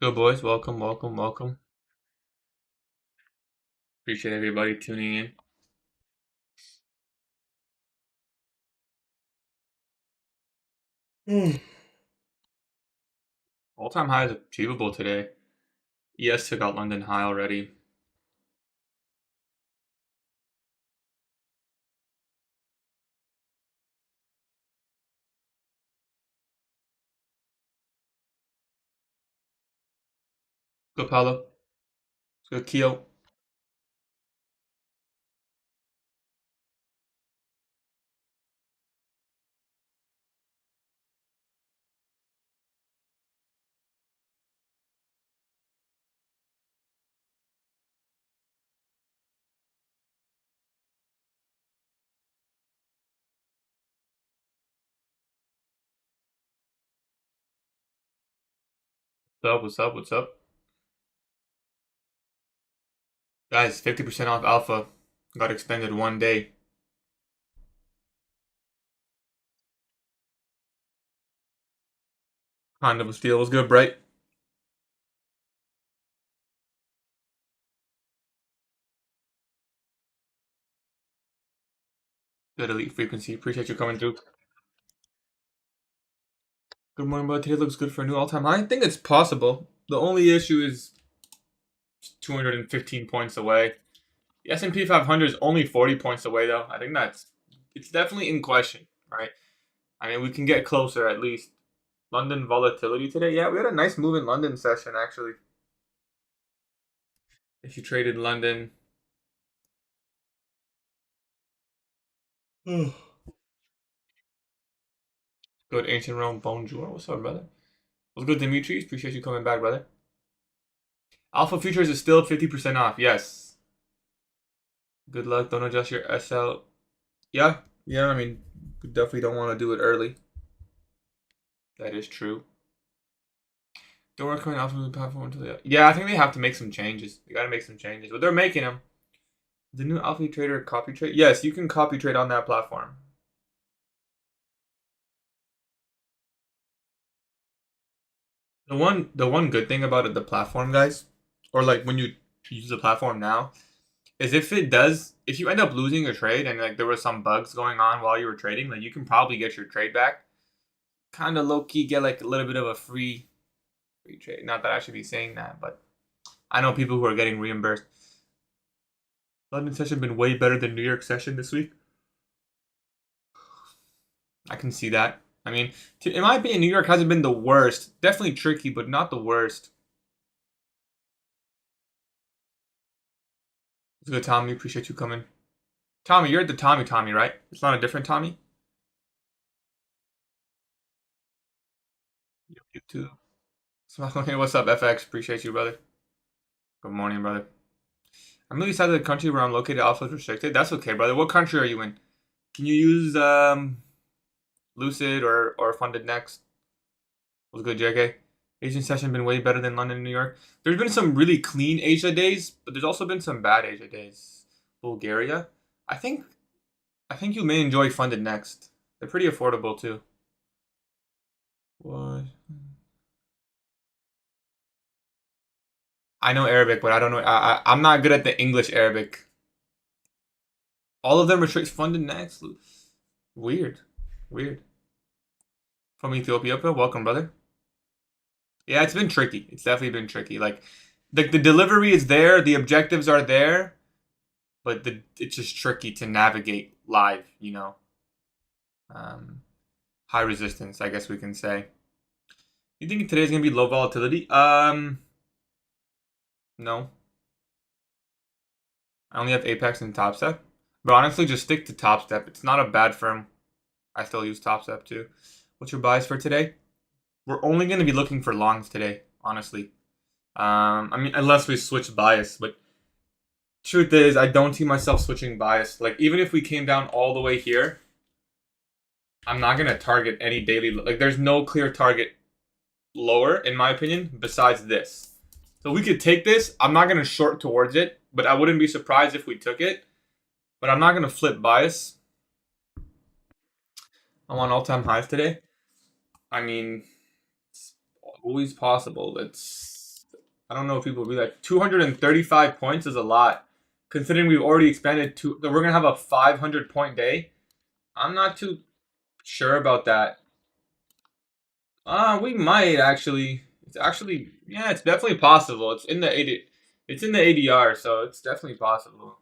Go boys, welcome, welcome, welcome. Appreciate everybody tuning in. All-time high is achievable today. ES took out London high already. Go Paolo. Go Keo. What's up, what's up, what's up? Guys, 50% off alpha. Got extended 1 day. Kind of a steal. Was good, Bright. Good elite frequency. Appreciate you coming through. Good morning, bud. Today looks good for a new all-time high. I think it's possible. The only issue is 215 points away. The S&P 500 is only 40 points away, though. I think it's definitely in question, right? I mean, we can get closer at least. London volatility today. Yeah, we had a nice move in London session, actually. If you traded London. Good ancient Rome, bonjour. What's up, brother? What's good, Dimitri? Appreciate you coming back, brother. Alpha Futures is still 50% off. Yes. Good luck. Don't adjust your SL. Yeah. I mean, you definitely don't want to do it early. That is true. Don't recommend Alpha platform until the. Yeah, I think they have to make some changes. They got to make some changes, but they're making them. The new Alpha Trader copy trade. Yes, you can copy trade on that platform. The one good thing about it, the platform, guys, or like when you use the platform now, is if you end up losing a trade and like there was some bugs going on while you were trading, like you can probably get your trade back. Kind of low key get like a little bit of a free trade. Not that I should be saying that, but I know people who are getting reimbursed. London session been way better than New York session this week. I can see that. I mean, in my opinion, New York hasn't been the worst. Definitely tricky, but not the worst. It's good, Tommy. Appreciate you coming. Tommy, you're at the Tommy, right? It's not a different Tommy? YouTube. Hey, what's up, FX? Appreciate you, brother. Good morning, brother. I'm really sad that the country where I'm located alpha is restricted. That's okay, brother. What country are you in? Can you use Lucid or Funded Next? Was good, JK. Asian session been way better than London and New York. There's been some really clean Asia days, but there's also been some bad Asia days. Bulgaria. I think you may enjoy Funded Next. They're pretty affordable too. What? I know Arabic, but I don't know. I'm not good at the English Arabic. All of them restrict Funded Next. Weird. From Ethiopia, welcome, brother. Yeah, it's been tricky. It's definitely been tricky. Like, the delivery is there, the objectives are there, but it's just tricky to navigate live. Um, High resistance, I guess we can say. You think today's gonna be low volatility? No. I only have Apex and Top Step, but honestly, just stick to Top Step. It's not a bad firm. I still use Top Step too. What's your bias for today? We're only going to be looking for longs today, honestly. I mean, unless we switch bias, but truth is, I don't see myself switching bias. Like, even if we came down all the way here, I'm not going to target any daily. Like, there's no clear target lower, in my opinion, besides this. So we could take this. I'm not going to short towards it, but I wouldn't be surprised if we took it. But I'm not going to flip bias. I'm on all-time highs today. I mean, it's always possible. I don't know if people will be like 235 points is a lot, considering we've already expanded to. We're gonna have a 500 point day. I'm not too sure about that. We might actually. It's actually, yeah, it's definitely possible. It's in the 80. It's in the ADR, so it's definitely possible.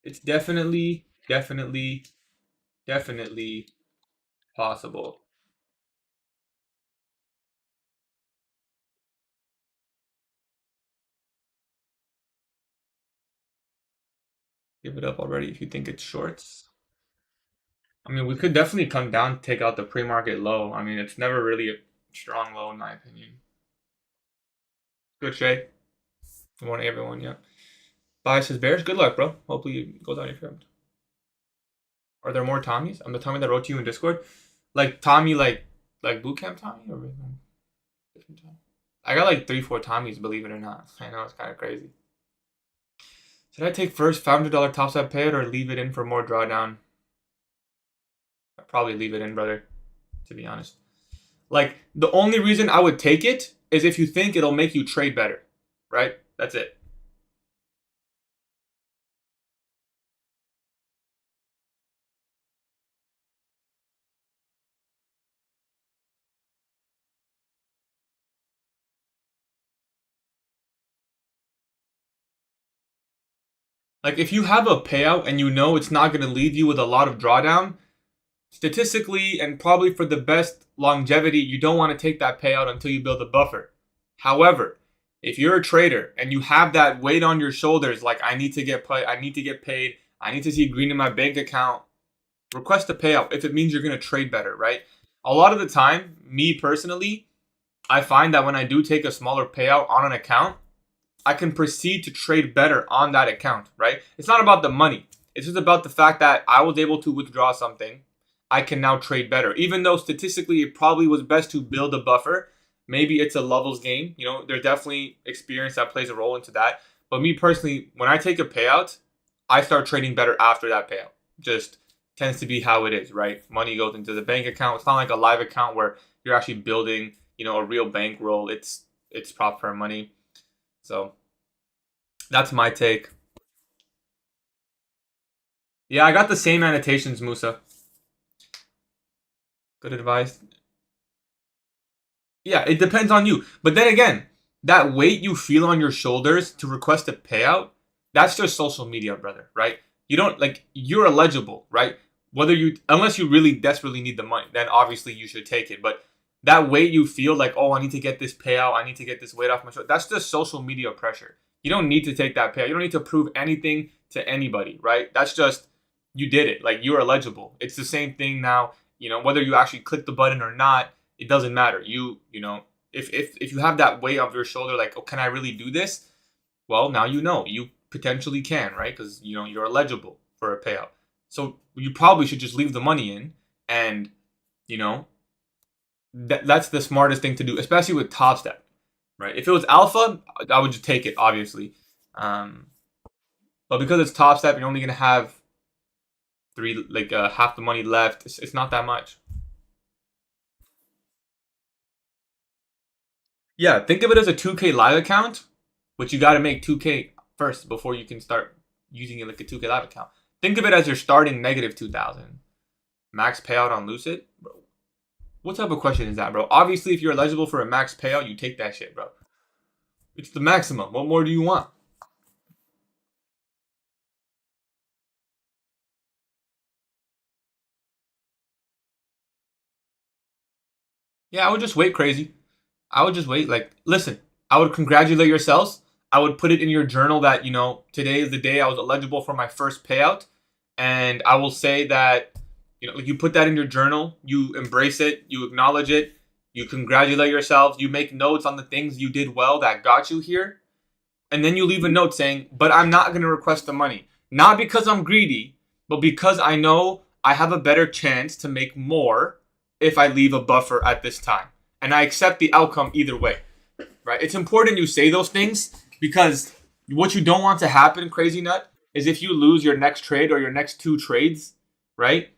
It's definitely possible. Give it up already if you think it's shorts. I mean, we could definitely come down, take out the pre-market low. I mean, it's never really a strong low in my opinion. Good trade. Good morning, everyone. Yeah. Bias is bearish. Good luck, bro. Hopefully it goes on your firm. Are there more Tommies? I'm the Tommy that wrote to you in Discord. Like Tommy, like bootcamp Tommy or different Tommy? I got like 3-4 Tommies, believe it or not. I know it's kind of crazy. Should I take first $500 topside payout or leave it in for more drawdown? I'd probably leave it in, brother. To be honest, like the only reason I would take it is if you think it'll make you trade better, right? That's it. Like if you have a payout and you know it's not going to leave you with a lot of drawdown, statistically and probably for the best longevity, you don't want to take that payout until you build a buffer. However, if you're a trader and you have that weight on your shoulders, like I need to get paid, I need to see green in my bank account, request a payout if it means you're going to trade better, right? A lot of the time, me personally, I find that when I do take a smaller payout on an account, I can proceed to trade better on that account, right? It's not about the money. It's just about the fact that I was able to withdraw something. I can now trade better. Even though statistically it probably was best to build a buffer. Maybe it's a levels game. You know, there's definitely experience that plays a role into that. But me personally, when I take a payout, I start trading better after that payout. Just tends to be how it is, right? Money goes into the bank account. It's not like a live account where you're actually building, you know, a real bankroll. It's Propfirm money. So that's my take. Yeah, I got the same annotations, Musa. Good advice. Yeah, it depends on you. But then again, that weight you feel on your shoulders to request a payout, that's just social media, brother, right? You don't like you're eligible, right? Whether you unless you really desperately need the money, then obviously you should take it. But that weight you feel like, oh, I need to get this payout, I need to get this weight off my shoulder. That's just social media pressure. You don't need to take that payout. You don't need to prove anything to anybody, right? That's just you did it. Like you're eligible. It's the same thing now, you know, whether you actually click the button or not, it doesn't matter. You know, if you have that weight off your shoulder, like, oh, can I really do this? Well, now you know you potentially can, right? Because you know you're eligible for a payout. So you probably should just leave the money in, and you know that's the smartest thing to do, especially with Top Step, right? If it was Alpha, I would just take it, obviously. Um, but because it's Top Step, you're only gonna have half the money left. It's not that much. Yeah, think of it as a 2K live account, but you got to make 2K first before you can start using it like a 2K live account. Think of it as your starting negative 2,000. Max payout on Lucid? Bro, what type of question is that, bro? Obviously, if you're eligible for a max payout, you take that shit, bro. It's the maximum. What more do you want? Yeah, I would just wait crazy. I would just wait. Like, listen, I would congratulate yourselves. I would put it in your journal that, you know, today is the day I was eligible for my first payout. And I will say that, you know, like you put that in your journal, you embrace it, you acknowledge it, you congratulate yourselves, you make notes on the things you did well that got you here. And then you leave a note saying, but I'm not going to request the money. Not because I'm greedy, but because I know I have a better chance to make more if I leave a buffer at this time. And I accept the outcome either way, right? It's important you say those things because what you don't want to happen, crazy nut, is if you lose your next trade or your next two trades, right?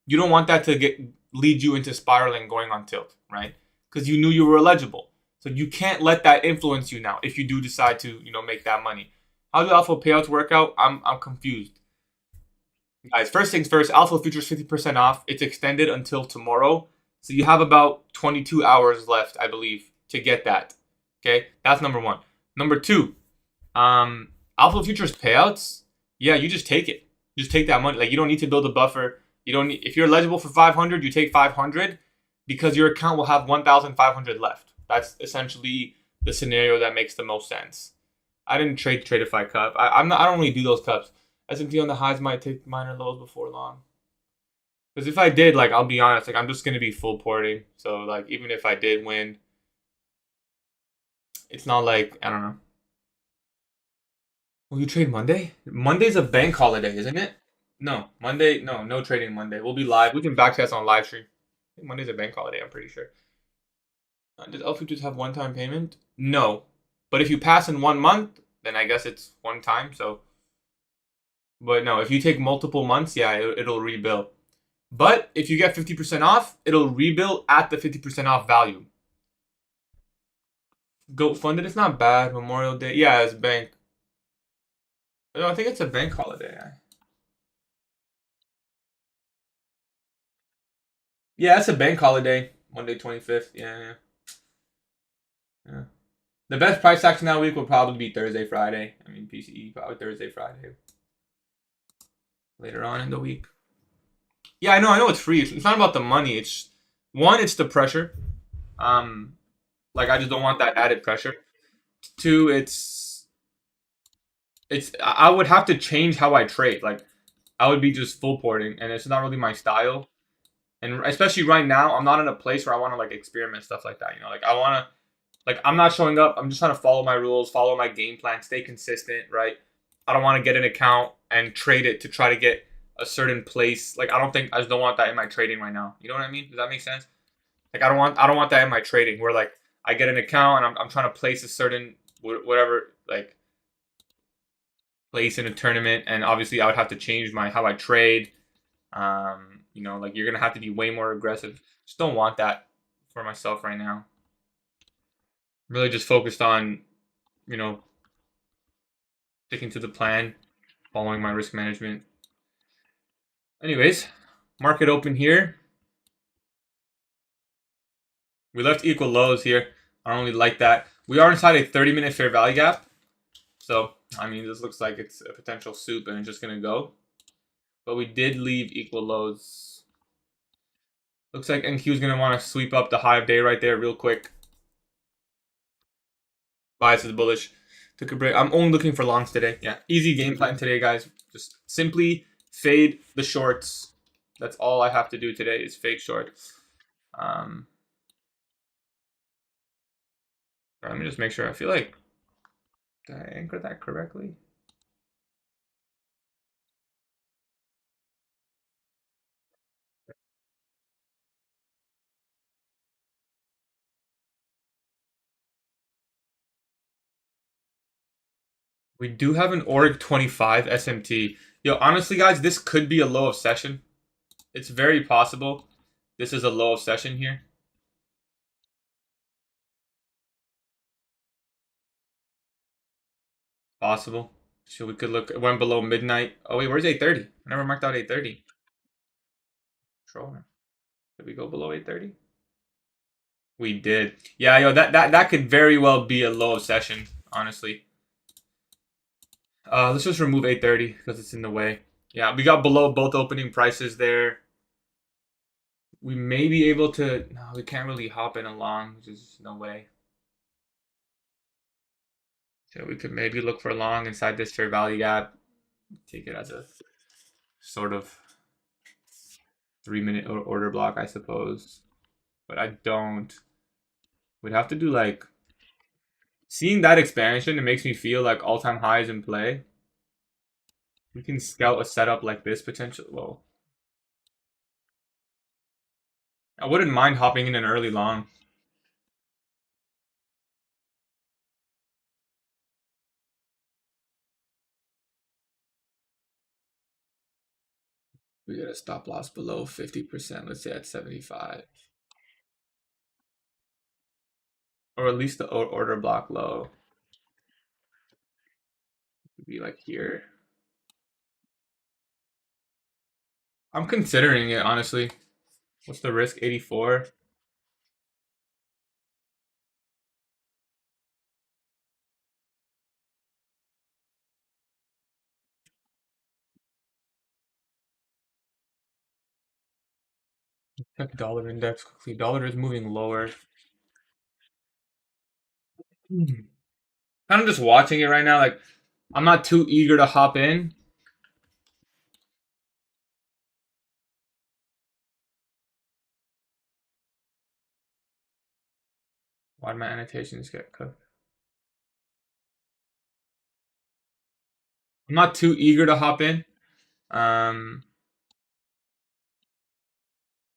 You don't want that to lead you into spiraling going on tilt, right? Because you knew you were eligible. So you can't let that influence you now if you do decide to, make that money. How do alpha payouts work out? I'm confused. Guys, first things first, alpha futures 50% off. It's extended until tomorrow. So you have about 22 hours left, I believe, to get that. Okay? That's number one. Number two, alpha futures payouts, yeah, you just take it. Just take that money. Like, you don't need to build a buffer. You don't need, if you're eligible for 500, you take 500 because your account will have 1,500 left. That's essentially the scenario that makes the most sense. I didn't trade Tradeify cup. I don't really do those cups. S&P on the highs might take minor lows before long. Because if I did, like, I'll be honest, like, I'm just gonna be full porting. So, like, even if I did win, it's not like, I don't know. Will you trade Monday? Monday's a bank holiday, isn't it? No, Monday. No trading Monday. We'll be live. We can backtest on live stream. Monday's a bank holiday. I'm pretty sure. Does L futures have one-time payment? No, but if you pass in 1 month, then I guess it's one time. So, but no, if you take multiple months, yeah, it'll rebill. But if you get 50% off, it'll rebill at the 50% off value. Go funded. It's not bad. Memorial Day. Yeah, it's bank. No, I think it's a bank holiday. Yeah, it's a bank holiday. Monday 25th. Yeah. Yeah. The best price action that week will probably be Thursday, Friday. I mean, PCE probably Thursday, Friday. Later on in the week. Yeah, I know it's free. It's not about the money. It's one, it's the pressure. Like, I just don't want that added pressure. Two, it's I would have to change how I trade. Like, I would be just full porting, and it's not really my style. And especially right now, I'm not in a place where I want to, like, experiment stuff like that. Like, I want to, like, I'm not showing up. I'm just trying to follow my rules, follow my game plan, stay consistent, right? I don't want to get an account and trade it to try to get a certain place. Like, I just don't want that in my trading right now. You know what I mean? Does that make sense? Like, I don't want that in my trading where, like, I get an account and I'm trying to place a certain whatever, like, place in a tournament, and obviously I would have to change my how I trade. Like, you're gonna have to be way more aggressive. Just don't want that for myself right now. I'm really just focused on, you know, sticking to the plan, following my risk management. Anyways, market open here. We left equal lows here. I don't really like that. We are inside a 30-minute fair value gap. So, I mean, this looks like it's a potential soup and it's just going to go. But we did leave equal lows. Looks like NQ is going to want to sweep up the high of day right there real quick. Bias is bullish. Took a break. I'm only looking for longs today. Yeah, easy game plan today, guys. Just simply fade the shorts. That's all I have to do today is fade shorts. Let me just make sure. I feel like, did I anchor that correctly? We do have an org 25 SMT. Yo, honestly, guys, this could be a low of session. It's very possible this is a low of session here. Possible. So we could look. It went below midnight. Oh wait, where's 8:30? I never marked out 8:30. Controller. Did we go below 8:30? We did. Yeah, yo, that could very well be a low of session. Honestly. Let's just remove 8:30 because it's in the way. Yeah, we got below both opening prices there. We may be able to. No, we can't really hop in along. There's no way. So we could maybe look for long inside this fair value gap. Take it as a sort of 3-minute order block, I suppose. But I don't. We'd have to do, like, seeing that expansion. It makes me feel like all-time highs in play. We can scout a setup like this potentially. Well, I wouldn't mind hopping in an early long. We get a stop loss below 50%. Let's say at 75. or at least the order block low would be like here. I'm considering it, honestly. What's the risk? 84. Check dollar index quickly. Dollar is moving lower. Kind of just watching it right now. Like, I'm not too eager to hop in. Why did my annotations get cooked? I'm not too eager to hop in. Um,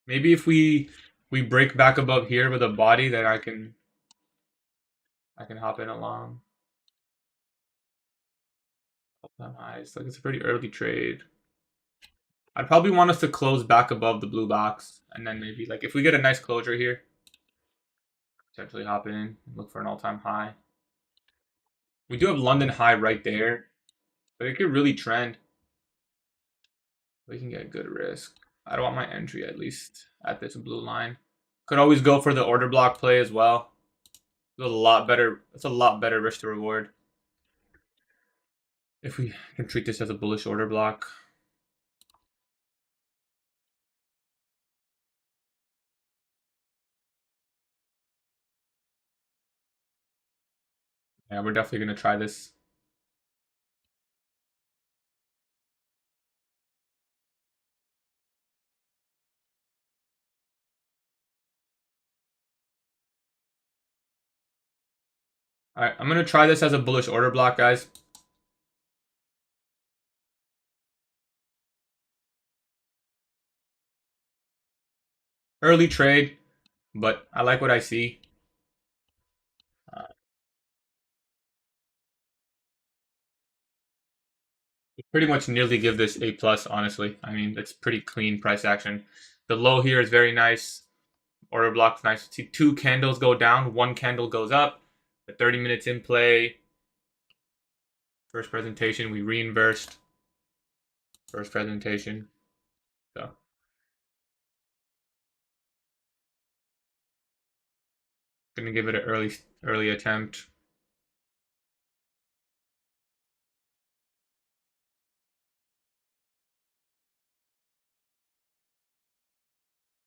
maybe if we break back above here with a body, then I can hop in along. Highs. Like, it's a pretty early trade. I'd probably want us to close back above the blue box, and then maybe like if we get a nice closure here, potentially hop in and look for an all-time high. We do have London high right there, but it could really trend. We can get good risk. I don't want my entry at least at this blue line. Could always go for the order block play as well. It's a lot better. It's a lot better risk to reward if we can treat this as a bullish order block. Yeah, we're definitely gonna try this. All right, I'm gonna try this as a bullish order block, guys. Early trade, but I like what I see. Pretty much nearly give this A plus, honestly. I mean, it's pretty clean price action. The low here is very nice. Order block's nice. See, 2 candles go down, 1 candle goes up. The 30 minutes in play. First presentation, we reinversed. First presentation. So gonna give it an early attempt.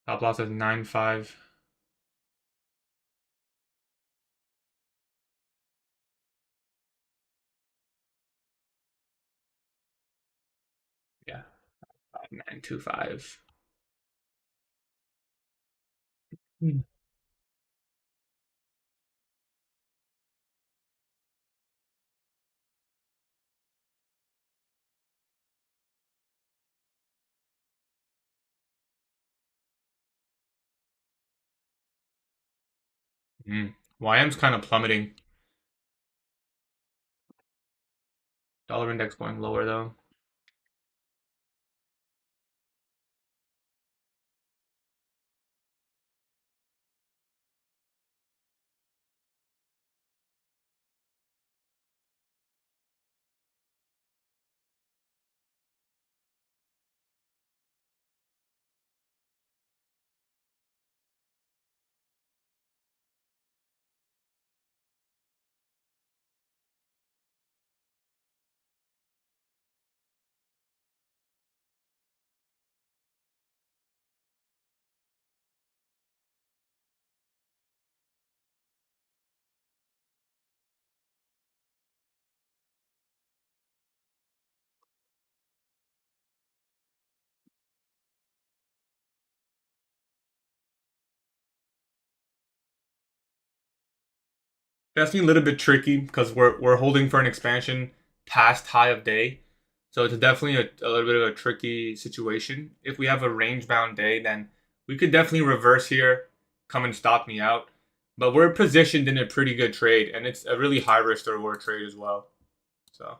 Top loss is 9.5. Yeah, 9.25. YM's kind of plummeting. Dollar index going lower though. Definitely a little bit tricky because we're holding for an expansion past high of day. So it's definitely a little bit of a tricky situation. If we have a range bound day, then we could definitely reverse here, come and stop me out. But we're positioned in a pretty good trade, and it's a really high risk to reward trade as well. So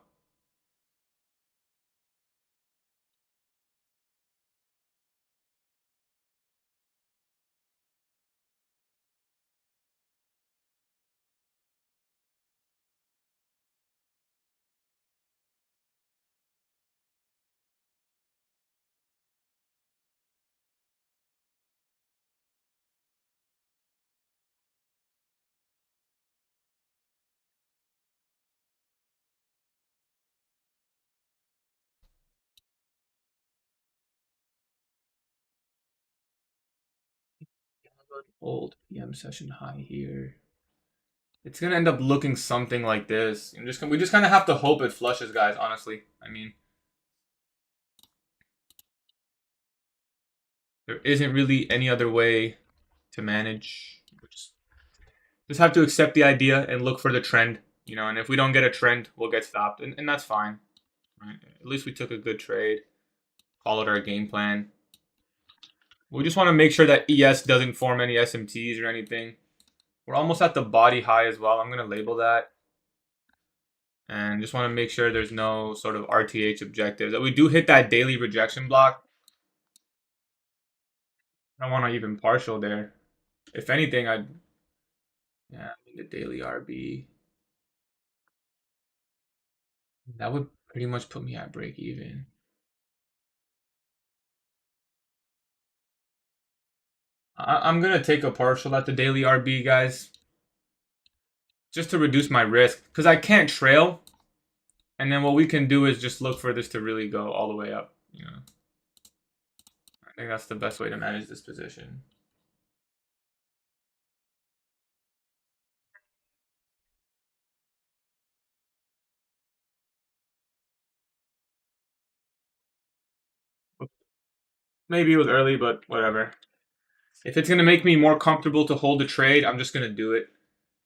Old PM session high here. It's gonna end up looking something like this. We just kind of have to hope it flushes, guys. Honestly, I mean, there isn't really any other way to manage. Just have to accept the idea and look for the trend, you know. And if we don't get a trend, we'll get stopped, and that's fine. Right? At least we took a good trade. Call it our game plan. We just want to make sure that ES doesn't form any SMTs or anything. We're almost at the body high as well. I'm going to label that. And just want to make sure there's no sort of RTH objectives. That we do hit that daily rejection block. I don't want to even partial there. If anything, I need the daily RB. That would pretty much put me at break even. I'm going to take a partial at the daily RB, guys. Just to reduce my risk. Because I can't trail. And then what we can do is just look for this to really go all the way up. You know, I think that's the best way to manage this position. Maybe it was early, but whatever. If it's going to make me more comfortable to hold a trade, I'm just going to do it.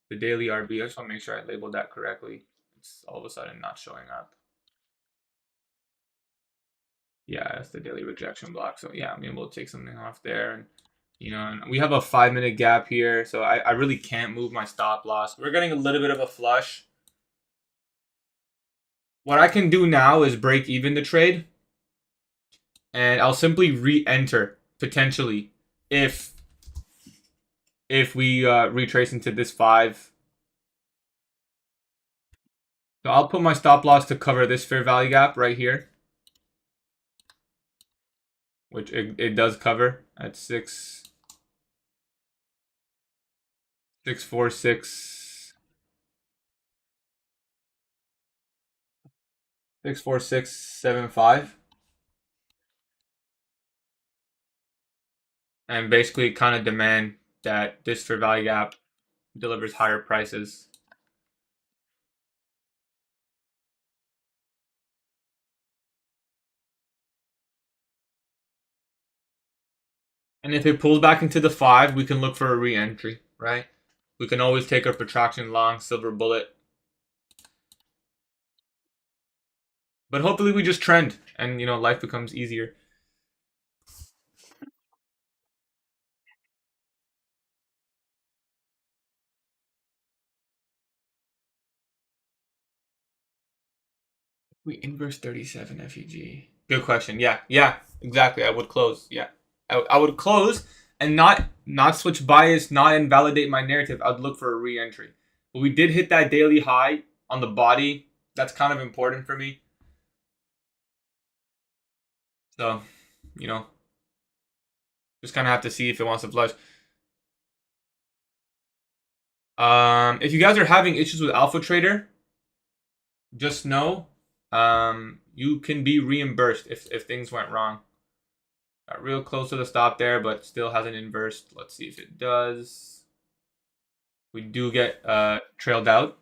The daily RB, I just want to make sure I labeled that correctly. It's all of a sudden not showing up. Yeah, that's the daily rejection block. So yeah, I'm able to take something off there. And you know, and we have a 5-minute gap here, so I really can't move my stop loss. We're getting a little bit of a flush. What I can do now is break even the trade. And I'll simply re-enter, potentially, if we retrace into this 5. So I'll put my stop loss to cover this fair value gap right here. Which it does cover at 646 64675, and basically kind of demand that this fair value gap delivers higher prices. And if it pulls back into the 5, we can look for a re-entry, right? We can always take a protraction long, silver bullet. But hopefully we just trend and, you know, life becomes easier. We inverse 37 FEG. Good question. Yeah, exactly. I would close. Yeah, I would close and not switch bias, not invalidate my narrative. I'd look for a re-entry. But we did hit that daily high on the body. That's kind of important for me. So, you know, just kind of have to see if it wants to flush. If you guys are having issues with Alpha Trader, just know you can be reimbursed if things went wrong. Got real close to the stop there, but still hasn't inversed. Let's see if it does. We do get trailed out.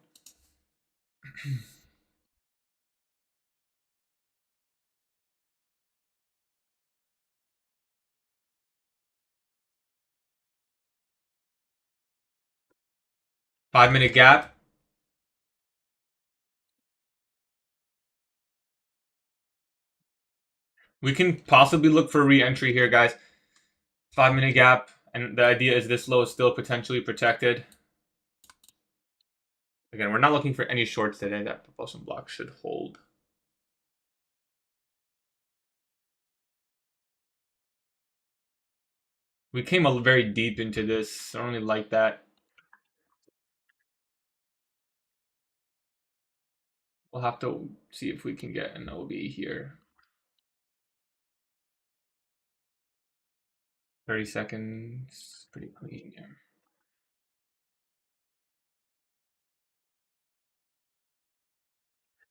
5-minute gap. We can possibly look for re-entry here, guys. 5-minute gap, and the idea is this low is still potentially protected. Again, we're not looking for any shorts today. That propulsion block should hold. We came very deep into this. I don't really like that. We'll have to see if we can get an OB here. 30 seconds. Pretty clean here.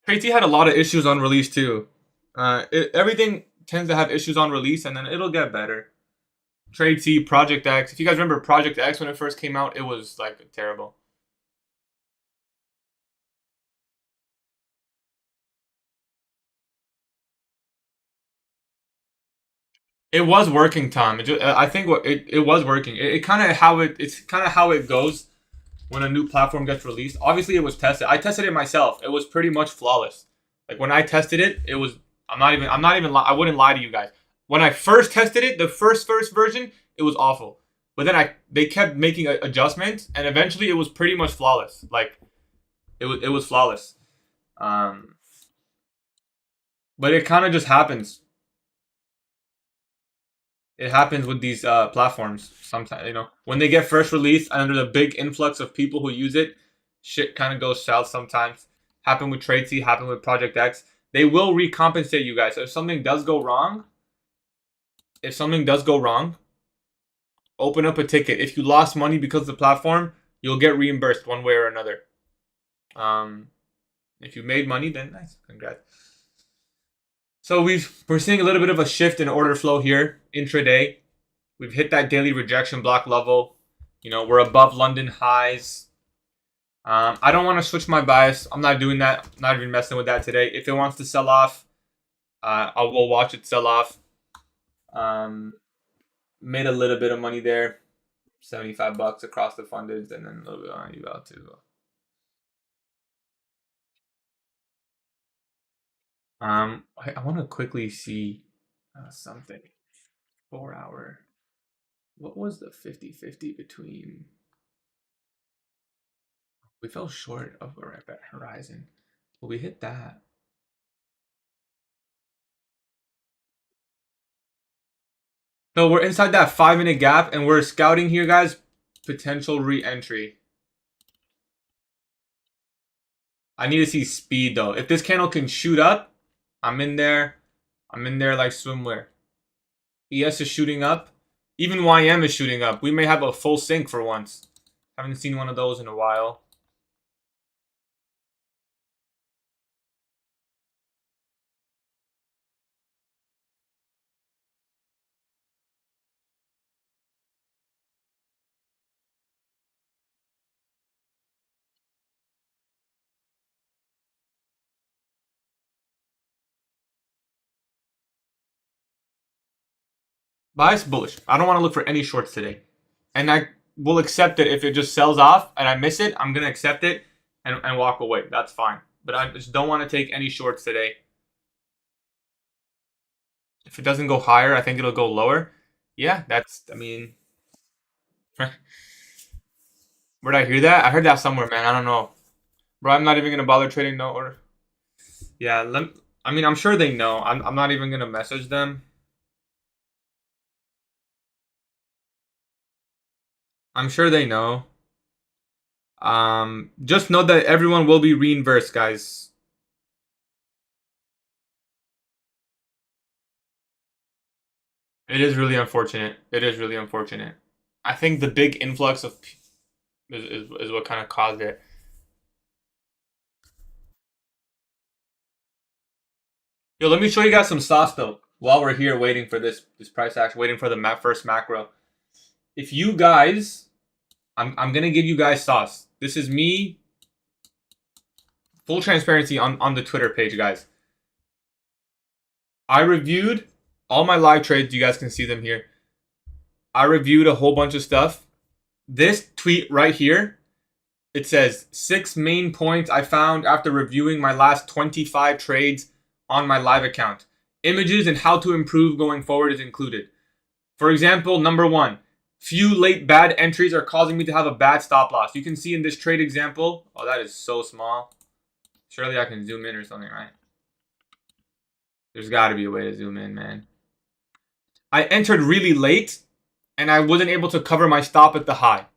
KT had a lot of issues on release too. Everything tends to have issues on release, and then it'll get better. Trade C, Project X. If you guys remember Project X when it first came out, it was like terrible. It was working, Tom. I think it was working. It's kind of how it goes when a new platform gets released. Obviously, it was tested. I tested it myself. It was pretty much flawless. Like when I tested it, it was. I'm not even. I wouldn't lie to you guys. When I first tested it, the first version, it was awful. But then they kept making adjustments, and eventually it was pretty much flawless. Like it was flawless. Um, but it kind of just happens. It happens with these platforms sometimes. When they get first released and under the big influx of people who use it, shit kind of goes south sometimes. Happened with Tradesy, happened with Project X. They will recompensate you guys. So if something does go wrong, open up a ticket. If you lost money because of the platform, you'll get reimbursed one way or another. If you made money, then nice, congrats. So we're seeing a little bit of a shift in order flow here intraday. We've hit that daily rejection block level. We're above London highs. I don't want to switch my bias. I'm not doing that. I'm not even messing with that today. If it wants to sell off, I will watch it sell off. Made a little bit of money there, $75 across the funded, and then a little bit on eval too. I want to quickly see something. 4 hour. What was the 50-50 between? We fell short of a horizon, but we hit that. So we're inside that 5-minute gap, and we're scouting here, guys. Potential re-entry. I need to see speed though. If this candle can shoot up, I'm in there. I'm in there like swimwear. ES is shooting up. Even YM is shooting up. We may have a full sync for once. Haven't seen one of those in a while. Bias bullish. I don't want to look for any shorts today. And I will accept it if it just sells off and I miss it. I'm going to accept it and walk away. That's fine. But I just don't want to take any shorts today. If it doesn't go higher, I think it'll go lower. Yeah, I mean... Where'd I hear that? I heard that somewhere, man. I don't know. Bro, I'm not even going to bother trading no order. Yeah, I'm sure they know. I'm not even going to message them. I'm sure they know. Just know that everyone will be reimbursed, guys. It is really unfortunate. It is really unfortunate. I think the big influx of is what kind of caused it. Yo, let me show you guys some sauce though. While we're here waiting for this price action, waiting for the first macro. If you guys, I'm gonna give you guys sauce. This is me. Full transparency on the Twitter page, guys. I reviewed all my live trades. You guys can see them here. I reviewed a whole bunch of stuff. This tweet right here, it says 6 main points I found after reviewing my last 25 trades on my live account. Images and how to improve going forward is included. For example, number 1, few late bad entries are causing me to have a bad stop loss. You can see in this trade example, oh, that is so small. Surely I can zoom in or something, right? There's got to be a way to zoom in, man. I entered really late, and I wasn't able to cover my stop at the high.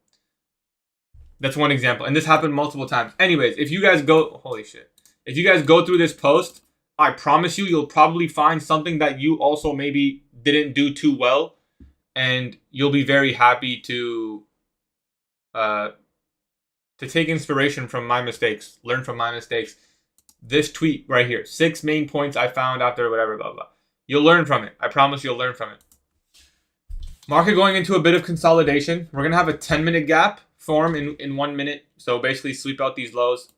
That's one example, and this happened multiple times. Anyways, if you guys go... Holy shit. If you guys go through this post, I promise you'll probably find something that you also maybe didn't do too well, and you'll be very happy to take inspiration from my mistakes, learn from my mistakes. This tweet right here, 6 main points I found after whatever, blah, blah. You'll learn from it. I promise you'll learn from it. Market going into a bit of consolidation. We're going to have a 10-minute gap form in 1 minute. So basically sweep out these lows.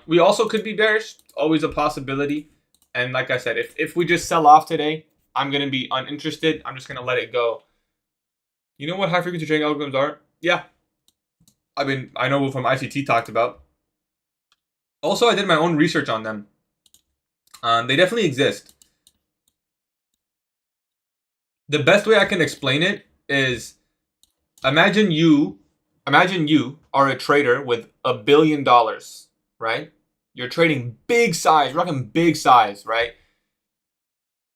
We also could be bearish. Always a possibility. And like I said, if we just sell off today, I'm going to be uninterested. I'm just going to let it go. You know what high frequency trading algorithms are? Yeah. I know from ICT talked about. Also, I did my own research on them. They definitely exist. The best way I can explain it is imagine you are a trader with $1 billion, right? You're trading big size, rocking big size, right?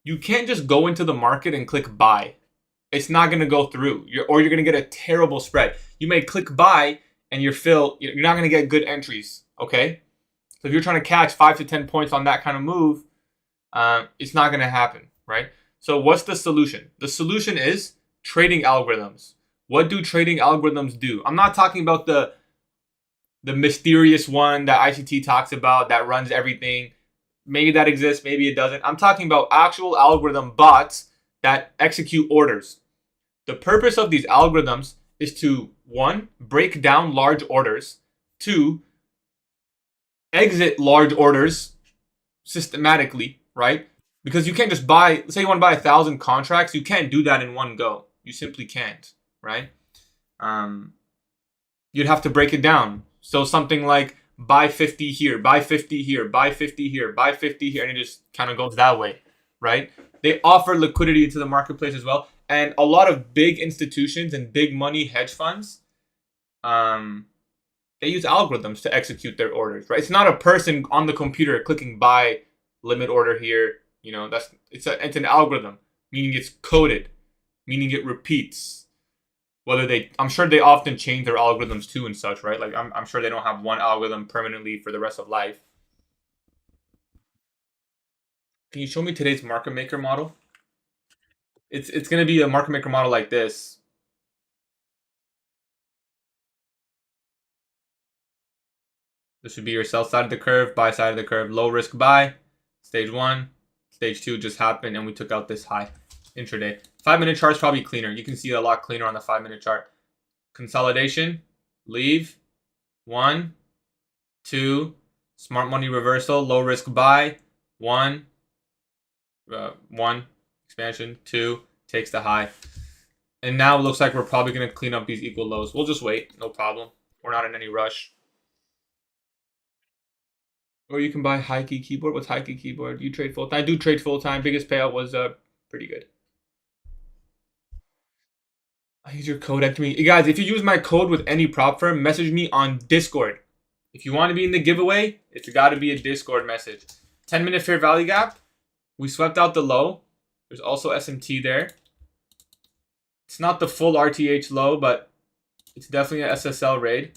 You can't just go into the market and click buy. It's not going to go through. You're going to get a terrible spread. You may click buy and you're not going to get good entries, okay? So if you're trying to catch 5 to 10 points on that kind of move, it's not going to happen, right? So what's the solution? The solution is trading algorithms. What do trading algorithms do? I'm not talking about the mysterious one that ICT talks about that runs everything. Maybe that exists, maybe it doesn't. I'm talking about actual algorithm bots that execute orders. The purpose of these algorithms is to, 1, break down large orders, 2, exit large orders systematically, right? Because you can't just buy, let's say you want to buy 1,000 contracts, you can't do that in one go. You simply can't, right? You'd have to break it down. So something like buy 50 here, buy 50 here, buy 50 here, buy 50 here, and it just kind of goes that way, right? They offer liquidity into the marketplace as well. And a lot of big institutions and big money hedge funds, they use algorithms to execute their orders, right? It's not a person on the computer clicking buy, limit order here. You know, it's an algorithm, meaning it's coded, meaning it repeats. I'm sure they often change their algorithms too and such, right? Like I'm sure they don't have one algorithm permanently for the rest of life. Can you show me today's market maker model? It's gonna be a market maker model like this. This should be your sell side of the curve, buy side of the curve, low risk buy. Stage 1, stage 2 just happened, and we took out this high intraday. 5-minute chart's probably cleaner. You can see it a lot cleaner on the 5-minute chart. Consolidation, leave, 1, 2, smart money reversal, low risk buy, 1, expansion, 2, takes the high. And now it looks like we're probably going to clean up these equal lows. We'll just wait, no problem. We're not in any rush. Or you can buy high key keyboard. What's high key keyboard? You trade full time. I do trade full time. Biggest payout was pretty good. I use your code. Enter me, guys. If you use my code with any prop firm, message me on Discord. If you want to be in the giveaway, it's got to be a Discord message. 10-minute fair value gap. We swept out the low. There's also SMT there. It's not the full RTH low, but it's definitely an SSL raid.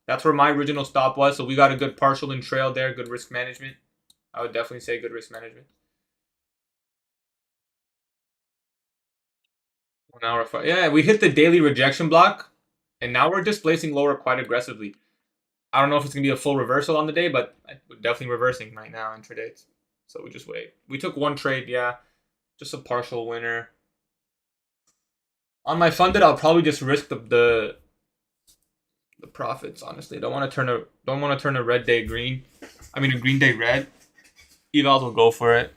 That's where my original stop was. So we got a good partial and trail there. Good risk management. I would definitely say good risk management. 1 hour. Yeah, we hit the daily rejection block. And now we're displacing lower quite aggressively. I don't know if it's going to be a full reversal on the day, but we're definitely reversing right now in trades. So we just wait. We took 1 trade, yeah. Just a partial winner. On my funded, I'll probably just risk the profits, honestly. Don't want to turn a red day green. I mean a green day red. Evals will go for it.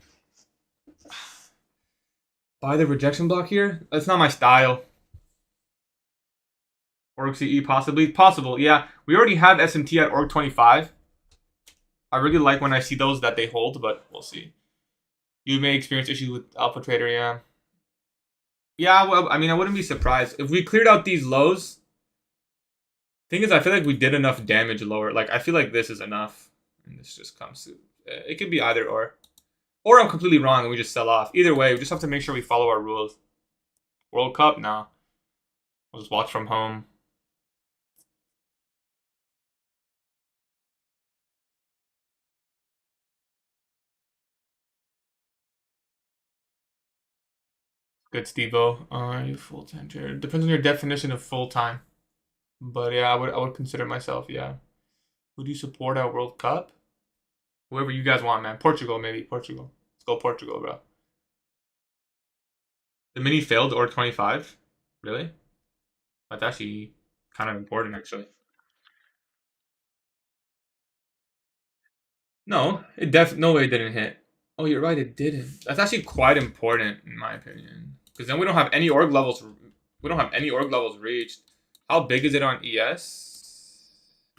Buy the rejection block here? That's not my style. Org CE possibly. Possible, yeah. We already have SMT at Org 25. I really like when I see those that they hold, but we'll see. You may experience issues with Alpha Trader, yeah. Yeah, well, I mean, I wouldn't be surprised. If we cleared out these lows, thing is, I feel like we did enough damage lower. Like, I feel like this is enough. And this just comes to... It could be either or. Or I'm completely wrong and we just sell off. Either way, we just have to make sure we follow our rules. World Cup? No. We'll just watch from home. Good, Steve-O. Are you full-time trader? Depends on your definition of full-time. But yeah, I would consider myself, yeah. Who do you support at World Cup? Whoever you guys want, man. Portugal, maybe. Portugal. Let's go Portugal, bro. The mini failed or 25. Really? That's actually kind of important, actually. No, no way it didn't hit. Oh, you're right, it didn't. That's actually quite important in my opinion, because then we don't have any org levels. We don't have any org levels reached. How big is it on ES?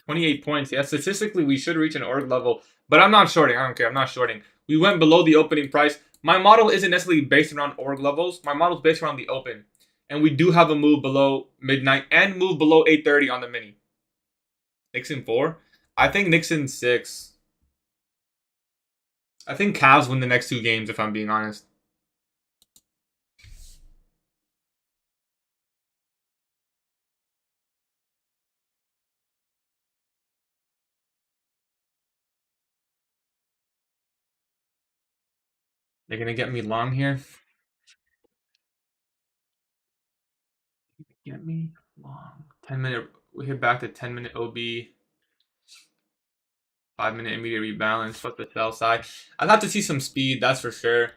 28 points. Yeah, statistically we should reach an org level, but I'm not shorting. I don't care. I'm not shorting. We went below the opening price. My model isn't necessarily based around org levels. My model's based around the open, and we do have a move below midnight and move below 8:30 on the mini. Nixon 4. I think Nixon 6. I think Cavs win the next two games, if I'm being honest. They're going to get me long here. Get me long. 10-minute. We hit back to 10-minute OB. 5-minute immediate rebalance. What's the sell side? I'd have to see some speed, that's for sure.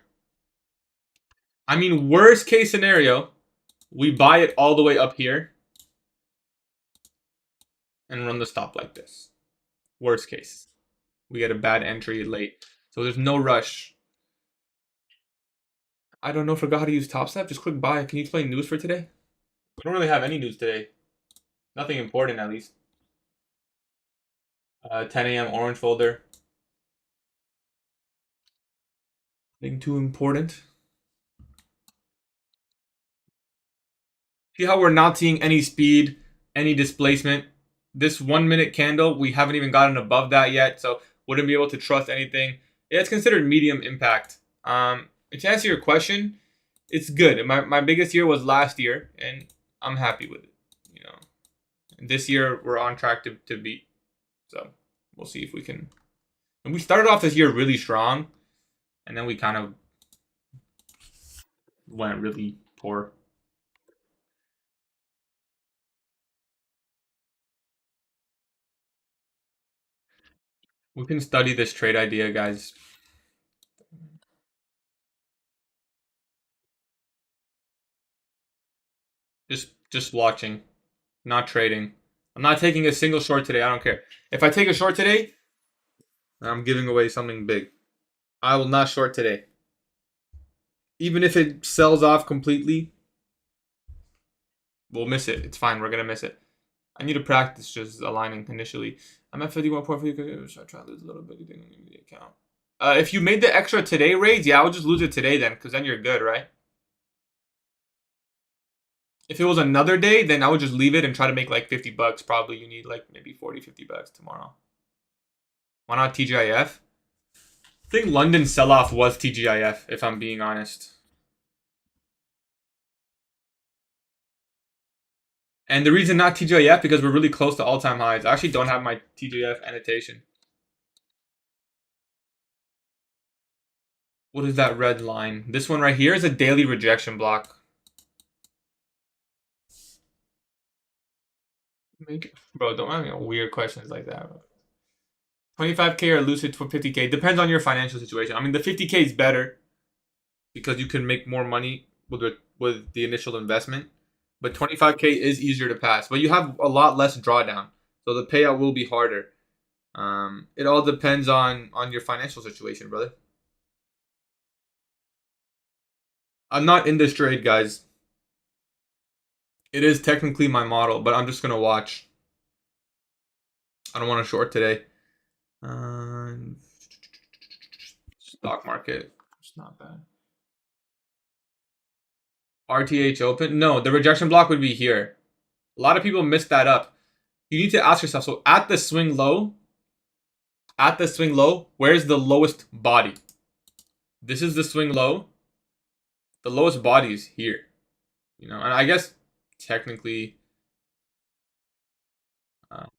I mean, worst case scenario, we buy it all the way up here and run the stop like this. Worst case. We get a bad entry late. So there's no rush. I don't know, forgot how to use Top Step. Just click buy. Can you explain news for today? We don't really have any news today. Nothing important, at least. 10 a.m. orange folder. Nothing too important. See how we're not seeing any speed, any displacement. This 1 minute candle, we haven't even gotten above that yet, so wouldn't be able to trust anything. Yeah, it's considered medium impact. To answer your question, it's good. My biggest year was last year, and I'm happy with it. You know, and this year we're on track to beat. So we'll see if we can. And we started off this year really strong, and then we kind of went really poor. We can study this trade idea, guys. Just watching, not trading. I'm not taking a single short today. I don't care. If I take a short today, I'm giving away something big. I will not short today. Even if it sells off completely, we'll miss it. It's fine. We're gonna miss it. I need to practice just aligning initially. I'm at 51.3. Should I try to lose a little bit? You think I'm gonna the account? If you made the extra today raids, yeah, I would just lose it today then, because then you're good, right? If it was another day, then I would just leave it and try to make like 50 bucks. Probably you need like maybe 40, 50 bucks tomorrow. Why not TGIF? I think London sell-off was TGIF, if I'm being honest. And the reason not TGIF, because we're really close to all-time highs. I actually don't have my TGIF annotation. What is that red line? This one right here is a daily rejection block. Bro, don't ask me weird questions like that, bro. 25K or Lucid for 50K. Depends on your financial situation. I mean, the 50K is better because you can make more money with the initial investment. But 25K is easier to pass. But you have a lot less drawdown. So the payout will be harder. It all depends on your financial situation, brother. I'm not in this trade, guys. It is technically my model, but I'm just going to watch. I don't want to short today. Stock market. It's not bad. RTH open? No, the rejection block would be here. A lot of people miss that up. You need to ask yourself, so at the swing low, where's the lowest body? This is the swing low. The lowest body is here. You know, and I guess technically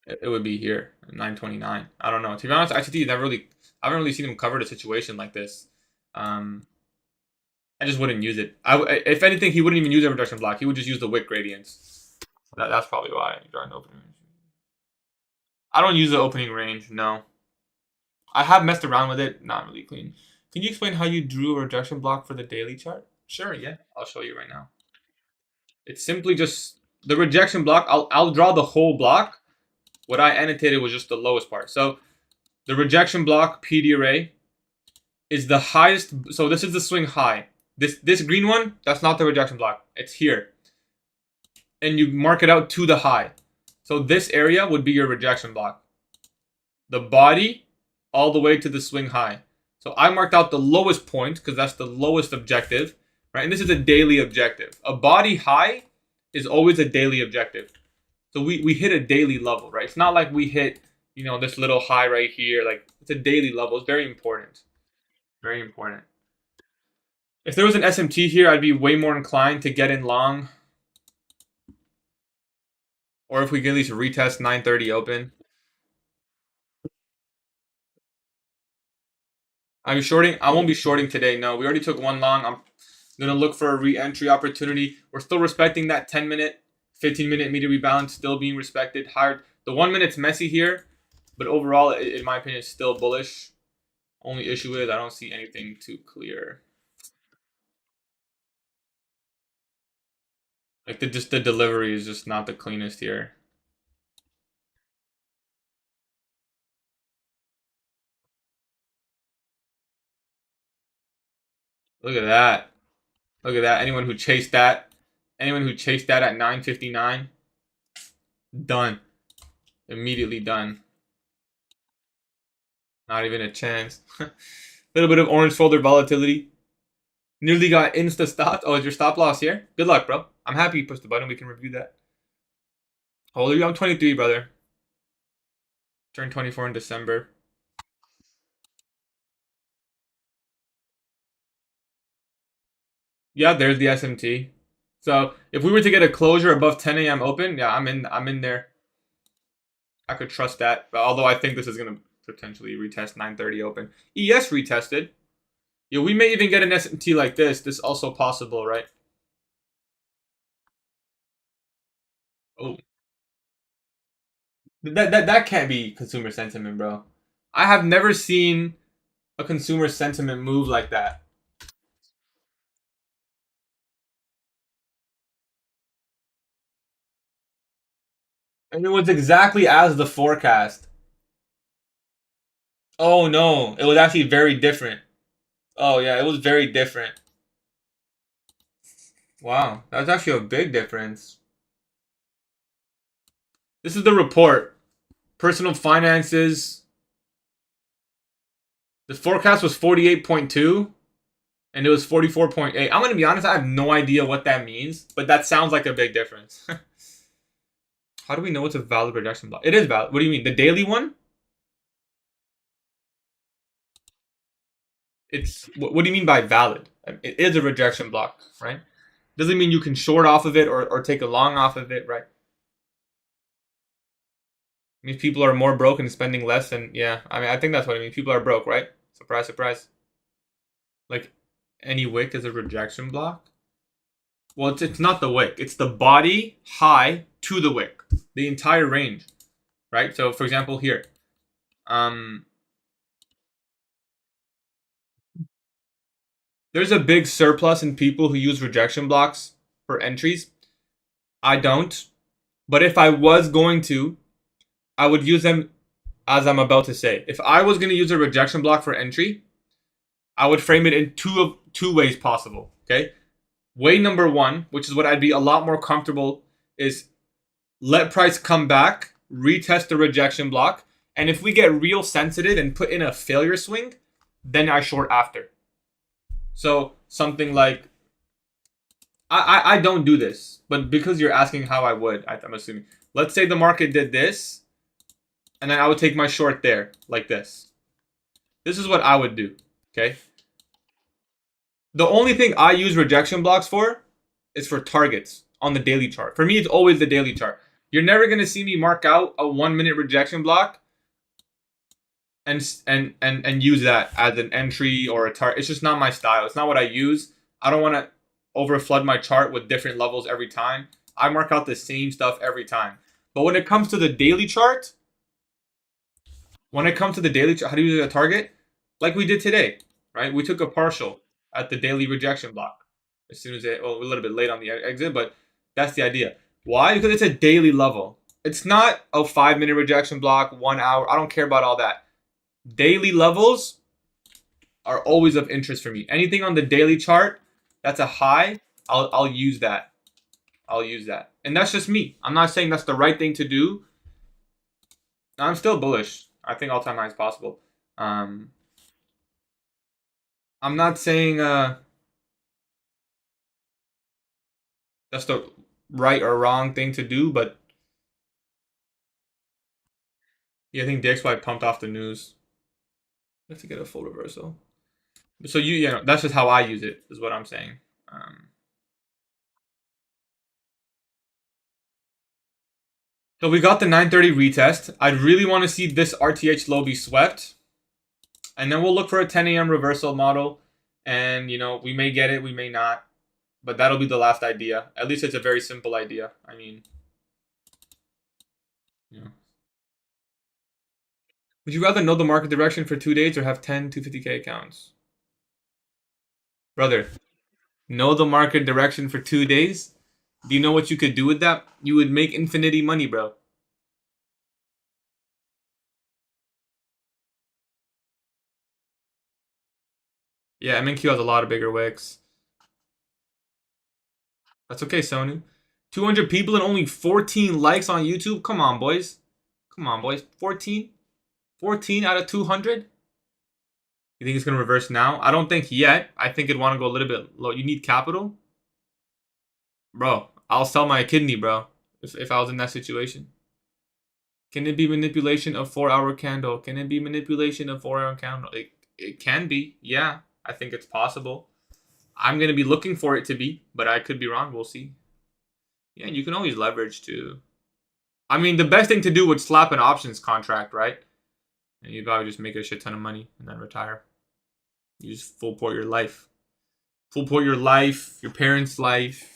it would be here, 929. I don't know. To be honest, ICT I haven't really seen him cover a situation like this. I just wouldn't use it. If anything, he wouldn't even use a reduction block. He would just use the wick gradients. That's probably why you joined opening range. I don't use the opening range. No, I have messed around with it. Not really clean. Can you explain how you drew a rejection block for the daily chart? Sure. Yeah, I'll show you right now. It's simply just the rejection block. I'll draw the whole block. What I annotated was just the lowest part. So the rejection block PD array is the highest. So this is the swing high. This green one, that's not the rejection block. It's here. And you mark it out to the high. So this area would be your rejection block. The body all the way to the swing high. So I marked out the lowest point because that's the lowest objective, right? And this is a daily objective. A body high is always a daily objective. So we hit a daily level, right? It's not like we hit, this little high right here. Like, it's a daily level. It's very important. Very important. If there was an SMT here, I'd be way more inclined to get in long. Or if we can at least retest 930 open. I'm shorting. I won't be shorting today. No, we already took one long. I'm going to look for a re-entry opportunity. We're still respecting that 10-minute, 15-minute meter rebalance, still being respected. Higher. The 1 minute's messy here, but overall, in my opinion, it's still bullish. Only issue is I don't see anything too clear. Like the delivery is just not the cleanest here. Look at that. Look at that. Anyone who chased that at 9:59, done. Immediately done. Not even a chance. Little bit of orange folder volatility. Nearly got insta stopped. Oh, is your stop loss here? Good luck, bro. I'm happy you pushed the button. We can review that. How old are you? I'm 23, brother. Turned 24 in December. Yeah, there's the SMT. So if we were to get a closure above 10 a.m. open, yeah, I'm in there. I could trust that. But although I think this is gonna potentially retest 9:30 open. ES retested. Yeah, we may even get an SMT like this. This is also possible, right? Oh, that can't be consumer sentiment, bro. I have never seen a consumer sentiment move like that. And it was exactly as the forecast. Oh no, it was actually very different. Oh yeah, it was very different. Wow, that's actually a big difference. This is the report. Personal finances. The forecast was 48.2 and it was 44.8. I'm going to be honest, I have no idea what that means, but that sounds like a big difference. How do we know it's a valid rejection block? It is valid. What do you mean? The daily one? What do you mean by valid? It is a rejection block, right? Doesn't mean you can short off of it or take a long off of it, right? It means people are more broke and spending less, and yeah, I mean, I think that's what it means. People are broke, right? Surprise, surprise. Like, any wick is a rejection block? Well, it's not the wick. It's the body high to the wick. The entire range, right? So, for example, here. There's a big surplus in people who use rejection blocks for entries. I don't. But if I was going to, I would use them as I'm about to say. If I was going to use a rejection block for entry, I would frame it in two ways possible. Okay. Way number one, which is what I'd be a lot more comfortable, is let price come back, retest the rejection block, and if we get real sensitive and put in a failure swing, then I short after. So something like, I don't do this, but because you're asking how I would, I'm assuming. Let's say the market did this, and then I would take my short there, like this. This is what I would do, okay? The only thing I use rejection blocks for is for targets on the daily chart. For me, it's always the daily chart. You're never going to see me mark out a 1 minute rejection block and use that as an entry or a target. It's just not my style. It's not what I use. I don't want to overflood my chart with different levels every time. I mark out the same stuff every time. But when it comes to the daily chart, how do you use a target? Like we did today, right? We took a partial at the daily rejection block. As soon as a little bit late on the exit, but That's the idea. Why? Because it's a daily level. It's not a 5-minute rejection block, 1 hour. I don't care about all that. Daily levels are always of interest for me. Anything on the daily chart that's a high, I'll use that. I'll use that. And that's just me. I'm not saying that's the right thing to do. I'm still bullish. I think all-time high is possible. I'm not saying that's the right or wrong thing to do, but yeah, I think DXY pumped off the news. I have to get a full reversal. So you know, that's just how I use it, is what I'm saying. So we got the 930 retest. I'd really want to see this RTH low be swept. And then we'll look for a 10 a.m. reversal model. And, you know, we may get it, we may not. But that'll be the last idea. At least it's a very simple idea. I mean, you know. Would you rather know the market direction for 2 days or have 10 250K accounts? Brother, know the market direction for 2 days? Do you know what you could do with that? You would make infinity money, bro. Yeah, MNQ has a lot of bigger wicks. That's okay, Sonu. 200 people and only 14 likes on YouTube? Come on, boys. Come on, boys. 14? 14 out of 200? You think it's going to reverse now? I don't think yet. I think it'd want to go a little bit low. You need capital? Bro, I'll sell my kidney, bro, if I was in that situation. Can it be manipulation of 4-hour candle? Can it be manipulation of 4-hour candle? It can be. Yeah, I think it's possible. I'm going to be looking for it to be, but I could be wrong. We'll see. Yeah, and you can always leverage too. I mean, the best thing to do would slap an options contract, right? And you'd probably just make a shit ton of money and then retire. You just full port your life. Full port your life, your parents' life.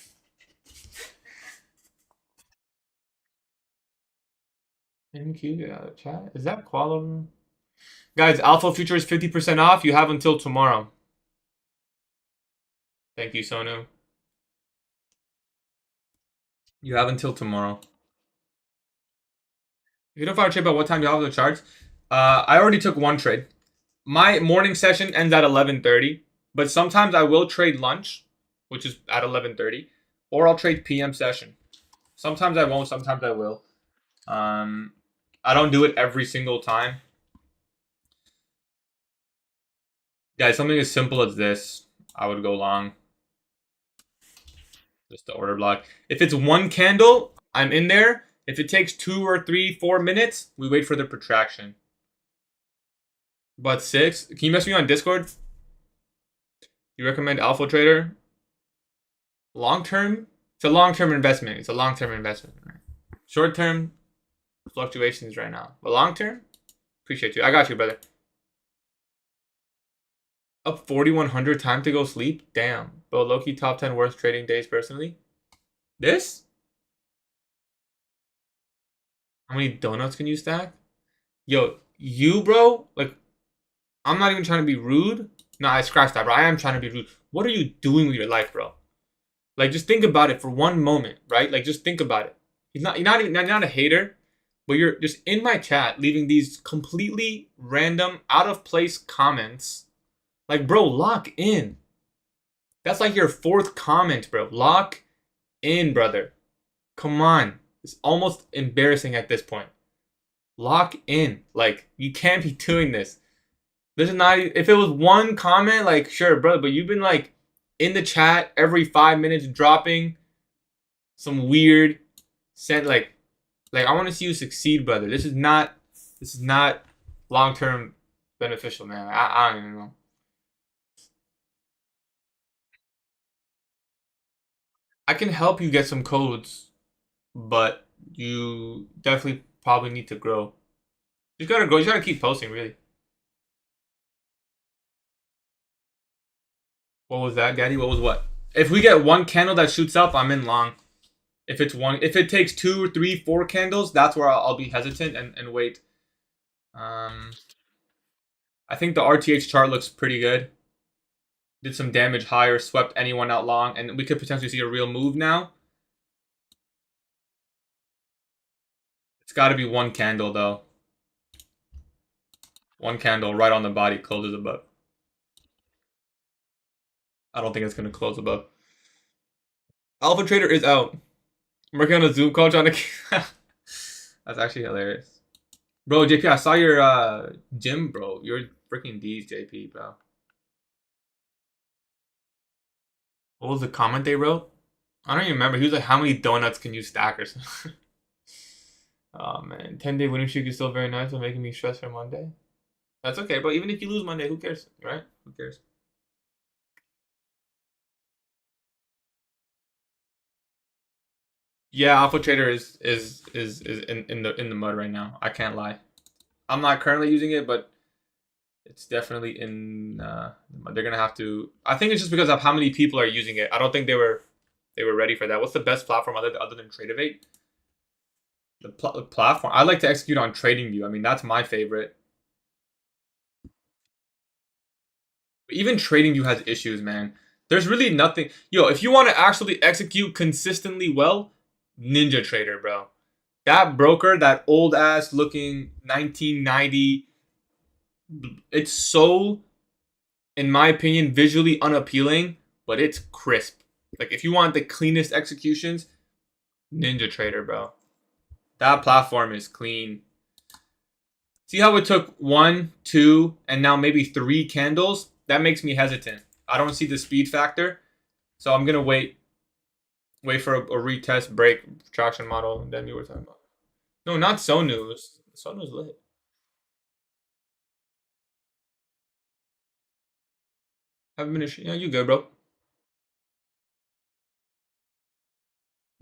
MQ, chat. Is that quality? Guys, Alpha Future is 50% off. You have until tomorrow. Thank you, Sonu. You have until tomorrow. If you don't find a trade by what time you have the charts, I already took one trade. My morning session ends at 11:30, but sometimes I will trade lunch, which is at 11:30, or I'll trade PM session. Sometimes I won't, sometimes I will. I don't do it every single time. Guys, something as simple as this, I would go long. Just the order block. If it's one candle, I'm in there. If it takes 2 or 3, 4 minutes, we wait for the protraction. But 6, can you message me on Discord? You recommend Alpha Trader? Long term? It's a long-term investment. It's a long-term investment. Short-term fluctuations right now. But long-term? Appreciate you. I got you, brother. Up 4,100, time to go sleep? Damn. Bro, low-key top 10 worst trading days personally. This? How many donuts can you stack? Yo, you, bro, like, I'm not even trying to be rude. No, I scratched that, bro. I am trying to be rude. What are you doing with your life, bro? Like, just think about it for one moment, right? Like, just think about it. You're not a hater, but you're just in my chat leaving these completely random, out of place comments. Like, bro, lock in. That's like your 4th comment, bro. Lock in, brother. Come on. It's almost embarrassing at this point. Lock in. Like, you can't be doing this. This is not. If it was one comment, like, sure, brother, but you've been like in the chat every 5 minutes dropping some weird sent like I want to see you succeed, brother. This is not long-term beneficial, man. I don't even know. I can help you get some codes, but you definitely probably need to grow. You gotta grow. You gotta keep posting, really. What was that, Gatie? What was what? If we get one candle that shoots up, I'm in long. If it takes 2 or 3, 4 candles, that's where I'll be hesitant and wait. I think the RTH chart looks pretty good. Did some damage higher, swept anyone out long, and we could potentially see a real move now. It's got to be one candle though. One candle right on the body closes above. I don't think it's gonna close above. Alpha Trader is out. I'm working on a Zoom call trying to. That's actually hilarious, bro. JP, I saw your gym, bro. You're freaking D's, JP, bro. What was the comment they wrote? I don't even remember. He was like, "How many donuts can you stack?" or something. Oh man, 10-day winning streak is still very nice, but making me stressed for Monday. That's okay, bro. Even if you lose Monday, who cares, right? Who cares? Yeah, Alpha Trader is in the mud right now. I can't lie. I'm not currently using it, but it's definitely in. They're gonna have to. I think it's just because of how many people are using it. I don't think they were ready for that. What's the best platform other than Tradeify? The platform I like to execute on TradingView. I mean, that's my favorite. But even TradingView has issues, man. There's really nothing. Yo, if you want to actually execute consistently well, Ninja Trader, bro. That broker, that old ass looking 1990. It's so, in my opinion, visually unappealing, but it's crisp. Like if you want the cleanest executions, Ninja Trader, bro. That platform is clean. See how it took 1, 2, and now maybe 3 candles? That makes me hesitant. I don't see the speed factor, so I'm gonna wait for a retest, break, traction model, and then you were talking about. No, not Sonu's. Sonu's lit. Haven't been. Yeah, you good, bro.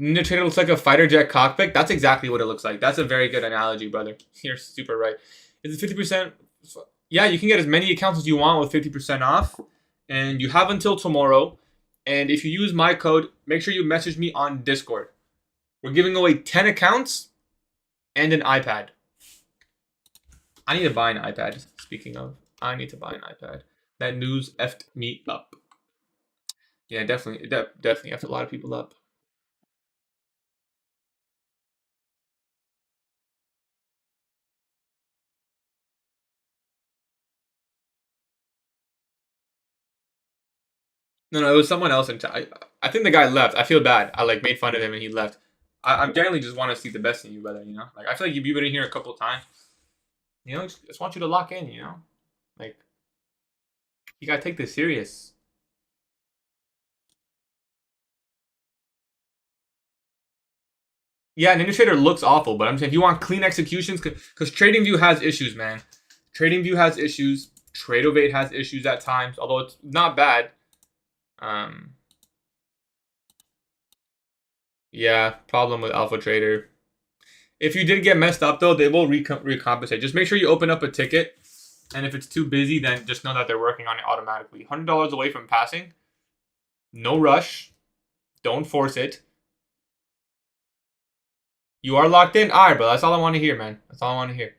Ninja Trader looks like a fighter jet cockpit. That's exactly what it looks like. That's a very good analogy, brother. You're super right. Is it 50%? Yeah, you can get as many accounts as you want with 50% off. And you have until tomorrow. And if you use my code, make sure you message me on Discord. We're giving away 10 accounts and an iPad. I need to buy an iPad. Speaking of, I need to buy an iPad. That news effed me up. Yeah, definitely. Definitely effed a lot of people up. No, no, it was someone else in chat. I think the guy left. I feel bad. I like made fun of him and he left. I generally just want to see the best in you, brother. You know, like I feel like you've been in here a couple of times. You know, just want you to lock in. You know, like you gotta take this serious. Yeah, Ninja Trader looks awful, but I'm saying if you want clean executions, because TradingView has issues, man. TradingView has issues. Tradeovate has issues at times, although it's not bad. Um, yeah, problem with Alpha Trader. If you did get messed up though, they will recompensate. Just make sure you open up a ticket, and if it's too busy, then just know that they're working on it automatically. $100 away from passing. No rush. Don't force it. You are locked in? Alright, bro. That's all I want to hear, man. That's all I want to hear.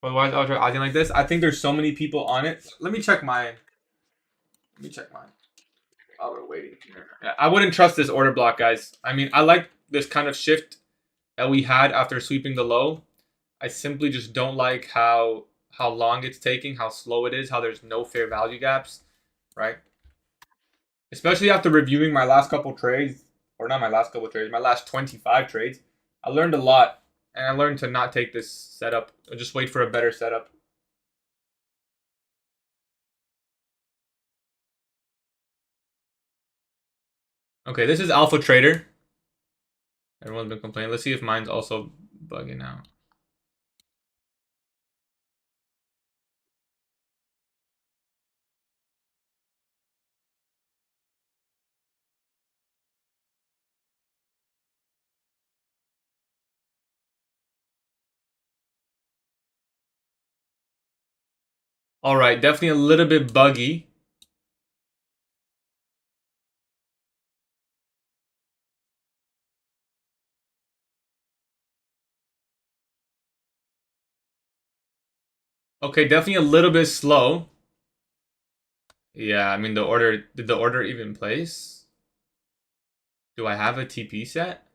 Otherwise, I'll try acting like this. I think there's so many people on it. Let me check mine. Let me check mine. Oh, we're waiting here. Yeah, I wouldn't trust this order block, guys. I mean, I like this kind of shift that we had after sweeping the low. I simply just don't like how long it's taking, how slow it is, how there's no fair value gaps, right? Especially after reviewing my last couple trades, or not my last couple trades, my last 25 trades. I learned a lot, and I learned to not take this setup, or just wait for a better setup. Okay, this is Alpha Trader. Everyone's been complaining. Let's see if mine's also bugging out. All right, definitely a little bit buggy. Okay, definitely a little bit slow. Yeah, I mean did the order even place? Do I have a TP set?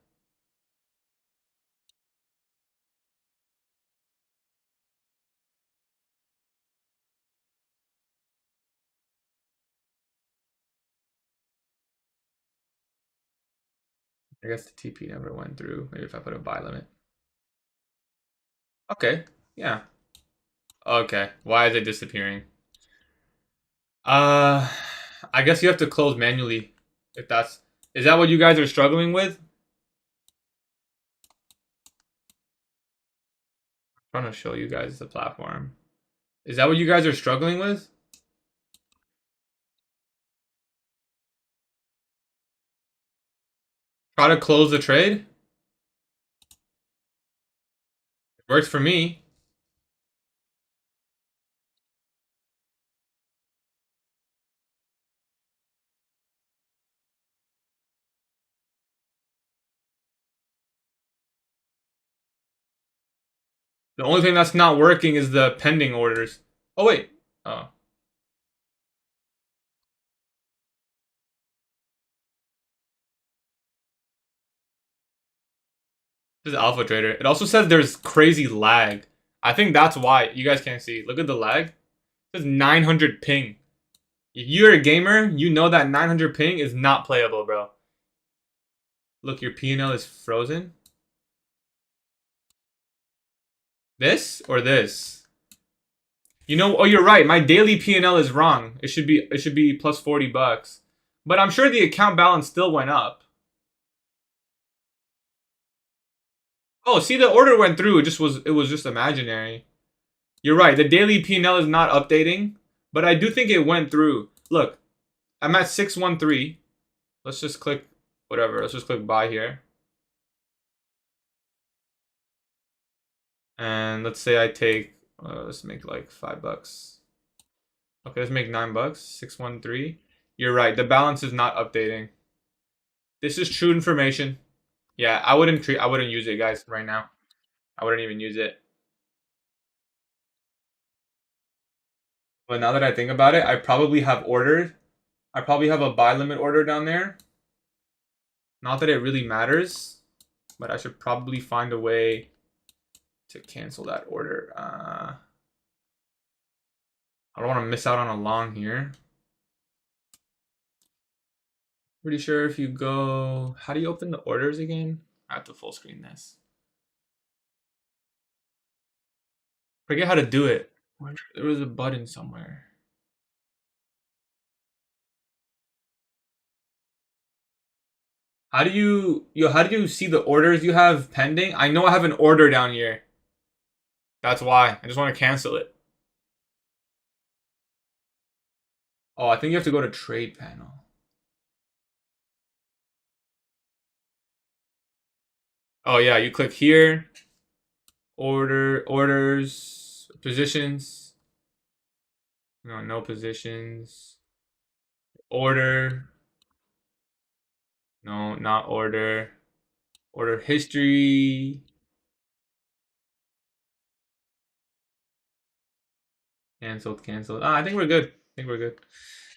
I guess the TP never went through. Maybe if I put a buy limit. Okay. Yeah. Okay. Why is it disappearing? I guess you have to close manually. If that's is that what you guys are struggling with? I'm trying to show you guys the platform. Is that what you guys are struggling with? Try to close the trade. It works for me. The only thing that's not working is the pending orders. Oh wait. Oh. This is Alpha Trader. It also says there's crazy lag. I think that's why. You guys can't see. Look at the lag. It says 900 ping. If you're a gamer, you know that 900 ping is not playable, bro. Look, your P&L is frozen. This or this? You know, oh, you're right. My daily P&L is wrong. It should be plus 40 bucks. But I'm sure the account balance still went up. Oh, see, the order went through. It was just imaginary. You're right. The daily P&L is not updating, but I do think it went through. Look, I'm at 613. Let's just click whatever. Let's just click buy here. And let's say I take, let's make like $5. Okay, let's make $9. 613. You're right. The balance is not updating. This is true information. Yeah, I wouldn't use it, guys, right now. I wouldn't even use it. But now that I think about it, I probably have ordered. I probably have a buy limit order down there. Not that it really matters, but I should probably find a way to cancel that order. I don't want to miss out on a long here. Pretty sure if you go, how do you open the orders again? I have to full screen this. Forget how to do it. There was a button somewhere. How do you see the orders you have pending? I know I have an order down here. That's why. I just want to cancel it. Oh, I think you have to go to trade panel. Oh yeah, you click here. Orders, positions. No positions. Order. No, not order. Order history. Canceled. I think we're good.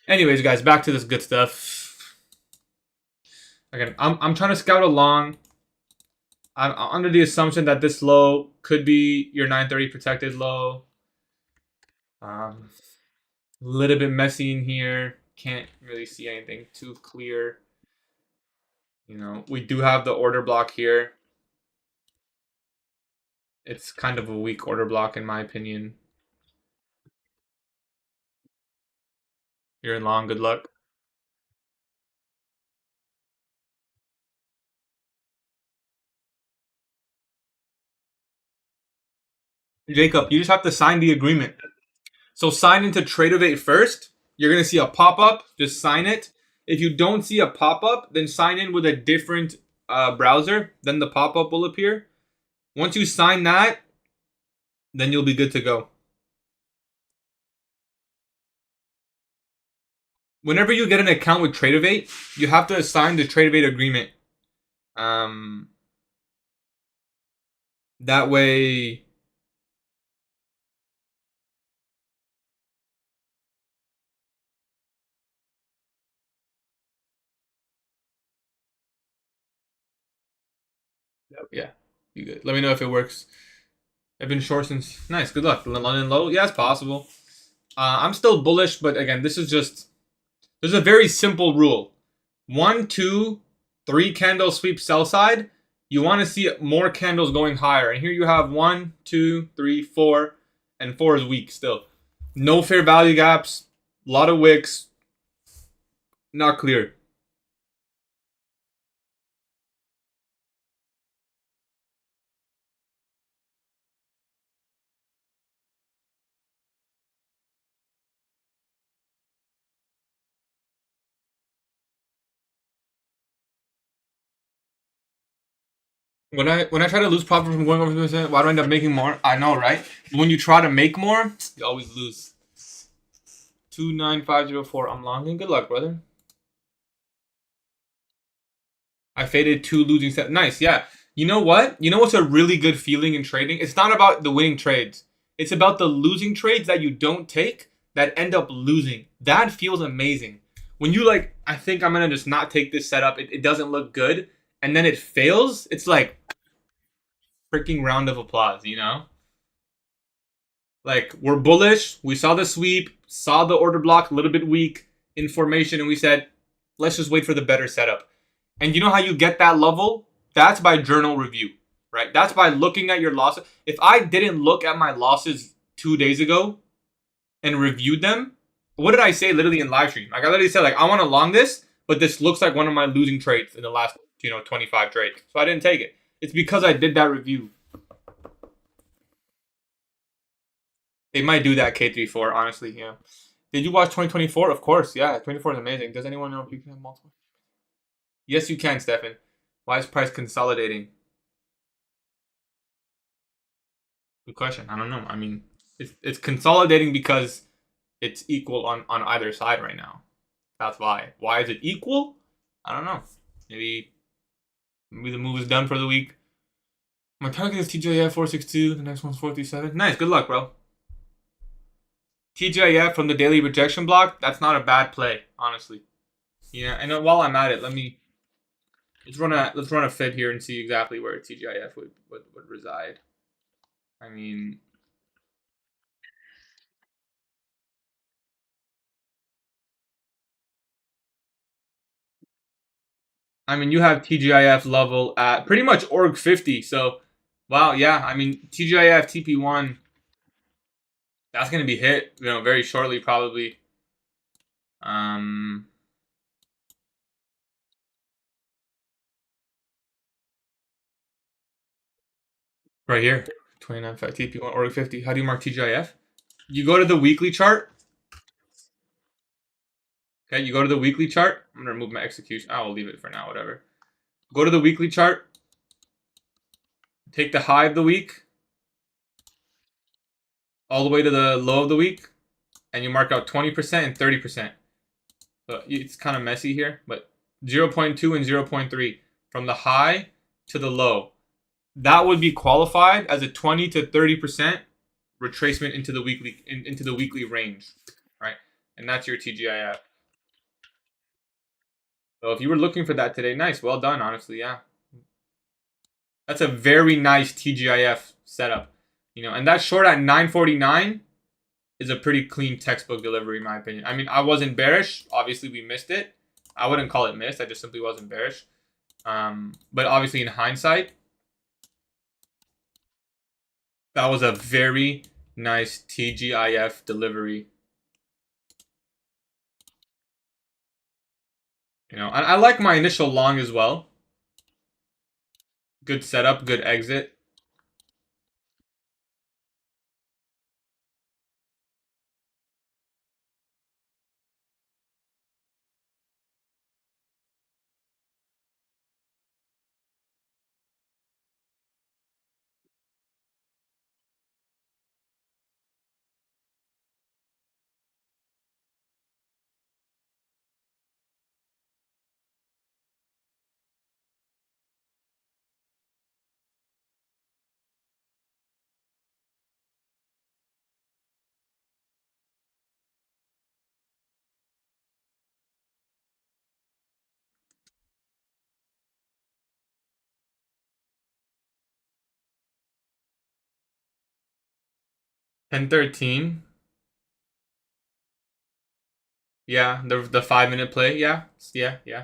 Anyways, guys, back to this good stuff. Again, I'm trying to scout along. I'm under the assumption that this low could be your 930 protected low. A little bit messy in here. Can't really see anything too clear. You know, we do have the order block here. It's kind of a weak order block in my opinion. You're in long, good luck. Jacob, you just have to sign the agreement. So sign into Tradeify first. You're going to see a pop-up. Just sign it. If you don't see a pop-up, then sign in with a different browser. Then the pop-up will appear. Once you sign that, then you'll be good to go. Whenever you get an account with Tradeify, you have to sign the Tradeify agreement. That way... Yeah, you good. Let me know if it works. I've been short since... Nice, good luck. London low? Yeah, it's possible. I'm still bullish, but again, this is just... There's a very simple rule. 1, 2, 3 candle sweep sell side, you want to see more candles going higher. And here you have 1, 2, 3, 4, and 4 is weak still. No fair value gaps, a lot of wicks, not clear. When I try to lose profit from going over 2%, why do I end up making more? I know, right? When you try to make more, you always lose. 29504. I'm longing. Good luck, brother. I faded 2 losing set. Nice, yeah. You know what? You know what's a really good feeling in trading? It's not about the winning trades. It's about the losing trades that you don't take that end up losing. That feels amazing. When you like, I think I'm gonna just not take this setup. It doesn't look good, and then it fails. It's like freaking round of applause, you know? Like, we're bullish. We saw the sweep, saw the order block a little bit weak in formation, and we said, let's just wait for the better setup. And you know how you get that level? That's by journal review, right? That's by looking at your losses. If I didn't look at my losses 2 days ago and reviewed them, what did I say literally in live stream? Like, I literally said, like, I want to long this, but this looks like one of my losing trades in the last, 25 trades. So I didn't take it. It's because I did that review. They might do that K34, honestly, yeah. Did you watch 2024? Of course, yeah. 24 is amazing. Does anyone know if you can have multiple? Yes, you can, Stefan. Why is price consolidating? Good question. I don't know. I mean, it's consolidating because it's equal on either side right now. That's why. Why is it equal? I don't know. Maybe the move is done for the week. My target is TGIF 462. The next one's 437. Nice. Good luck, bro. TGIF from the daily rejection block. That's not a bad play, honestly. Yeah. And while I'm at it, let's run a fit here and see exactly where TGIF would reside. I mean, you have TGIF level at pretty much org 50. So, wow, yeah. I mean, TGIF TP1, that's going to be hit, very shortly probably. Right here, 29.5 TP1 org 50. How do you mark TGIF? You go to the weekly chart. Okay, you go to the weekly chart. I'm going to remove my execution. I will leave it for now, whatever. Go to the weekly chart. Take the high of the week all the way to the low of the week, and you mark out 20% and 30%. So it's kind of messy here, but 0.2 and 0.3 from the high to the low. That would be qualified as a 20 to 30% retracement into the weekly range, right? And that's your TGIF. So if you were looking for that today, nice, well done, honestly, yeah. That's a very nice TGIF setup, and that short at 949 is a pretty clean textbook delivery, in my opinion. I mean, I wasn't bearish. Obviously, we missed it. I wouldn't call it missed. I just simply wasn't bearish. But obviously, in hindsight, that was a very nice TGIF delivery. I like my initial long as well. Good setup, good exit. Ten 13. Yeah, the 5-minute play. Yeah.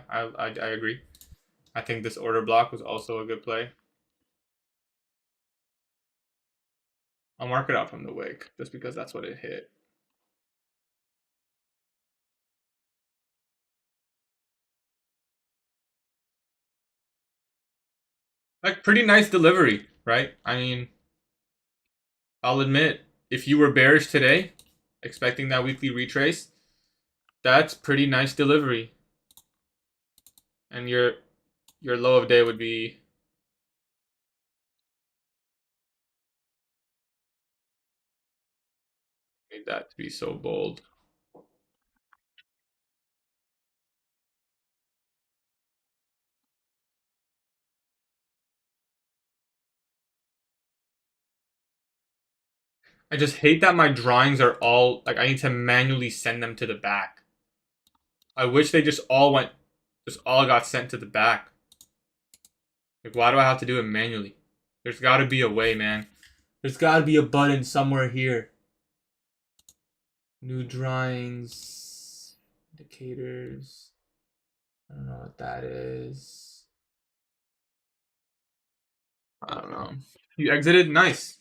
I agree. I think this order block was also a good play. I'll mark it out from the wick just because that's what it hit. Like, pretty nice delivery, right? I mean, I'll admit, if you were bearish today, expecting that weekly retrace, that's pretty nice delivery. And your low of day would be made that to be so bold. I just hate that my drawings are all like I need to manually send them to the back. I wish they just all got sent to the back. Like, why do I have to do it manually? There's got to be a way, man. There's got to be a button somewhere here. New drawings, indicators. I don't know what that is. I don't know. You exited? Nice.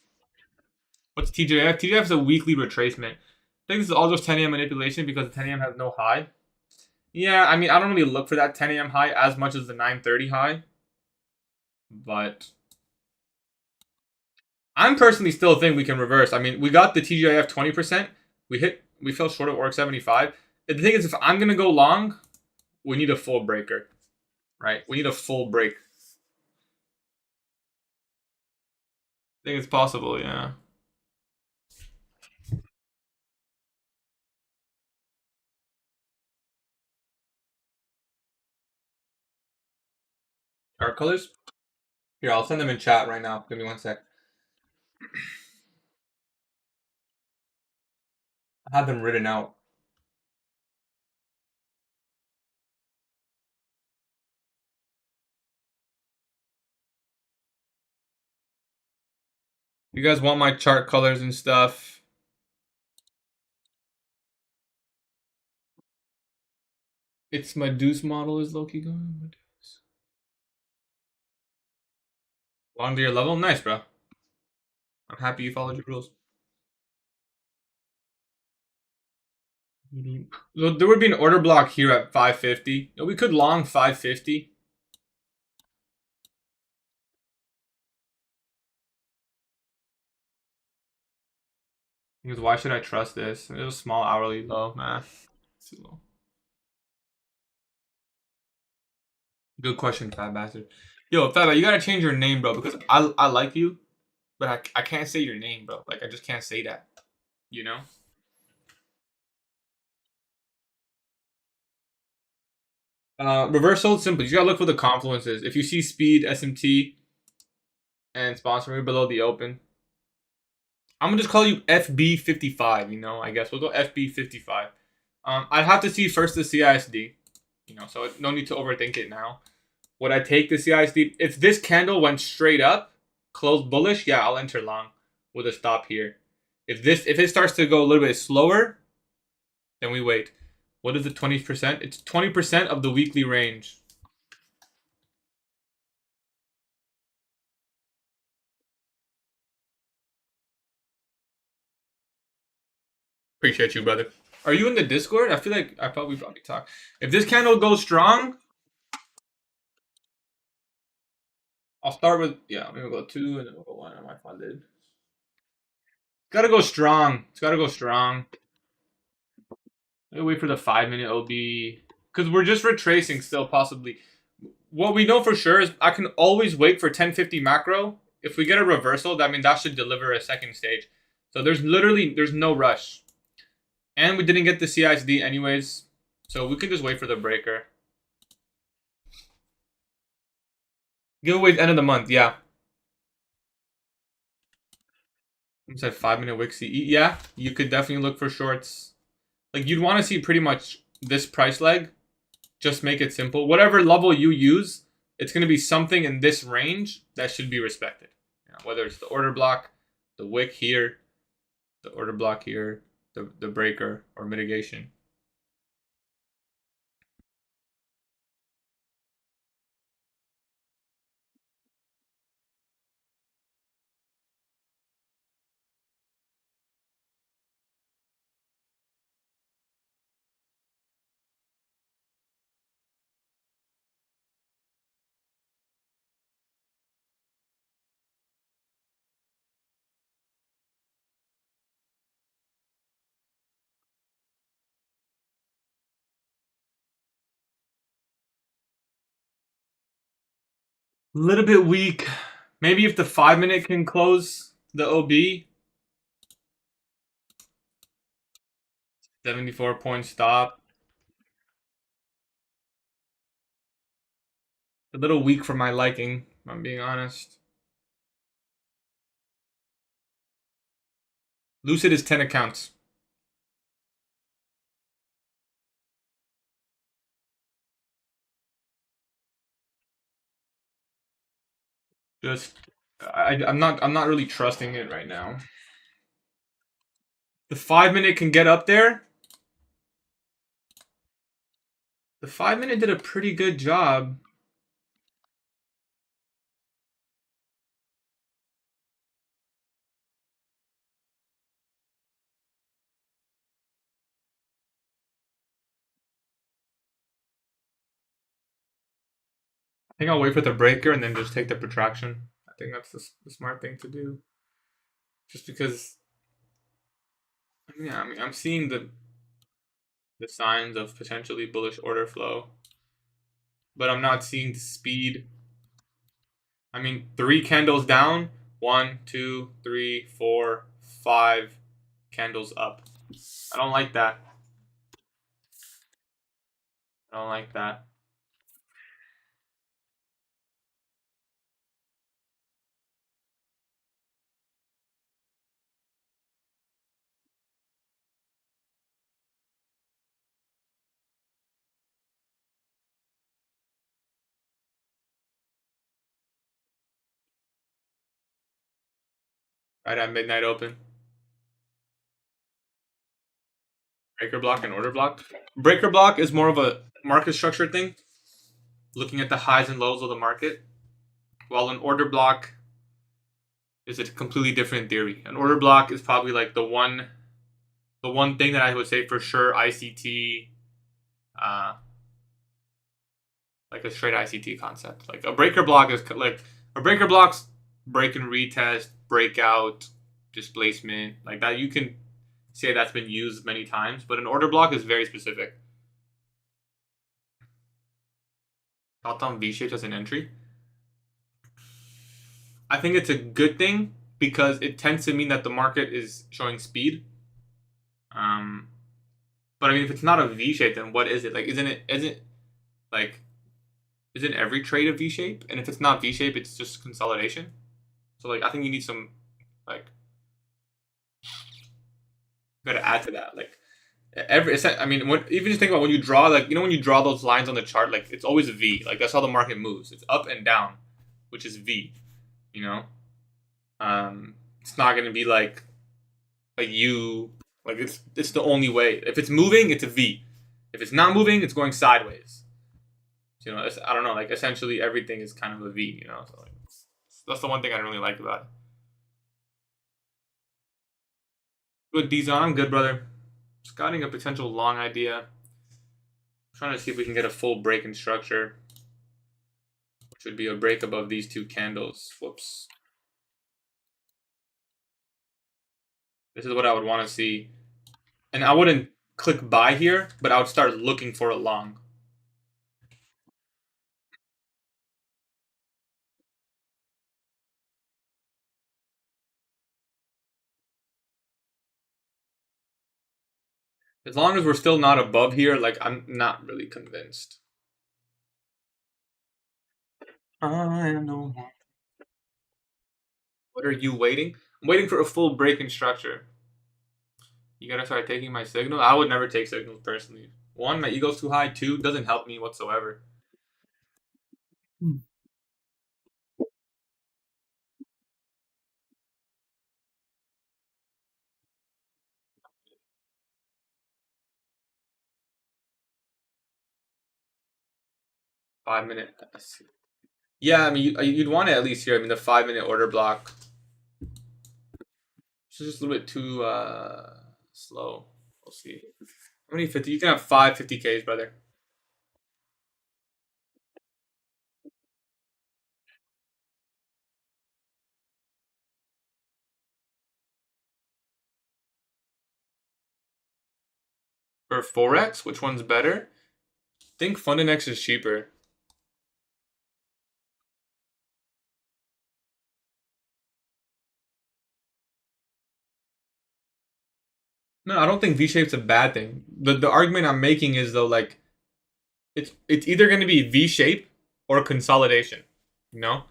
What's TJF? TJF is a weekly retracement. I think this is all just 10 a.m. manipulation because the 10 a.m. has no high. Yeah, I mean, I don't really look for that 10 a.m. high as much as the 9:30 high. But I'm personally still think we can reverse. I mean, we got the TGIF 20%. We fell short of ORC 75. The thing is, if I'm going to go long, we need a full breaker, right? We need a full break. I think it's possible, yeah. Chart colors? Here, I'll send them in chat right now. Give me 1 sec. I have them written out. You guys want my chart colors and stuff? It's my deuce model is Loki going. Long to your level? Nice, bro. I'm happy you followed your rules. There would be an order block here at 550. We could long 550. Because why should I trust this? It was a small hourly low, man. It's too low. Good question, Fat Bastard. Yo, Fat, you gotta change your name, bro, because I like you, but I can't say your name, bro. Like, I just can't say that. You know? Reversal, simple. You gotta look for the confluences. If you see speed, SMT, and sponsor below the open, I'm gonna just call you FB55, you know, I guess. We'll go FB55. I'd have to see first the CISD, you know, so no need to overthink it now. Would I take the CISD? If this candle went straight up, closed bullish, yeah, I'll enter long with a stop here. If it starts to go a little bit slower, then we wait. What is the 20%? It's 20% of the weekly range. Appreciate you, brother. Are you in the Discord? I feel like we probably talk. If this candle goes strong, I'll start with, yeah, maybe we'll go 2 and then we'll go 1 on my funded. It's gotta go strong. It's gotta go strong. Maybe wait for the 5-minute OB. Because we're just retracing still, possibly. What we know for sure is I can always wait for 1050 macro. If we get a reversal, that means that should deliver a second stage. So there's no rush. And we didn't get the CISD anyways. So we can just wait for the breaker. Giveaways end of the month, yeah. You said 5-minute wick CE. Yeah, you could definitely look for shorts. Like, you'd want to see pretty much this price leg. Just make it simple. Whatever level you use, it's going to be something in this range that should be respected. You know, whether it's the order block, the wick here, the order block here, the breaker, or mitigation. A little bit weak. Maybe if the 5-minute can close the OB. 74-point stop. A little weak for my liking, if I'm being honest. Lucid is 10 accounts. Just I'm not really trusting it right now. The 5-minute can get up there. The 5-minute did a pretty good job. I think I'll wait for the breaker and then just take the protraction. I think that's the smart thing to do. Just because, yeah, I mean, I'm seeing the signs of potentially bullish order flow, but I'm not seeing the speed. I mean, 3 candles down, 1, 2, 3, 4, 5 candles up. I don't like that. I don't like that. Right at midnight open. Breaker block and order block. Breaker block is more of a market structure thing, looking at the highs and lows of the market, while an order block is a completely different theory. An order block is probably like the one thing that I would say for sure ICT, like a straight ICT concept. Like a breaker block is like a breaker block's break and retest, breakout, displacement, like that. You can say that's been used many times, but an order block is very specific. Thoughts on V-shapes as an entry? I think it's a good thing because it tends to mean that the market is showing speed. Um, but I mean, if it's not a V shape, then what is it? Like, like isn't every trade a V shape? And if it's not V shape, it's just consolidation. So like, I think you need some like, got to add to that. Like I mean, even just think about when you draw, like when you draw those lines on the chart, like it's always a V. Like that's how the market moves. It's up and down, which is V. You know, it's not going to be like a U. Like it's the only way. If it's moving, it's a V. If it's not moving, it's going sideways. I don't know. Like essentially everything is kind of a V. So like, that's the one thing I really like about it. Good Dizon, I'm good, brother. Scouting a potential long idea. I'm trying to see if we can get a full break in structure, which would be a break above these 2 candles. Whoops. This is what I would want to see. And I wouldn't click buy here, but I would start looking for a long. As long as we're still not above here, like I'm not really convinced. I know. What are you waiting? I'm waiting for a full break in structure. You gotta start taking my signal. I would never take signals personally. 1, my ego's too high. 2, doesn't help me whatsoever. 5-minute. Yeah, I mean, you'd want it at least here. I mean, the 5-minute order block. It's just a little bit too slow. We'll see. How many 50? You can have 5 50Ks, brother. For Forex, which one's better? I think Fundinex is cheaper. No, I don't think V-shape's a bad thing. The argument I'm making is though, like, it's either going to be V-shape or consolidation. You know,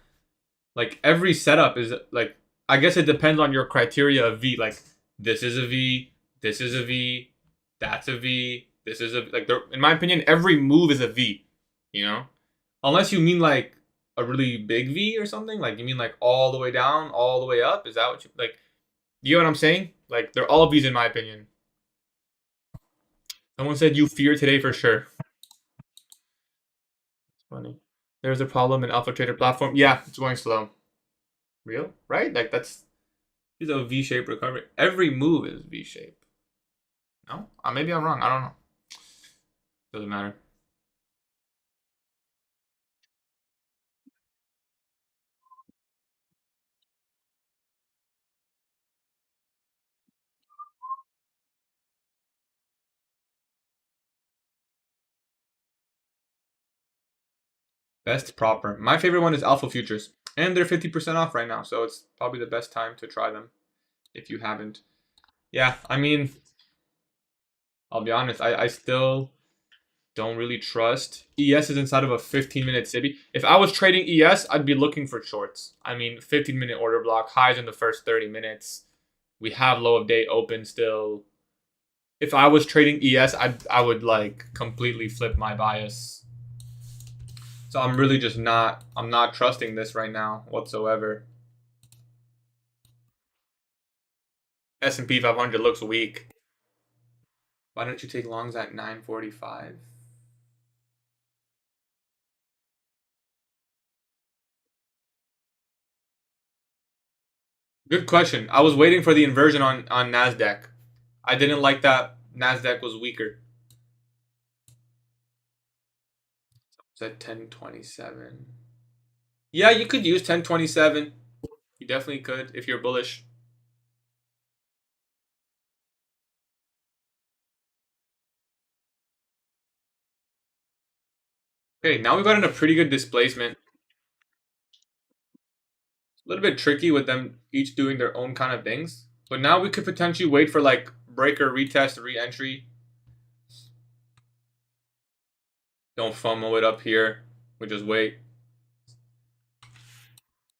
like every setup is like, I guess it depends on your criteria of V. Like, this is a V, this is a V, that's a V, this is a like. In my opinion, every move is a V. You know, unless you mean like a really big V or something. Like you mean like all the way down, all the way up. Is that what you like? You know what I'm saying? Like they're all V's in my opinion. Someone said you fear today for sure. It's funny. There's a problem in Alpha Trader platform. Yeah, it's going slow. Real? Right? Like that's it's a V-shaped recovery. Every move is V-shape. No? Maybe I'm wrong. I don't know. Doesn't matter. Best proper. My favorite one is Alpha Futures. And they're 50% off right now, so it's probably the best time to try them if you haven't. Yeah, I mean, I'll be honest, I still don't really trust. ES is inside of a 15-minute city. If I was trading ES, I'd be looking for shorts. I mean, 15-minute order block, highs in the first 30 minutes. We have low of day open still. If I was trading ES, I would like completely flip my bias. So I'm really just I'm not trusting this right now whatsoever. S&P 500 looks weak. Why don't you take longs at 9:45? Good question. I was waiting for the inversion on Nasdaq. I didn't like that Nasdaq was weaker. It's at 1027. Yeah, you could use 1027. You definitely could if you're bullish. Okay, now we've gotten a pretty good displacement. A little bit tricky with them each doing their own kind of things. But now we could potentially wait for like breaker, retest, re-entry. Don't FOMO it up here. We just wait.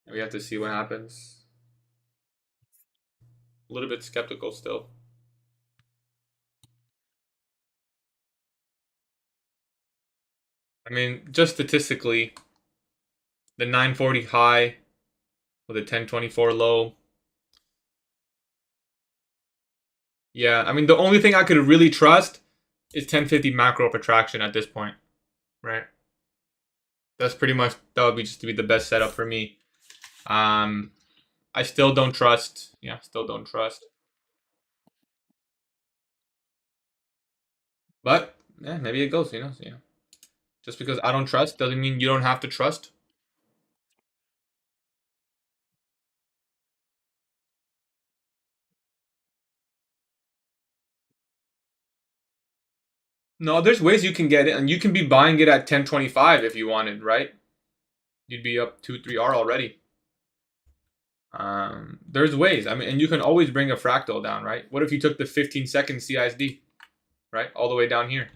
And we have to see what happens. A little bit skeptical still. I mean, just statistically, the 940 high with a 1024 low. Yeah, I mean, the only thing I could really trust is 1050 macro protraction at this point, right? That's pretty much, that would be just to be the best setup for me. I still don't trust. Yeah, still don't trust. But yeah, maybe it goes. Just because I don't trust doesn't mean you don't have to trust. No, there's ways you can get it, and you can be buying it at 1025 if you wanted, right? You'd be up 2-3R already. There's ways. I mean, and you can always bring a fractal down, right? What if you took the 15-second CISD, right, all the way down here?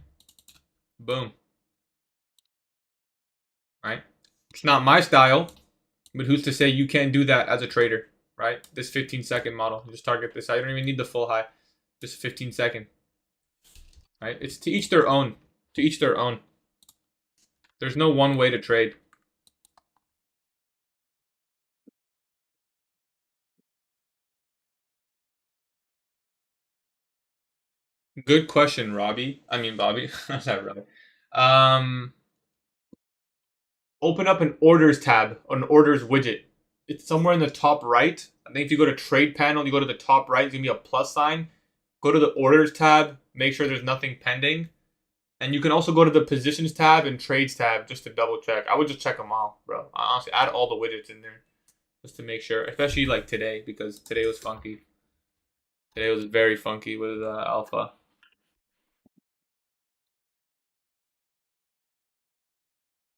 Boom. Right? It's not my style, but who's to say you can't do that as a trader, right? This 15-second model. You just target this. I don't even need the full high. Just 15-second. Right? It's to each their own. To each their own. There's no one way to trade. Good question, Robbie. I mean Bobby. That's not Robbie. Um, Open up an orders tab, an orders widget. It's somewhere in the top right. I think if you go to trade panel, you go to the top right, it's gonna be a plus sign. Go to the orders tab, make sure there's nothing pending. And you can also go to the positions tab and trades tab just to double check. I would just check them all, bro. Honestly, add all the widgets in there just to make sure, especially like today, because today was funky. Today was very funky with alpha.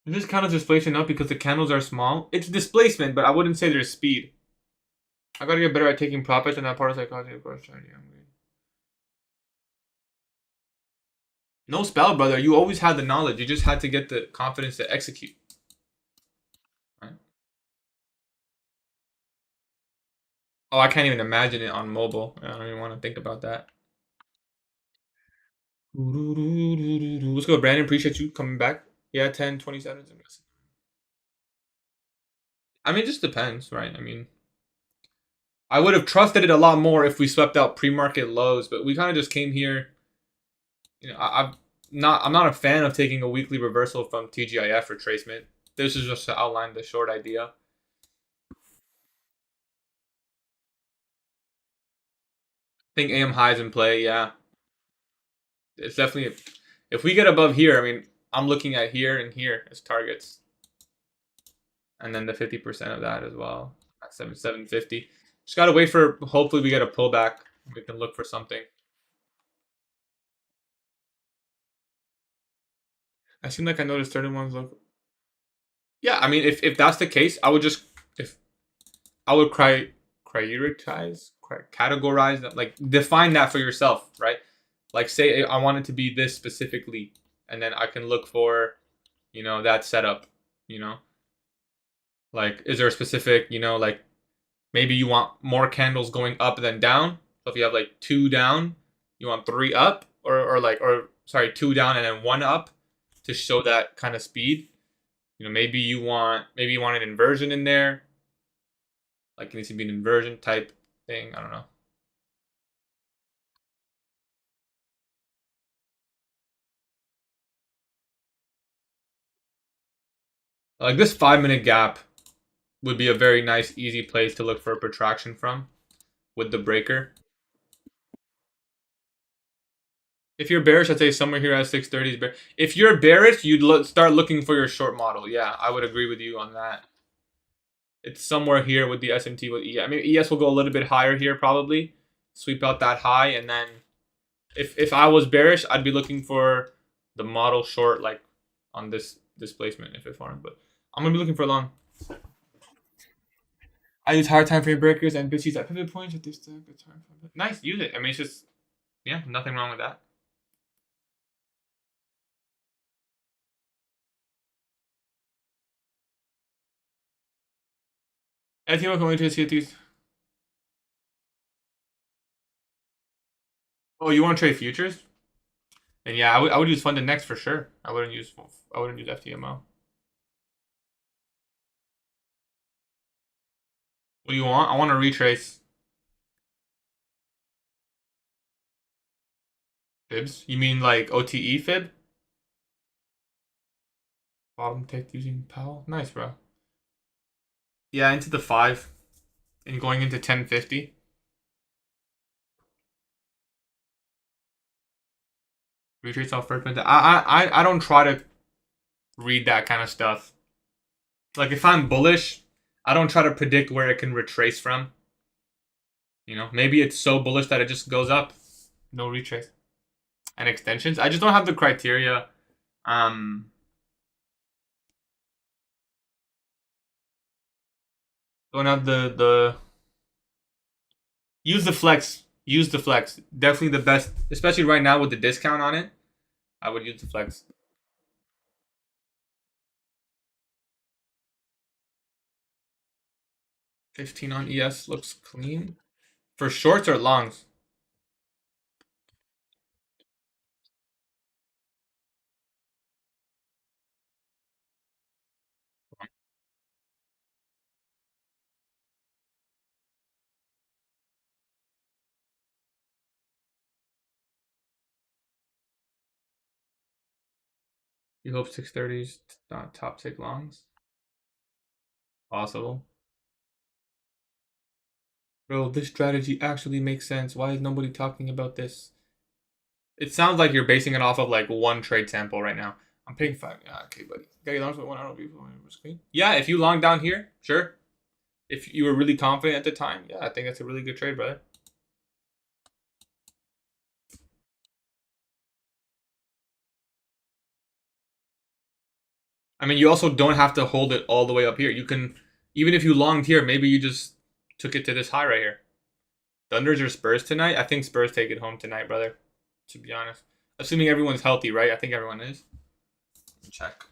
Is this kind of displacement up because the candles are small? It's displacement, but I wouldn't say there's speed. I gotta get better at taking profits, and that part of psychology, of course. No spell, brother. You always had the knowledge. You just had to get the confidence to execute. Right? Oh, I can't even imagine it on mobile. I don't even want to think about that. Let's go, Brandon. Appreciate you coming back. Yeah, 10, 27. I mean, it just depends, right? I mean, I would have trusted it a lot more if we swept out pre-market lows, but we kind of just came here. I'm not a fan of taking a weekly reversal from TGIF retracement. This is just to outline the short idea. I think AM highs in play, yeah. It's definitely if we get above here, I mean, I'm looking at here and here as targets. And then the 50% of that as well. At 750. Just gotta wait for hopefully we get a pullback. We can look for something. I seem like I noticed certain ones look. Yeah, I mean, if that's the case, I would just if I would categorize that, like define that for yourself, right? Like say I want it to be this specifically, and then I can look for, that setup, you know, like is there a specific, like maybe you want more candles going up than down. So if you have like two down, you want three up, or sorry, two down and then one up to show that kind of speed. Maybe you want an inversion in there. Like it needs to be an inversion type thing. I don't know. Like this 5 minute gap would be a very nice, easy place to look for a protraction from with the breaker. If you're bearish, I'd say somewhere here at 630 is bearish. If you're bearish, you'd start looking for your short model. Yeah, I would agree with you on that. It's somewhere here with the SMT with ES. I mean, ES will go a little bit higher here probably. Sweep out that high, and then if I was bearish, I'd be looking for the model short like on this displacement if it forms. But I'm gonna be looking for long. I use higher time frame breakers and bitches at pivot points at this time. Nice, use it. I mean, it's just nothing wrong with that. I think I'm going to see these. Oh, you want to trade futures? And yeah, I would use funded next for sure. I wouldn't use FTMO. What do you want? I want to retrace fibs. You mean like OTE fib? Bottom tick using Powell. Nice, bro. Yeah, into the 5 and going into 1050. Retrace off first. I don't try to read that kind of stuff. Like if I'm bullish, I don't try to predict where it can retrace from. Maybe it's so bullish that it just goes up. No retrace. And extensions. I just don't have the criteria. Don't have the use the flex. Use the flex. Definitely the best, especially right now with the discount on it. I would use the flex. 15 on ES looks clean. For shorts or longs? You hope 630s not top tick longs? Possible. Bro, this strategy actually makes sense. Why is nobody talking about this? It sounds like you're basing it off of like one trade sample right now. I'm paying 5. Yeah, okay, buddy. Got longs with 1 hour view screen. Yeah, if you long down here, sure. If you were really confident at the time, yeah, I think that's a really good trade, brother. I mean, you also don't have to hold it all the way up here. You can, even if you longed here, maybe you just took it to this high right here. Thunders or Spurs tonight? I think Spurs take it home tonight, brother. To be honest, Assuming everyone's healthy, right? I think everyone is. Check.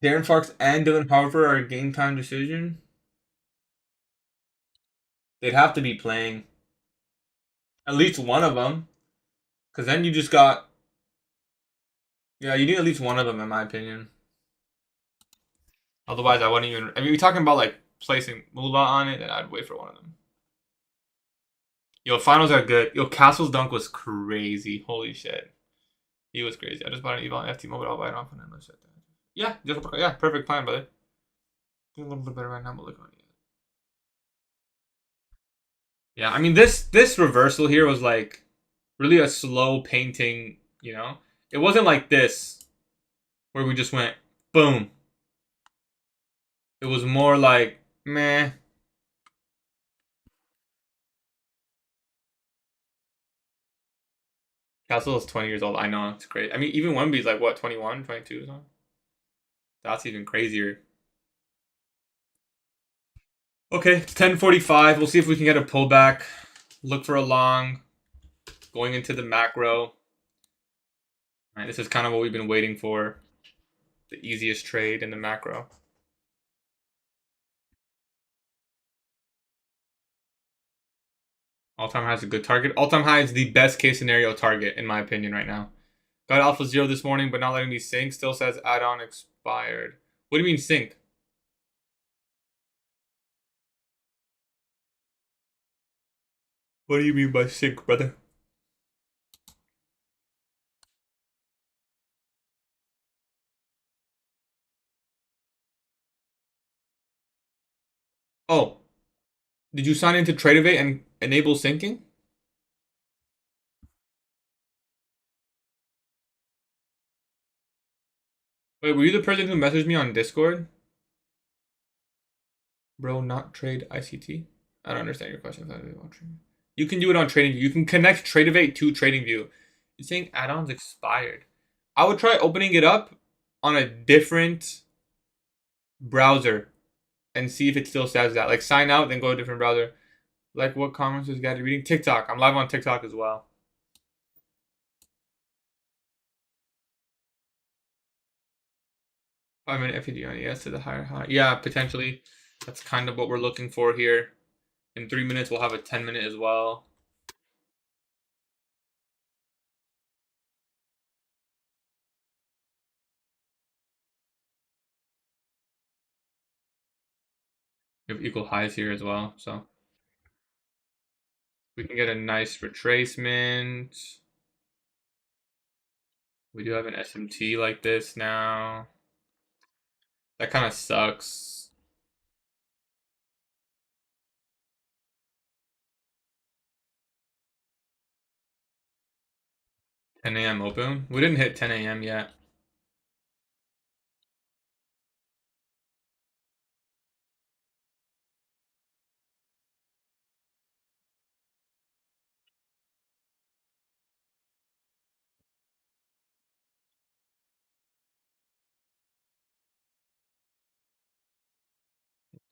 Darren Fox and Dylan Harper are a game time decision. They'd have to be playing at least one of them, because then you just got. Yeah, you need at least one of them, in my opinion. Otherwise, I wouldn't even. I mean, we're talking about like placing Moolah on it, and I'd wait for one of them. Yo, finals are good. Yo, Castle's dunk was crazy. Holy shit. He was crazy. I just bought an Evo on FT mobile. I'll buy it off and then let's check that. Yeah, yeah, perfect plan, brother. A little bit better right now, but look on it. Yeah, I mean this reversal here was like really a slow painting, you know? It wasn't like this where we just went boom. It was more like meh. Castle is 20 years old. I know, it's great. I mean, even Wemby's like what, 21, 22 or something? That's even crazier. Okay, it's 10:45. We'll see if we can get a pullback. Look for a long going into the macro. All right, this is kind of what we've been waiting for. The easiest trade in the macro. All-time high is a good target. All-time high is the best case scenario target, in my opinion, right now. Got Alpha 0 this morning, but not letting me sync. Still says add-on expired. What do you mean sync? What do you mean by sync, brother? Oh, did you sign into Tradeify and enable syncing? Wait, were you the person who messaged me on Discord? Bro, not trade ICT? I don't understand your question. You can do it on TradingView. You can connect Tradeify to TradingView. It's saying add-ons expired. I would try opening it up on a different browser and see if it still says that. Like sign out, then go to a different browser. Like what comments is Gatie reading? TikTok. I'm live on TikTok as well. I mean, FED on yes to the higher high. Yeah, potentially. That's kind of what we're looking for here. In 3 minutes, we'll have a 10-minute as well. We have equal highs here as well, so we can get a nice retracement. We do have an SMT like this now. That kind of sucks. $10 a.m. open. We didn't hit 10 a.m. yet.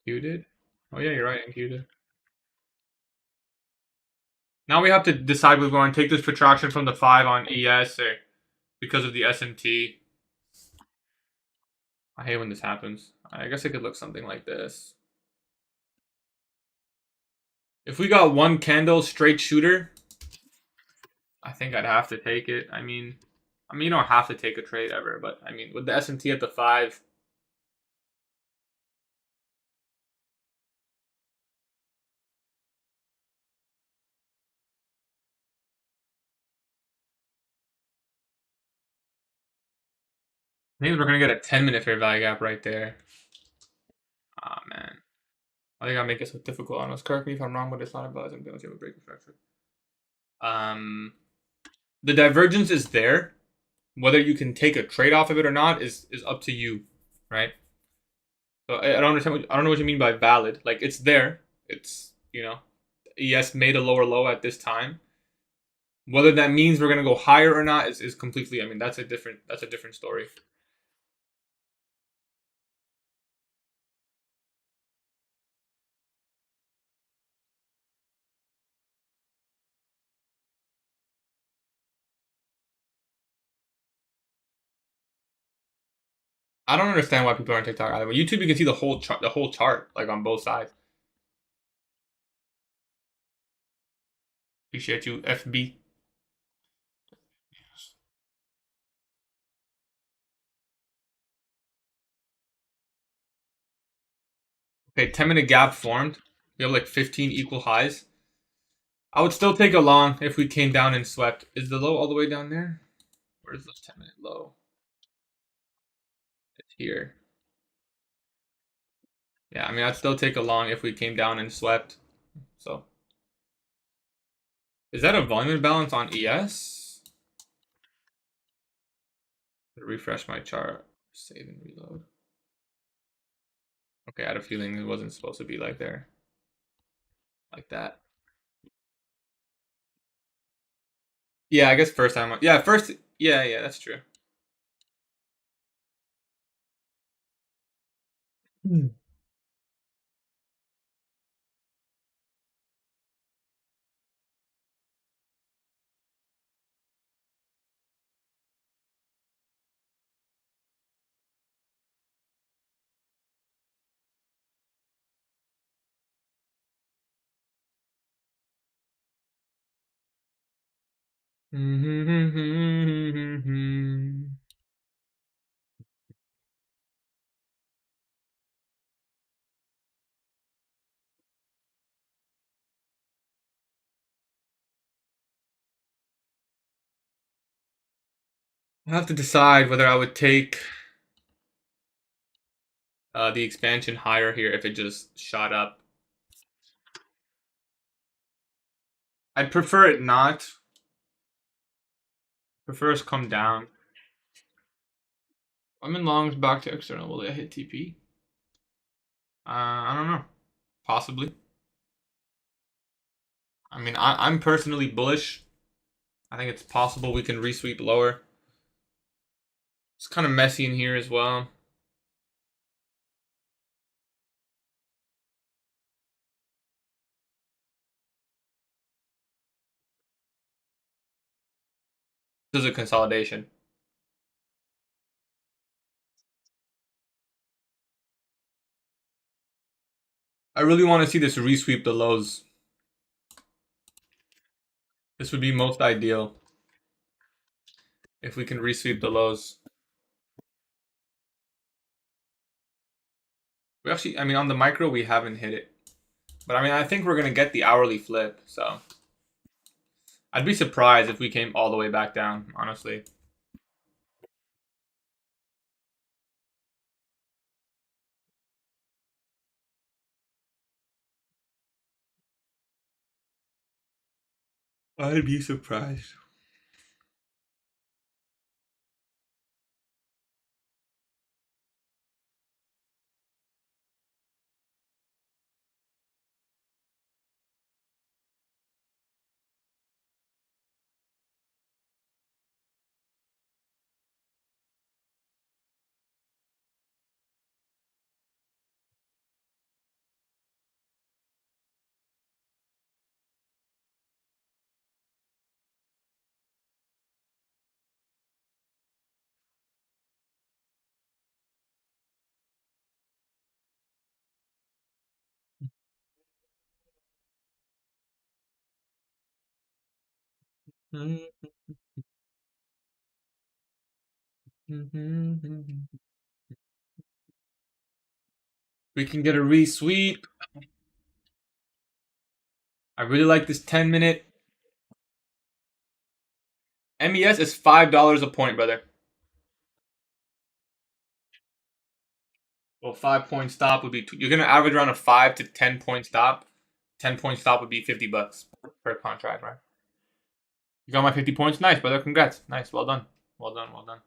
You did? Oh yeah, you're right. You did. Now we have to decide whether we want to take this protraction from the 5 on ES or because of the SMT. I hate when this happens. I guess it could look something like this. If we got one candle straight shooter, I think I'd have to take it. I mean, you don't have to take a trade ever, but I mean, with the SMT at the 5, maybe we're gonna get a 10-minute fair value gap right there. Ah man, I think I make it so difficult on us. Correct me if I'm wrong, but it's not about something else. You have a break structure. The divergence is there. Whether you can take a trade off of it or not is up to you, right? So I don't understand. I don't know what you mean by valid. Like it's there. It's ES made a lower low at this time. Whether that means we're gonna go higher or not is completely. I mean that's a different story. I don't understand why people are on TikTok either. But YouTube, you can see the whole chart, like on both sides. Appreciate you, FB. Okay, 10-minute gap formed. We have like 15 equal highs. I would still take a long if we came down and swept. Is the low all the way down there? Where's the 10-minute low? It's here. Yeah, I mean, I'd still take a long if we came down and swept. So, is that a volume imbalance on ES? Refresh my chart. Save and reload. Okay, I had a feeling it wasn't supposed to be like there. Like that. Yeah, I guess first time. Yeah, first. Yeah, that's true. Hmm. I have to decide whether I would take the expansion higher here if it just shot up. I'd prefer it not. Prefer us come down. I'm in longs back to external. Will it hit TP? I don't know. Possibly. I mean, I'm personally bullish. I think it's possible we can resweep lower. It's kind of messy in here as well. This is a consolidation. I really want to see this resweep the lows. This would be most ideal if we can resweep the lows. We actually, I mean, on the micro, we haven't hit it. But I mean, I think we're going to get the hourly flip, so. I'd be surprised if we came all the way back down, honestly. I'd be surprised. We can get a resweep. I really like this 10-minute. MES is $5 a point, brother. Well, 5 point stop would be. You're gonna average around a 5 to 10 point stop. 10 point stop would be $50 per contract, right? You got my 50 points. Nice, brother. Congrats. Nice. Well done. Well done. Well done.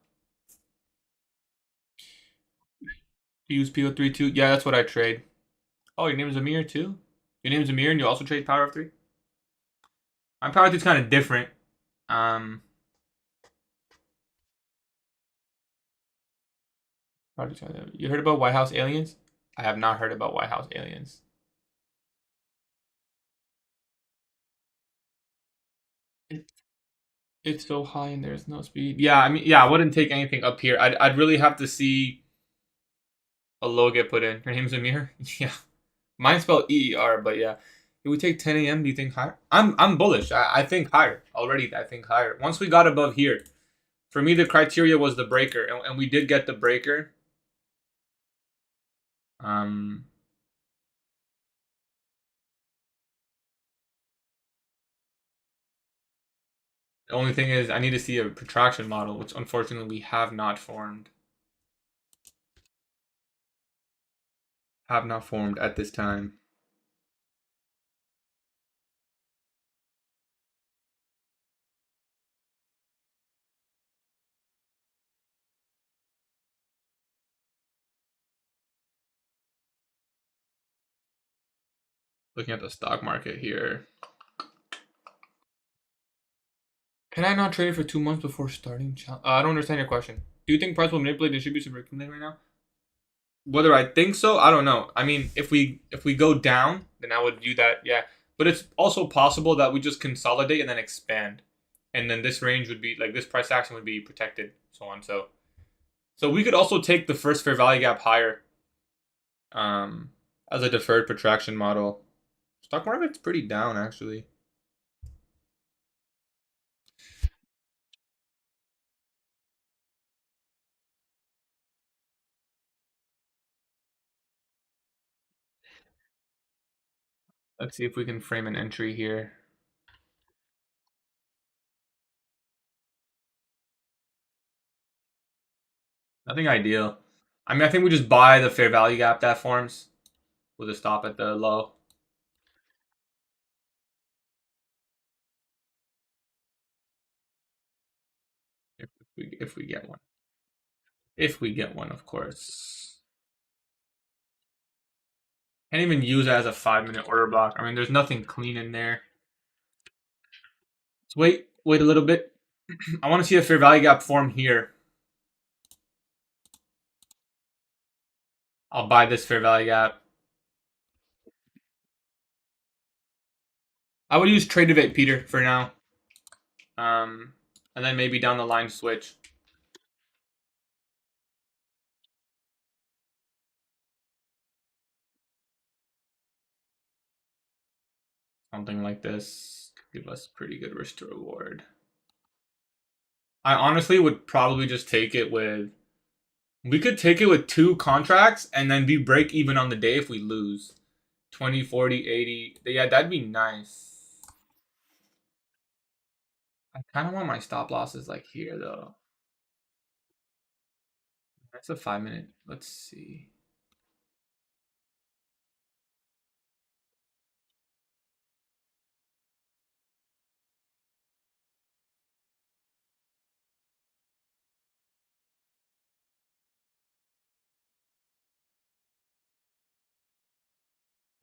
You use PO3 too? Yeah, that's what I trade. Oh, your name is Amir too? Your name is Amir and you also trade Power of 3? My Power of 3 is kind of different. Um, you heard about White House aliens? I have not heard about White House aliens. It's so high and there's no speed. Yeah, I mean, yeah, I wouldn't take anything up here. I'd really have to see a low get put in. Your name's Amir? Yeah. Mine's spelled EER, but yeah. If we take 10 a.m., do you think higher? I'm bullish. I think higher. Already, I think higher. Once we got above here, for me, the criteria was the breaker, and we did get the breaker. Um, the only thing is I need to see a protraction model, which unfortunately we have not formed. Have not formed at this time. Looking at the stock market here. Can I not trade it for 2 months before starting? I don't understand your question. Do you think price will manipulate distribution of accumulating right now? Whether I think so, I don't know. I mean, if we go down, then I would view that, yeah. But it's also possible that we just consolidate and then expand, and then this range would be like this price action would be protected, so on. So we could also take the first fair value gap higher, um, as a deferred protraction model. Stock market's pretty down actually. Let's see if we can frame an entry here. Nothing ideal. I mean, I think we just buy the fair value gap that forms with a stop at the low. If we get one. If we get one, of course. Can't even use it as a 5 minute order block. I mean, there's nothing clean in there. Let's wait a little bit. I want to see a fair value gap form here. I'll buy this fair value gap. I would use Tradeify Peter for now. And then maybe down the line switch. Something like this. Give us pretty good risk to reward. I honestly would probably just take it with. We could take it with 2 contracts and then be break even on the day if we lose. 20, 40, 80. Yeah, that'd be nice. I kind of want my stop losses like here though. That's a 5 minute. Let's see.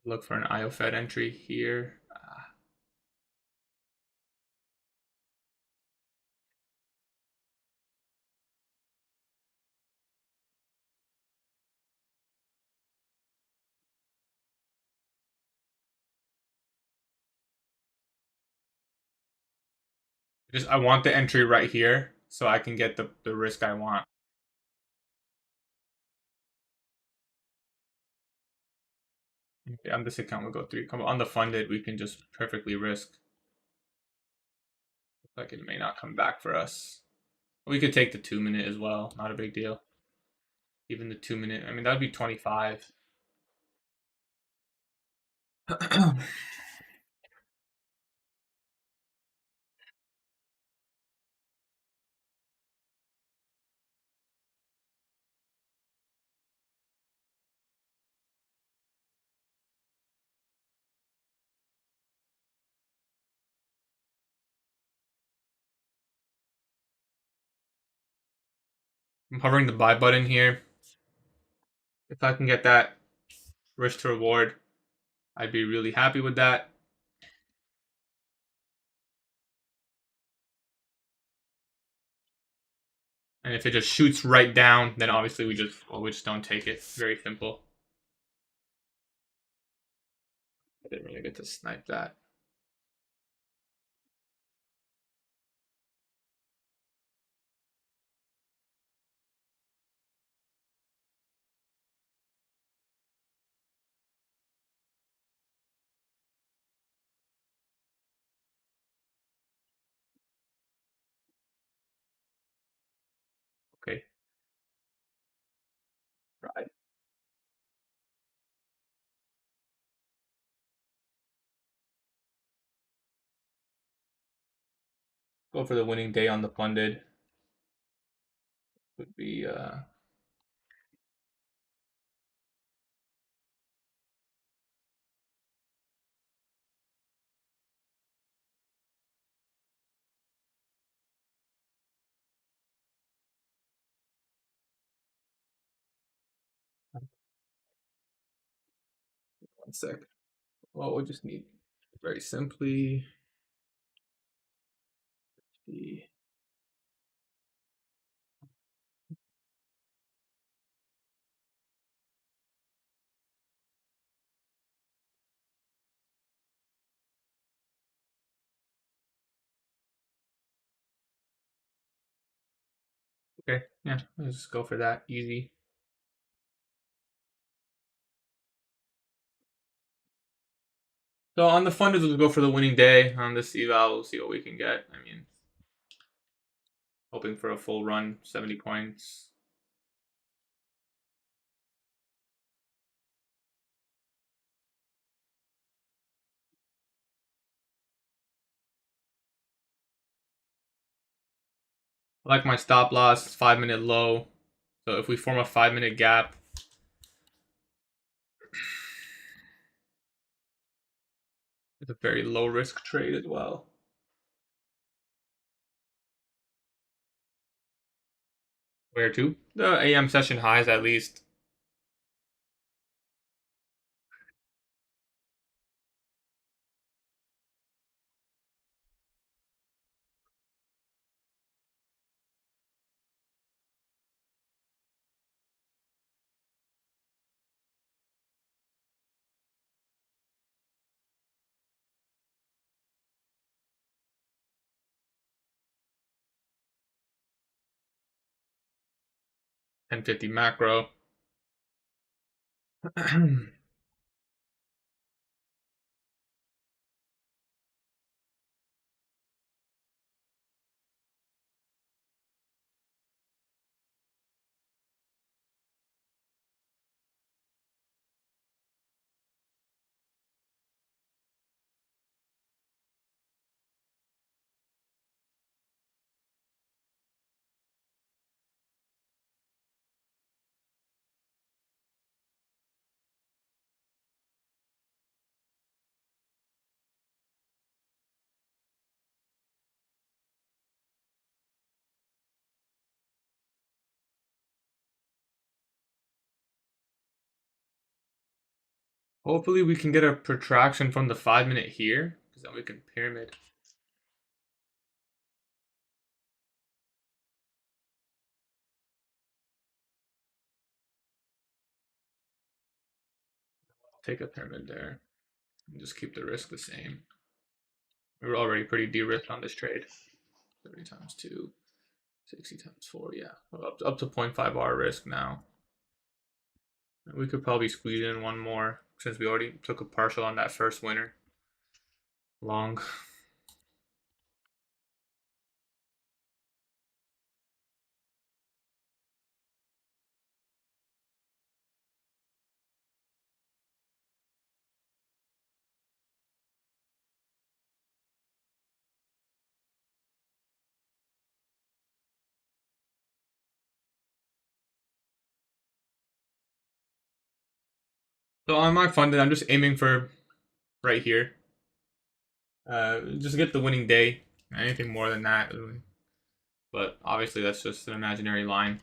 Look for an IO Fed entry here. Just I want the entry right here so I can get the risk I want. Okay, on this account we'll go 3. Come on the funded, we can just perfectly risk. Like it may not come back for us. We could take the 2 minute as well. Not a big deal. Even the 2 minute. I mean, that would be 25. I'm hovering the buy button here. If I can get that risk to reward, I'd be really happy with that. And if it just shoots right down, then obviously we just don't take it. Very simple. I didn't really get to snipe that. Go for the winning day on the funded. Would be one sec. Well, we just need very simply the okay, yeah, let's just go for that. Easy. So on the funded, we'll go for the winning day. On this eval, we'll see what we can get. I mean, hoping for a full run, 70 points. I like my stop loss, 5-minute low. So if we form a 5-minute gap, it's a very low risk trade as well. Where to? The AM session highs at least. $10.50 macro. Hopefully we can get a protraction from the 5-minute here, because then we can pyramid. I'll take a pyramid there and just keep the risk the same. We were already pretty de-risked on this trade. 30 times 2, 60 times 4, yeah. Up to 0.5 R risk now. We could probably squeeze in one more since we already took a partial on that first winner. Long. So on my funded, I'm just aiming for right here. Just get the winning day. Anything more than that, but obviously that's just an imaginary line.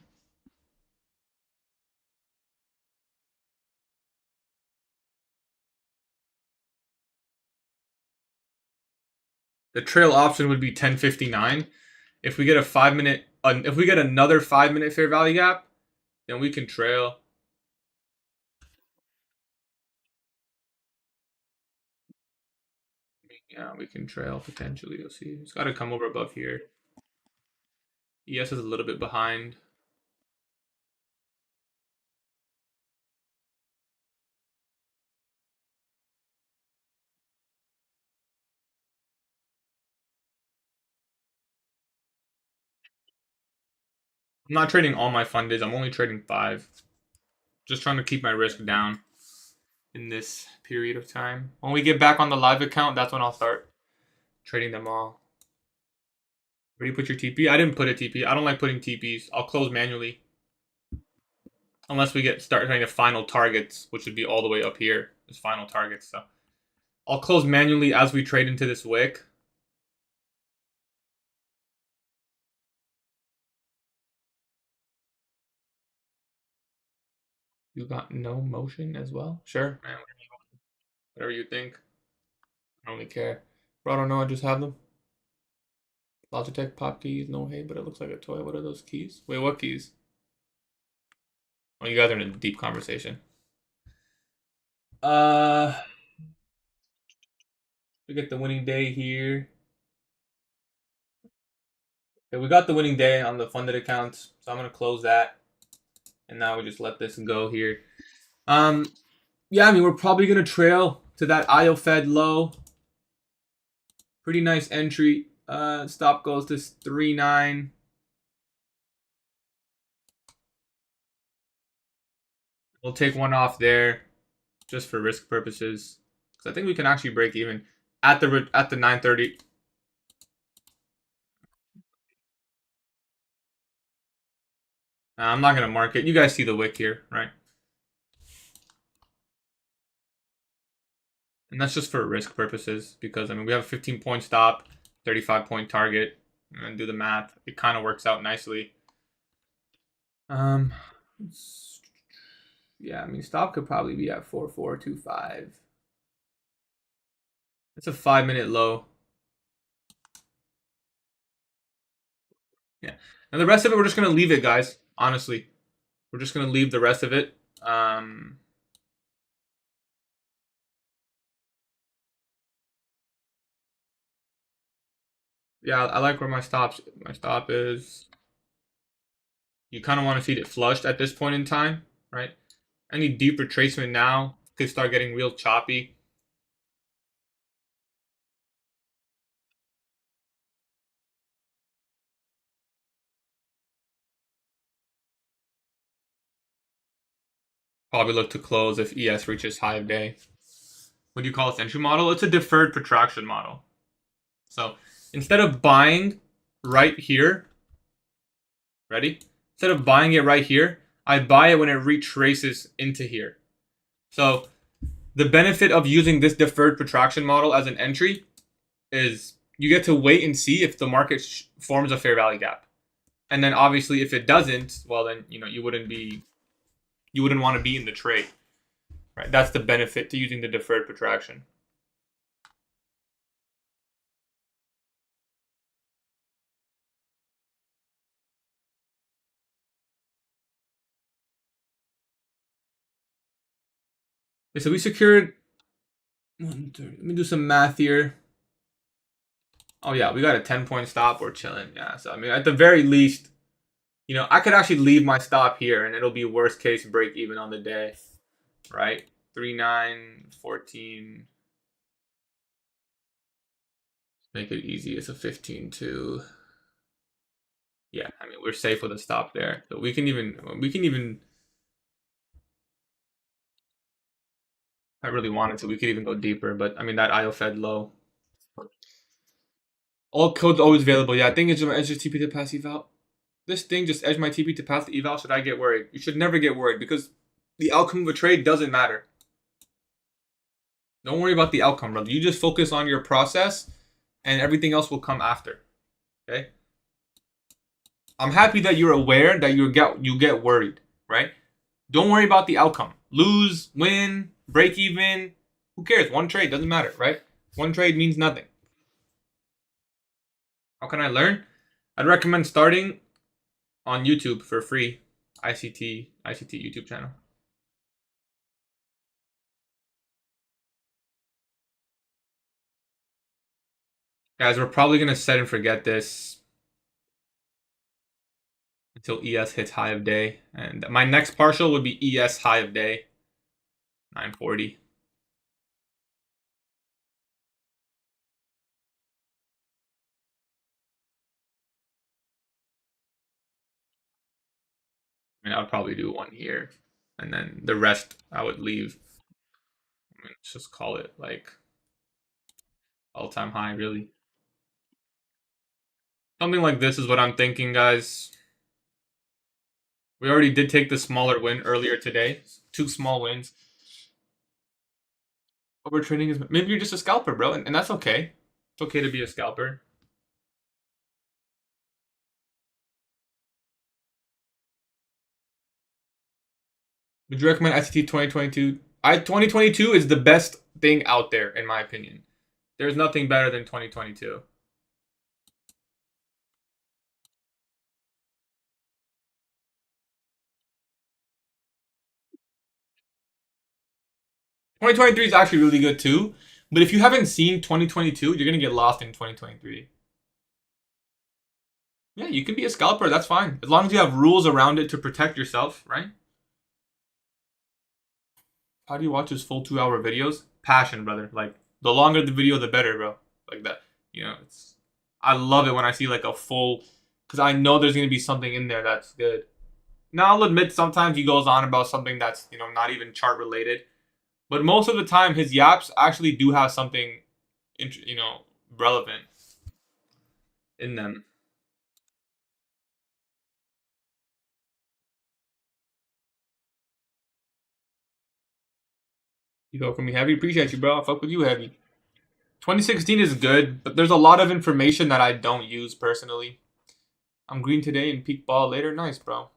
The trail option would be 10.59. If we get a 5-minute, if we get another 5-minute fair value gap, then we can trail. Yeah, we can trail potentially. You'll see. It's got to come over above here. ES is a little bit behind. I'm not trading all my fundeds. I'm only trading 5. Just trying to keep my risk down in this period of time. When we get back on the live account, that's when I'll start trading them all. Where do you put your TP? I didn't put a TP. I don't like putting TPs. I'll close manually. Unless we start hitting the final targets, which would be all the way up here. As final targets. So I'll close manually as we trade into this wick. You got no motion as well? Sure, man. Whatever you think. I don't really care. Bro, I don't know. I just have them. Logitech pop keys. No hey, but it looks like a toy. What are those keys? Wait, what keys? Oh, you guys are in a deep conversation. We get the winning day here. Okay, we got the winning day on the funded accounts, so I'm gonna close that. And now we just let this go here. Yeah, I mean we're probably gonna trail to that IO Fed low. Pretty nice entry. Stop goes to 3.9. We'll take one off there, just for risk purposes, because I think we can actually break even at the 9:30. I'm not gonna mark it. You guys see the wick here, right? And that's just for risk purposes, because I mean we have a 15-point stop, 35-point target, and do the math. It kind of works out nicely. Yeah, I mean stop could probably be at 4.425. It's a 5-minute low. Yeah, and the rest of it we're just gonna leave it, guys. Honestly, we're just gonna leave the rest of it. Yeah, I like where my stop is. You kind of want to see it flushed at this point in time, right? Any deep retracement now could start getting real choppy. Probably look to close if ES reaches high of day. What do you call this entry model? It's a deferred protraction model. So instead of buying right here, ready? Instead of buying it right here, I buy it when it retraces into here. So the benefit of using this deferred protraction model as an entry is you get to wait and see if the market forms a fair value gap. And then obviously if it doesn't, well then you wouldn't want to be in the trade. Right? That's the benefit to using the deferred protraction. Okay, so we secured 130. Let me do some math here. Oh yeah, we got a 10-point stop. We're chilling. Yeah, so I mean at the very least, I could actually leave my stop here and it'll be worst case break even on the day. Right? 3.9, 14. Make it easy. It's a 15.2. Yeah, I mean we're safe with a stop there. So we can even I really wanted to. We could even go deeper, but I mean that IO Fed low. All codes always available. Yeah, I think it's just TP to pass eval. This thing just edged my TP to pass the eval. Should I get worried? You should never get worried because the outcome of a trade doesn't matter. Don't worry about the outcome, brother. You just focus on your process, and everything else will come after. Okay. I'm happy that you're aware that you get worried, right? Don't worry about the outcome. Lose, win, break even. Who cares? One trade doesn't matter, right? One trade means nothing. How can I learn? I'd recommend starting on YouTube for free. ICT YouTube channel. Guys, we're probably gonna set and forget this until ES hits high of day. And my next partial would be ES high of day. 940. I mean, I would probably do one here. And then the rest I would leave. I mean, let's just call it like all-time high, really. Something like this is what I'm thinking, guys. We already did take the smaller win earlier today. 2 small wins. Overtraining is maybe you're just a scalper, bro, and that's okay. It's okay to be a scalper. Would you recommend ICT 2022? 2022 is the best thing out there, in my opinion. There's nothing better than 2022. Twenty 2023 is actually really good too, but if you haven't seen 2022, you're gonna get lost in 2023. Yeah, you can be a scalper. That's fine, as long as you have rules around it to protect yourself, right? How do you watch his full 2-hour videos? Passion, brother. Like, the longer the video, the better, bro. Like that. It's. I love it when I see like a full, because I know there's gonna be something in there that's good. Now I'll admit sometimes he goes on about something that's not even chart related, but most of the time his yaps actually do have something, relevant in them. You fuck with me heavy. Appreciate you, bro. I fuck with you heavy. 2016 is good, but there's a lot of information that I don't use personally. I'm green today and peak ball later. Nice, bro.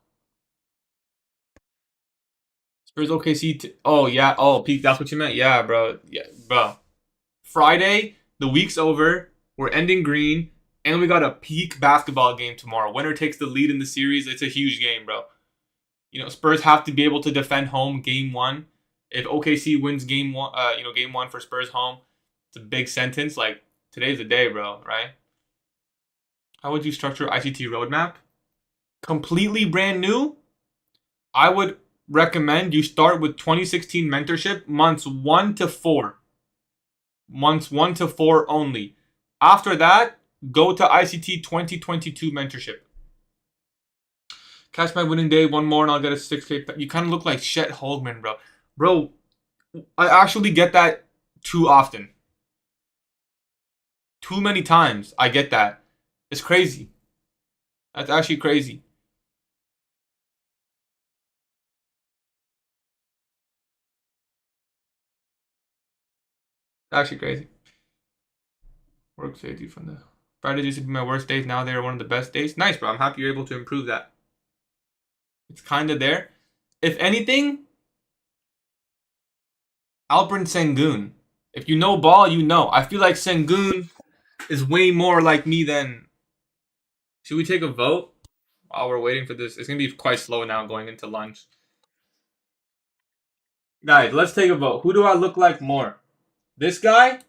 Spurs OKC. Oh yeah. Oh peak. That's what you meant. Yeah, bro. Yeah, bro. Friday, the week's over. We're ending green, and we got a peak basketball game tomorrow. Winner takes the lead in the series. It's a huge game, bro. Spurs have to be able to defend home game one. If OKC wins game one, game one for Spurs home, it's a big sentence. Like, today's the day, bro. Right? How would you structure ICT roadmap? Completely brand new. I would recommend you start with 2016 mentorship months 1 to 4. Months 1 to 4 only. After that, go to ICT 2022 mentorship. Catch my winning day, one more, and I'll get a 6K. You kind of look like Chet Holmgren, bro. Bro, I actually get that too often. Too many times I get that. It's crazy. That's actually crazy. Actually crazy. Work safety from the Fridays used to be my worst days. Now they're one of the best days. Nice, bro. I'm happy you're able to improve that. It's kind of there. If anything, Alperen Sengun. If you know ball, you know. I feel like Sengun is way more like me than. Should we take a vote while we're waiting for this? It's gonna be quite slow now going into lunch. Guys, let's take a vote. Who do I look like more? This guy?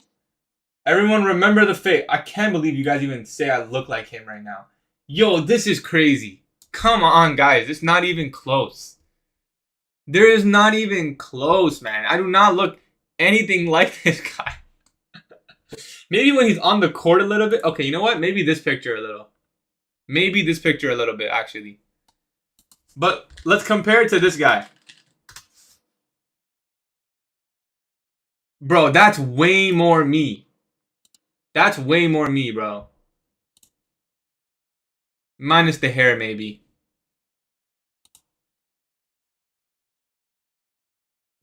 Everyone remember the face. I can't believe you guys even say I look like him right now. Yo, this is crazy. Come on, guys. It's not even close. There is not even close, man. I do not look anything like this guy. Maybe when he's on the court a little bit. Okay, you know what? Maybe this picture a little. Maybe this picture a little bit, actually. But let's compare it to this guy. Bro, that's way more me. That's way more me, bro. Minus the hair, maybe.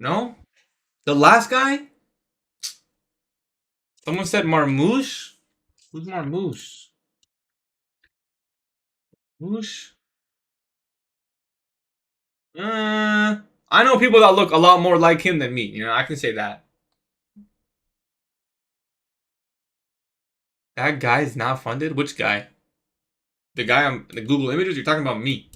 No? The last guy? Someone said Marmouche? Who's Marmouche? Moosh? I know people that look a lot more like him than me. I can say that. That guy is not funded? Which guy? The guy on the Google Images? You're talking about me.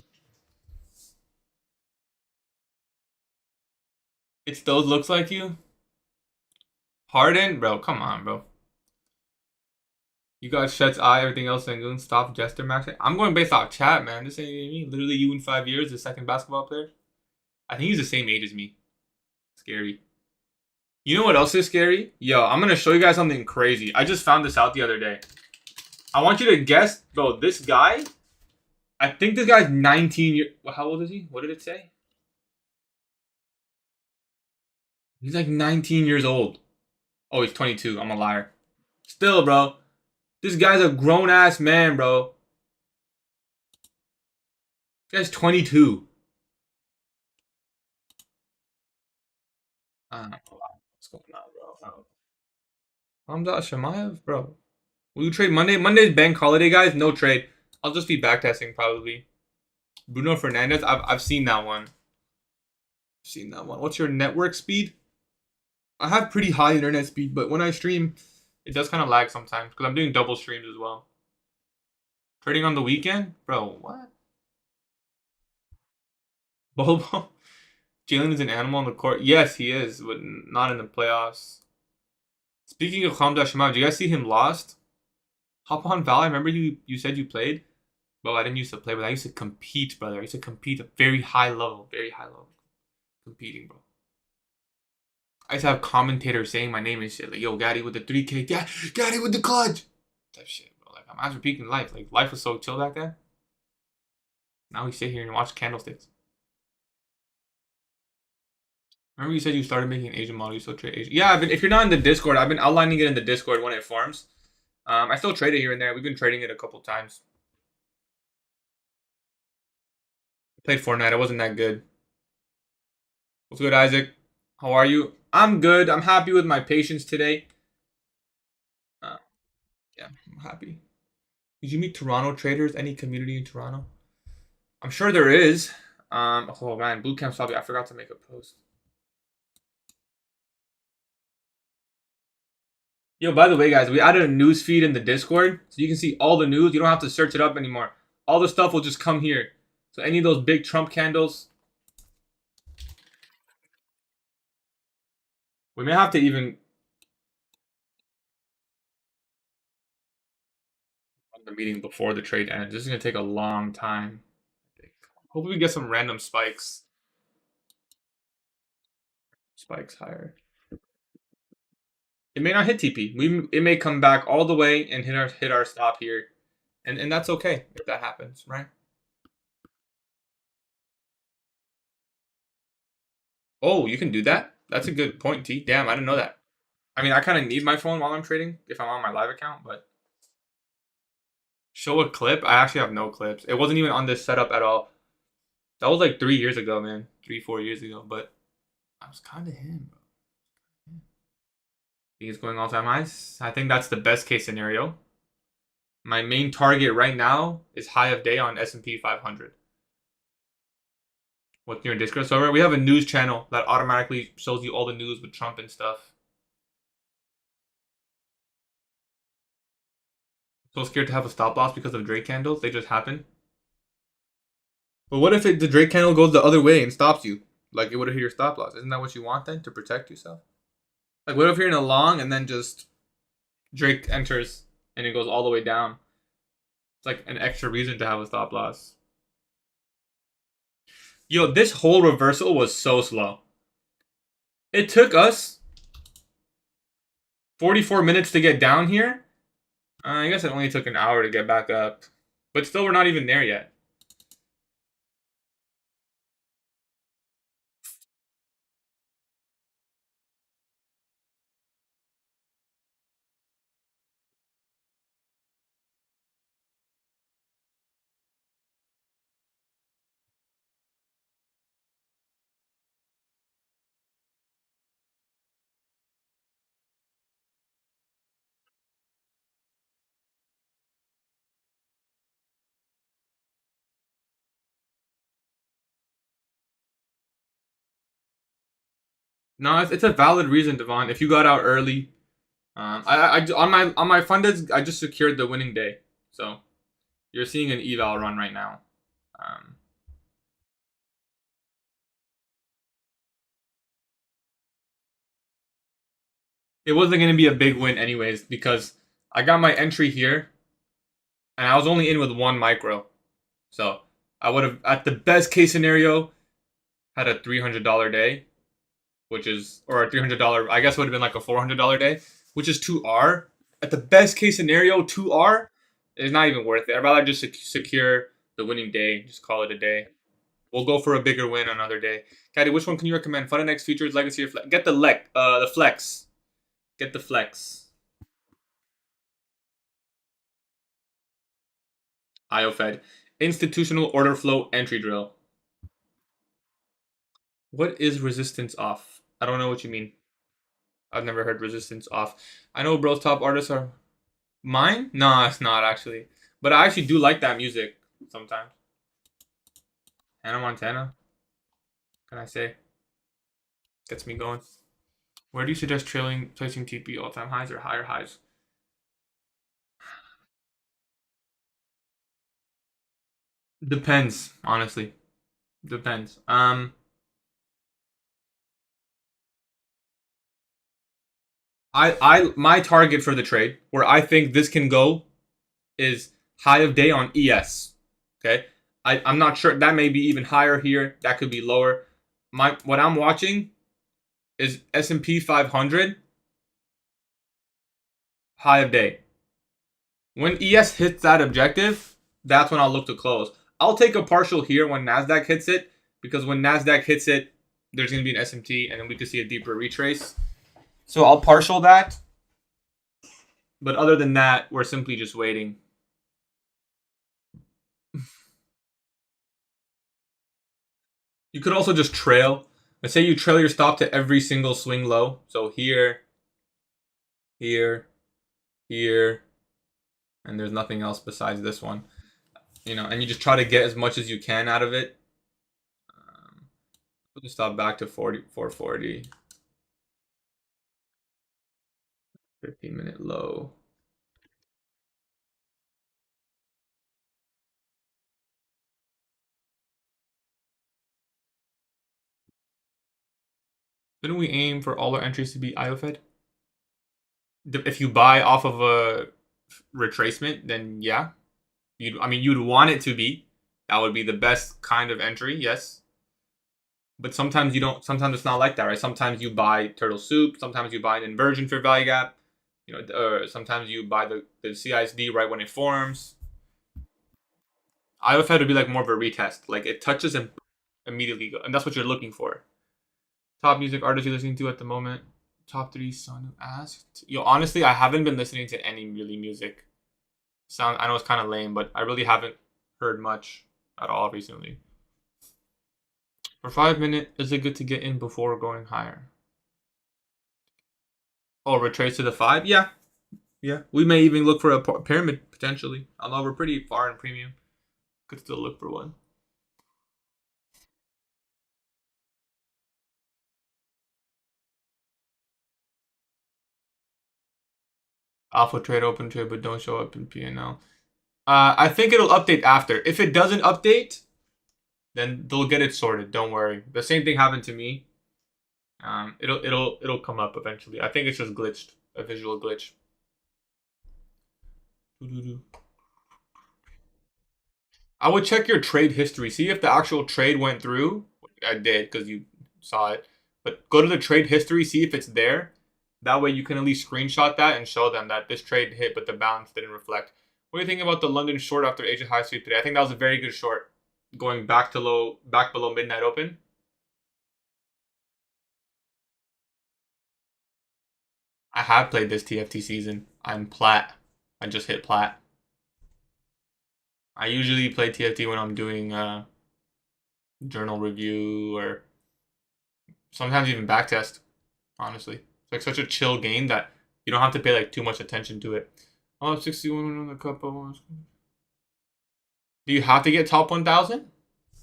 It still looks like you? Harden? Bro, come on, bro. You got Chet's eye, everything else, Sangoon. Stop Jester Max. I'm going based off chat, man. This ain't me. Literally, you in 5 years, the second basketball player. I think he's the same age as me. Scary. You know what else is scary? Yo, I'm going to show you guys something crazy. I just found this out the other day. I want you to guess, bro, this guy. I think this guy's 19 years. How old is he? What did it say? He's like 19 years old. Oh, he's 22. I'm a liar. Still, bro. This guy's a grown-ass man, bro. This guy's 22. I don't know what's going on, bro. Hamza Shemaev, bro. Will you trade Monday? Monday's bank holiday, guys. No trade. I'll just be backtesting probably. Bruno Fernandez. I've seen that one. Seen that one. What's your network speed? I have pretty high internet speed, but when I stream, it does kind of lag sometimes because I'm doing double streams as well. Trading on the weekend, bro. What? Bobo. Jalen is an animal on the court. Yes, he is, but not in the playoffs. Speaking of Hamza Shemaev, do you guys see him lost? Hop on Val. I remember you said you played. Well, I didn't used to play, but I used to compete, brother. I used to compete at very high level, competing, bro. I used to have commentators saying my name and shit, like, "Yo, Gatie with the 3K, Gatie with the clutch," type shit, bro. Like I'm actually peaking life. Like life was so chill back then. Now we sit here and watch candlesticks. Remember you said you started making an Asian model. You still trade Asian? Yeah, if you're not in the Discord, I've been outlining it in the Discord when it forms. I still trade it here and there. We've been trading it a couple times. I played Fortnite. I wasn't that good. What's good, Isaac? How are you? I'm good. I'm happy with my patience today. Yeah, I'm happy. Did you meet Toronto traders? Any community in Toronto? I'm sure there is. Oh man, Blue Camp Hobby. I forgot to make a post. Yo, by the way, guys, we added a news feed in the Discord, so you can see all the news. You don't have to search it up anymore. All the stuff will just come here. So any of those big Trump candles, we may have to even run the meeting before the trade ends. This is gonna take a long time. Hopefully, we get some random spikes. Spikes higher. It may not hit TP. It may come back all the way and hit our stop here, and that's okay if that happens, right? Oh, you can do that. That's a good point, T. Damn, I didn't know that. I mean, I kind of need my phone while I'm trading if I'm on my live account, but show a clip. I actually have no clips. It wasn't even on this setup at all. That was like 3 years ago, man. 3, 4 years ago, but I was kind of him. He's going all time highs. I think that's the best case scenario. My main target right now is high of day on S&P 500. What's your Discord server? We have a news channel that automatically shows you all the news with Trump and stuff. So scared to have a stop loss because of Drake candles. They just happen. But what if the Drake candle goes the other way and stops you? Like it would have hit your stop loss. Isn't that what you want then to protect yourself? Like what if you're in a long and then just Drake enters and it goes all the way down? It's like an extra reason to have a stop loss. Yo, this whole reversal was so slow. It took us 44 minutes to get down here. I guess it only took an hour to get back up. But still, we're not even there yet. No, it's a valid reason, Devon. If you got out early, on my funded, I just secured the winning day. So you're seeing an eval run right now. Um, it wasn't going to be a big win anyways because I got my entry here, and I was only in with one micro. So I would have, at the best case scenario, had a $300 day, which is, or a $300, I guess would have been like a $400 day, which is 2R. At the best case scenario, 2R is not even worth it. I'd rather just secure the winning day, just call it a day. We'll go for a bigger win another day. Caddy, which one can you recommend? Funnex features, legacy, or flex? Get the flex. Get the flex. IOFed. Institutional order flow entry drill. What is resistance off? I don't know what you mean. I've never heard resistance off. I know Bro's top artists are mine. No, it's not actually. But I actually do like that music sometimes. Hannah Montana. Can I say? Gets me going. Where do you suggest trailing placing TP all time highs or higher highs? Depends, honestly. Depends. My target for the trade where I think this can go is high of day on ES. Okay, I'm not sure that may be even higher here. That could be lower. What I'm watching is S&P 500 high of day. When ES hits that objective, that's when I'll look to close. I'll take a partial here when Nasdaq hits it because when Nasdaq hits it, there's going to be an SMT and then we could see a deeper retrace. So I'll partial that. But other than that, we're simply just waiting. You could also just trail. Let's say you trail your stop to every single swing low. So here, here, here, and there's nothing else besides this one. And you just try to get as much as you can out of it. We'll just stop back to 440. 15-minute low. Didn't we aim for all our entries to be IOFED? If you buy off of a retracement, then yeah. You'd want it to be. That would be the best kind of entry, yes. But sometimes you don't. Sometimes it's not like that, right? Sometimes you buy turtle soup. Sometimes you buy an inversion for value gap. Sometimes you buy the CISD right when it forms. IOFED would be like more of a retest. Like it touches and immediately go, and that's what you're looking for. Top music artist you're listening to at the moment? Top 3 Sonu asked. Honestly, I haven't been listening to any really music. I know it's kind of lame, but I really haven't heard much at all recently. For 5 minutes, is it good to get in before going higher? Oh, retrace to the 5? Yeah. Yeah. We may even look for a pyramid, potentially. Although we're pretty far in premium. Could still look for one. Alpha trade, open trade, but don't show up in P&L. I think it'll update after. If it doesn't update, then they'll get it sorted. Don't worry. The same thing happened to me. It'll come up eventually. I think it's just glitched, a visual glitch. I would check your trade history. See if the actual trade went through. I did because you saw it. But go to the trade history, see if it's there. That way you can at least screenshot that and show them that this trade hit, but the balance didn't reflect. What do you think about the London short after Asia high sweep today? I think that was a very good short. Going back below midnight open. I have played this TFT season. I'm plat. I just hit plat. I usually play TFT when I'm doing journal review or sometimes even backtest. Honestly, it's like such a chill game that you don't have to pay like too much attention to it. Oh, 61 on the cup. Do you have to get top 1,000?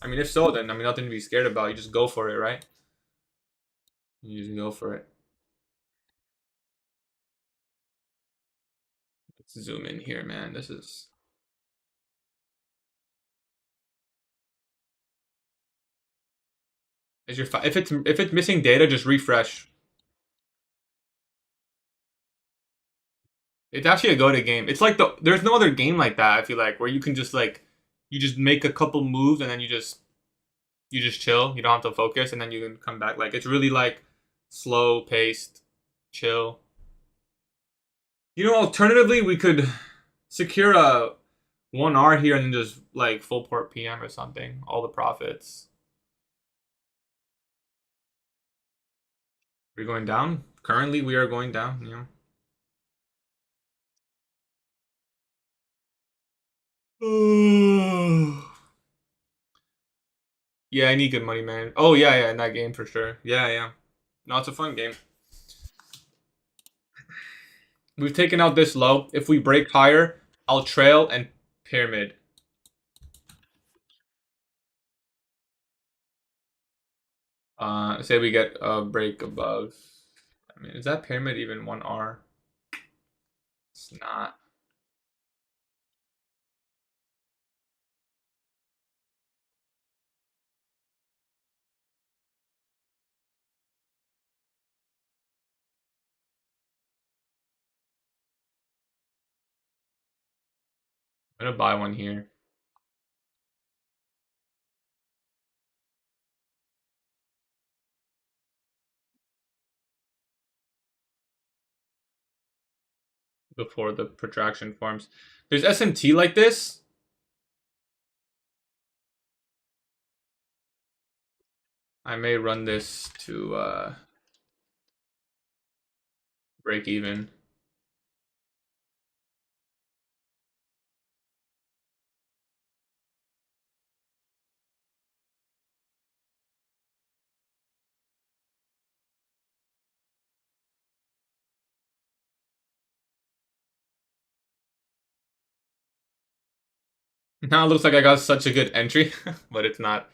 If so, then nothing to be scared about. You just go for it, right? You just go for it. Let's zoom in here, man. This is. If it's missing data, just refresh. It's actually a go-to game. It's like there's no other game like that. I feel like where you can just you just make a couple moves and then you just chill. You don't have to focus and then you can come back. Like it's really like slow paced, chill. Alternatively, we could secure a 1R here and then just like full port PM or something. All the profits. We're going down. Currently, we are going down. Yeah, I need good money, man. Oh yeah, in that game for sure. Yeah. No, it's a fun game. We've taken out this low. If we break higher, I'll trail and pyramid. Say we get a break above. I mean, is that pyramid even 1R? It's not. I'm gonna buy one here. Before the protraction forms. There's SMT like this. I may run this to break even. Now it looks like I got such a good entry, but it's not.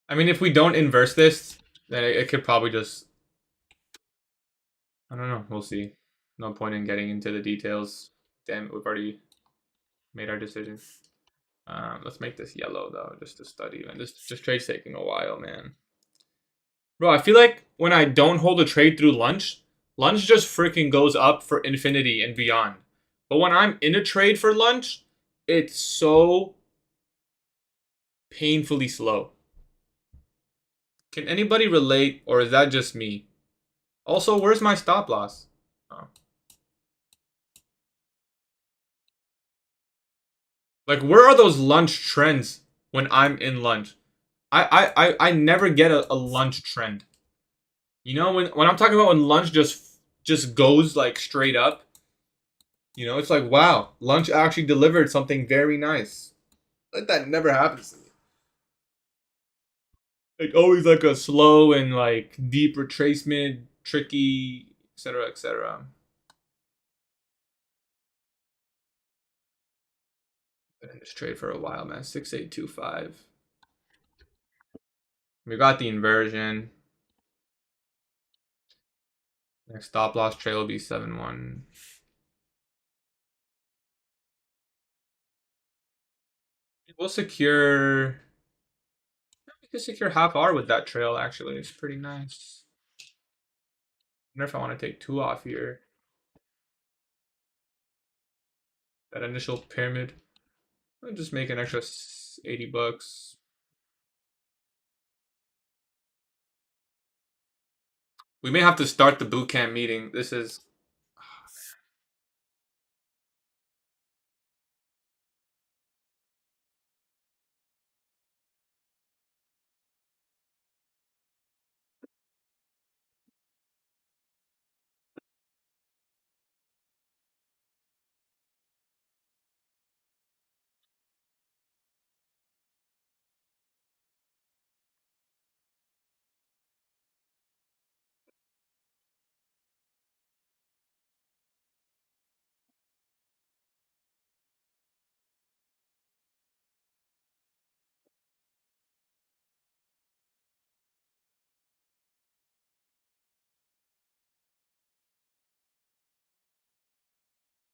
I mean, if we don't inverse this, then it could probably just. I don't know. We'll see. No point in getting into the details. Damn it, we've already made our decision. Let's make this yellow though, just to study. And this trade's taking a while, man. Bro, I feel like when I don't hold a trade through lunch, lunch just freaking goes up for infinity and beyond. But when I'm in a trade for lunch, it's so painfully slow. Can anybody relate, or is that just me? Also, where's my stop loss? Oh. Like, where are those lunch trends when I'm in lunch? I never get a lunch trend. You know, when I'm talking about when lunch just goes like straight up, you know, it's like wow, lunch actually delivered something very nice. Like that never happens to me. Like always like a slow and like deep retracement, tricky, etc. etc. Been in this trade for a while, man. 6825. We got the inversion. Next stop loss trade will be 7-1. We'll secure. We can secure half R with that trail. Actually, it's pretty nice. I wonder if I want to take 2 off here. That initial pyramid. I'll just make an extra 80 bucks. We may have to start the boot camp meeting. This is.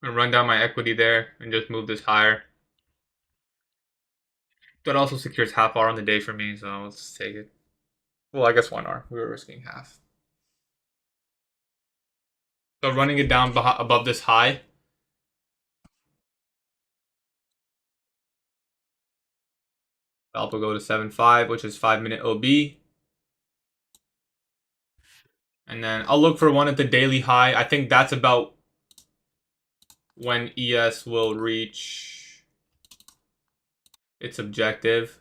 I'm gonna run down my equity there and just move this higher. That also secures half R on the day for me, so let's take it. Well, I guess 1R. We were risking half. So running it down above this high. Alpha go to 7.5, which is 5-minute OB. And then I'll look for one at the daily high. I think that's about when ES will reach its objective.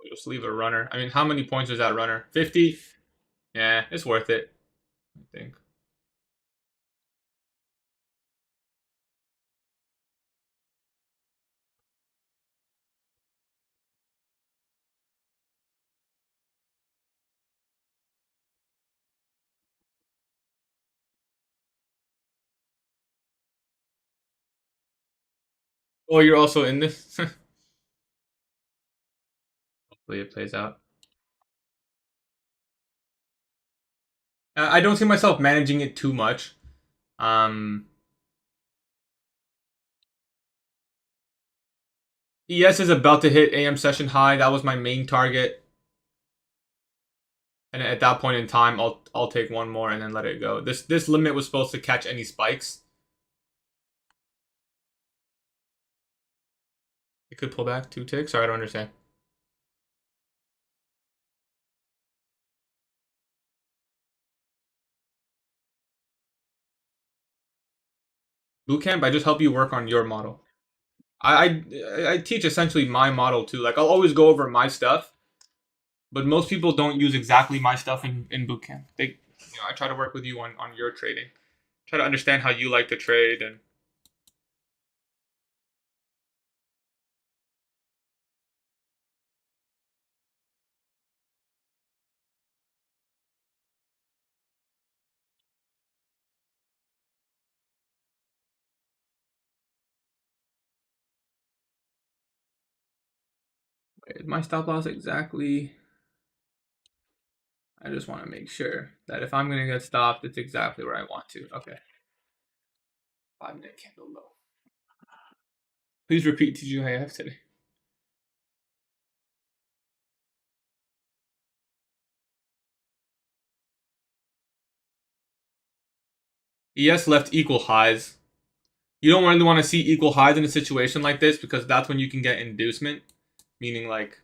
We'll just leave a runner. I mean, how many points is that runner? 50? Yeah, it's worth it, I think. Oh, you're also in this? Hopefully it plays out. I don't see myself managing it too much. Um, ES is about to hit AM session high. That was my main target. And at that point in time, I'll take one more and then let it go. This limit was supposed to catch any spikes. It could pull back 2 ticks. Sorry, I don't understand. Bootcamp, I just help you work on your model. I teach essentially my model too. Like I'll always go over my stuff, but most people don't use exactly my stuff in bootcamp. I try to work with you on your trading. Try to understand how you like to trade and is my stop loss exactly? I just want to make sure that if I'm gonna get stopped, it's exactly where I want to. Okay. 5-minute candle low. Please repeat TGIF today. ES left equal highs. You don't really want to see equal highs in a situation like this because that's when you can get inducement, meaning like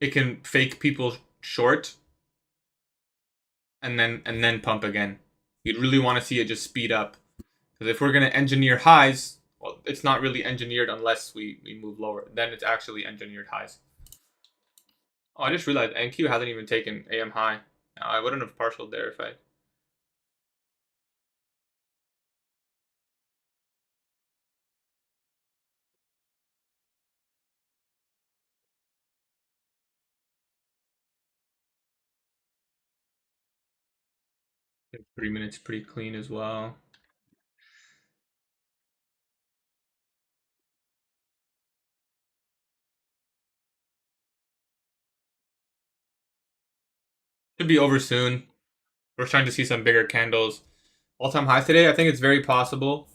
it can fake people short and then pump again. You'd really want to see it just speed up. Because if we're going to engineer highs, well, it's not really engineered unless we move lower. Then it's actually engineered highs. Oh, I just realized NQ hasn't even taken AM high. I wouldn't have partialed there if I... I think 3 minutes pretty clean as well. Should be over soon. We're trying to see some bigger candles. All-time highs today, I think it's very possible.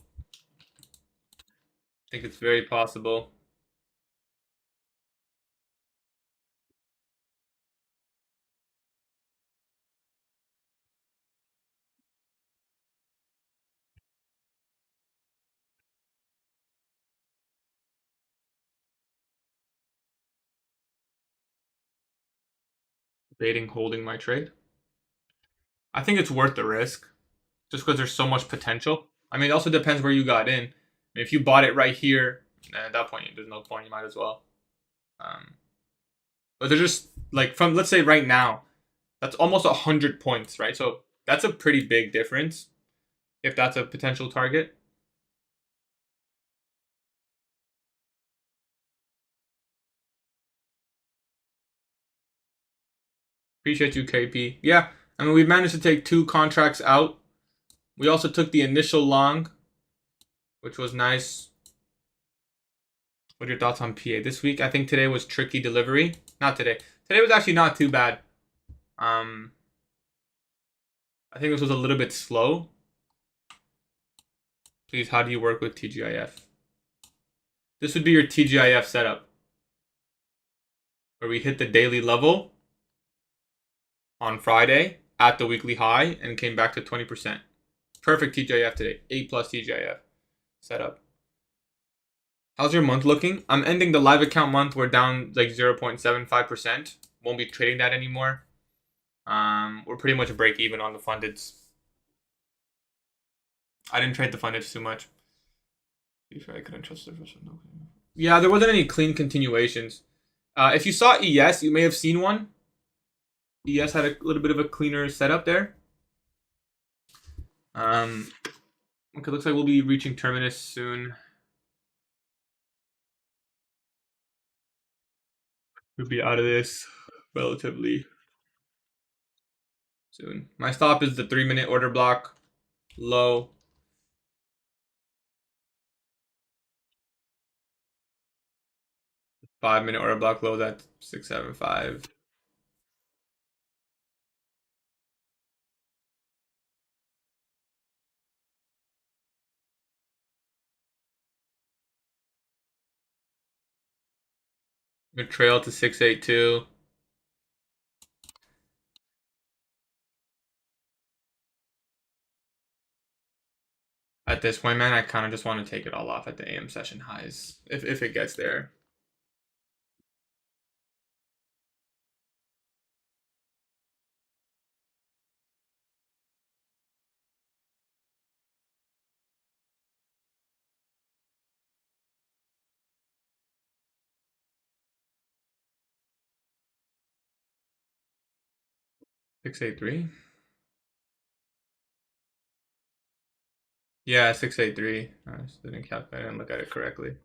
I think it's very possible. Debating holding my trade. I think it's worth the risk. Just because there's so much potential. I mean, it also depends where you got in. If you bought it right here, at that point, there's no point. You might as well. But they're just like from let's say right now, that's almost 100 points, right? So that's a pretty big difference. If that's a potential target. Appreciate you, KP. Yeah, I mean we've managed to take 2 contracts out. We also took the initial long, which was nice. What are your thoughts on PA this week? I think today was tricky delivery. Not today. Today was actually not too bad. I think this was a little bit slow. Please, how do you work with TGIF? This would be your TGIF setup, where we hit the daily level on Friday at the weekly high and came back to 20%. Perfect TGIF today. 8 plus TGIF setup. How's your month looking? I'm ending the live account month. We're down like 0.75%. Won't be trading that anymore. We're pretty much break even on the fundeds. I didn't trade the fundeds too much. I couldn't trust the first one. Yeah, there wasn't any clean continuations. If you saw ES, you may have seen one. ES had a little bit of a cleaner setup there. Okay, looks like we'll be reaching terminus soon. We'll be out of this relatively soon. My stop is the 3-minute order block, low. 5-minute order block low, that's 675. Good trail to 682. At this point, man, I kind of just want to take it all off at the AM session highs if it gets there. Six eight three. Yeah, 683. I just didn't calculate and look at it correctly.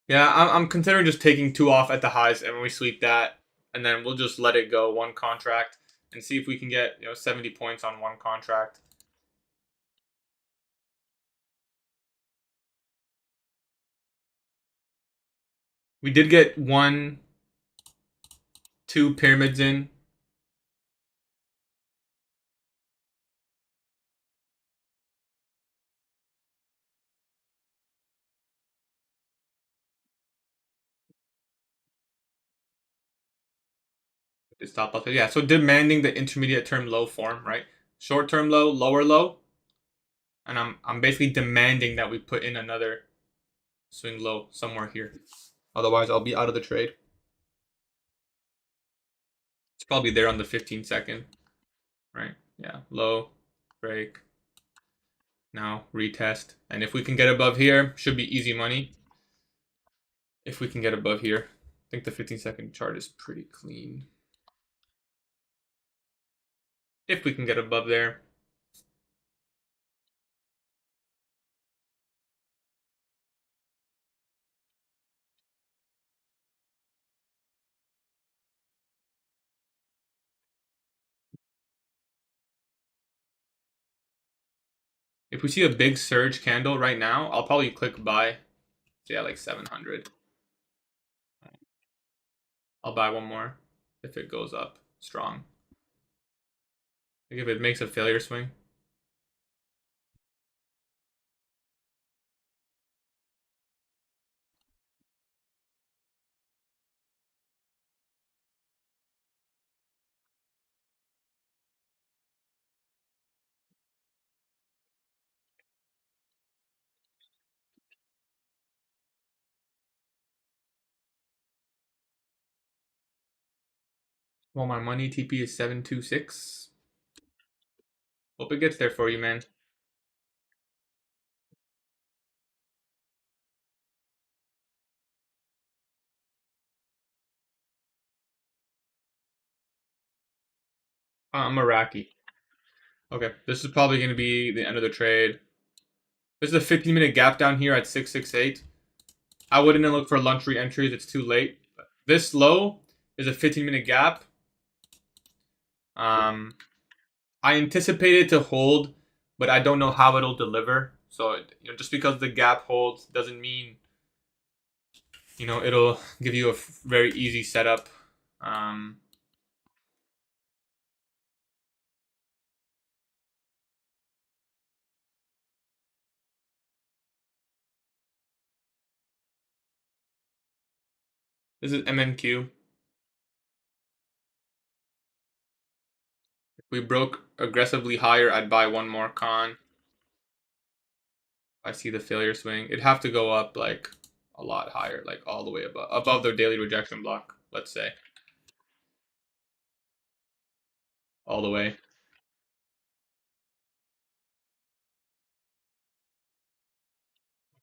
Yeah, I'm considering just taking 2 off at the highs, and when we sweep that, and then we'll just let it go one contract and see if we can get 70 points on one contract. We did get 2 pyramids in. It's top up. Yeah, so demanding the intermediate term low form, right? Short term low, lower low. And I'm basically demanding that we put in another swing low somewhere here. Otherwise, I'll be out of the trade. It's probably there on the 15-second, right? Yeah, low, break. Now retest. And if we can get above here, should be easy money. If we can get above here. I think the 15-second chart is pretty clean. If we can get above there. If we see a big surge candle right now, I'll probably click buy. So yeah, like 700. I'll buy one more if it goes up strong. Like if it makes a failure swing. Well, my money TP is 726. Hope it gets there for you, man. I'm Iraqi. Okay, this is probably going to be the end of the trade. This is a 15-minute gap down here at 668. I wouldn't look for lunch re-entries. It's too late. This low is a 15-minute gap. I anticipate it to hold, but I don't know how it'll deliver. So just because the gap holds doesn't mean it'll give you a very easy setup. This is MNQ. If we broke aggressively higher, I'd buy one more con. I see the failure swing. It'd have to go up like a lot higher, like all the way above the daily rejection block, let's say. All the way.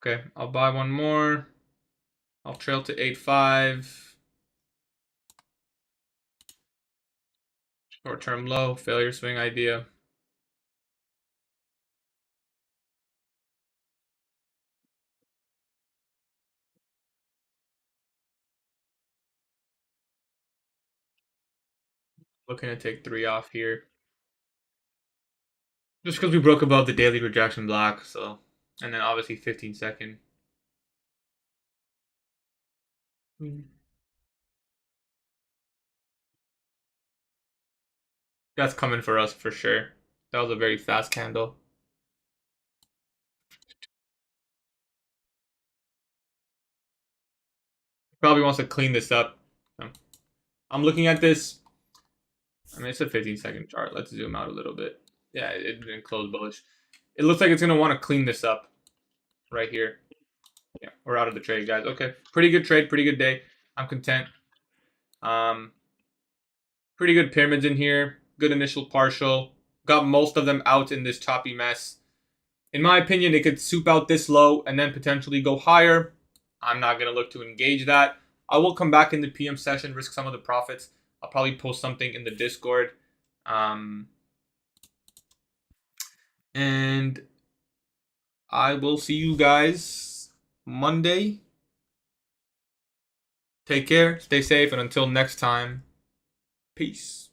Okay, I'll buy one more. I'll trail to 8.5. Short-term low, failure swing idea. Looking to take 3 off here. Just because we broke above the daily rejection block, so. And then obviously 15-second. That's coming for us for sure. That was a very fast candle. Probably wants to clean this up. I'm looking at this. I mean, it's a 15-second chart. Let's zoom out a little bit. Yeah, it didn't close bullish. It looks like it's going to want to clean this up right here. Yeah, we're out of the trade, guys. Okay, pretty good trade, pretty good day. I'm content. Pretty good pyramids in here. Good initial partial. Got most of them out in this choppy mess. In my opinion, it could soup out this low and then potentially go higher. I'm not going to look to engage that. I will come back in the PM session, risk some of the profits. I'll probably post something in the Discord. And I will see you guys Monday. Take care, stay safe, and until next time, peace.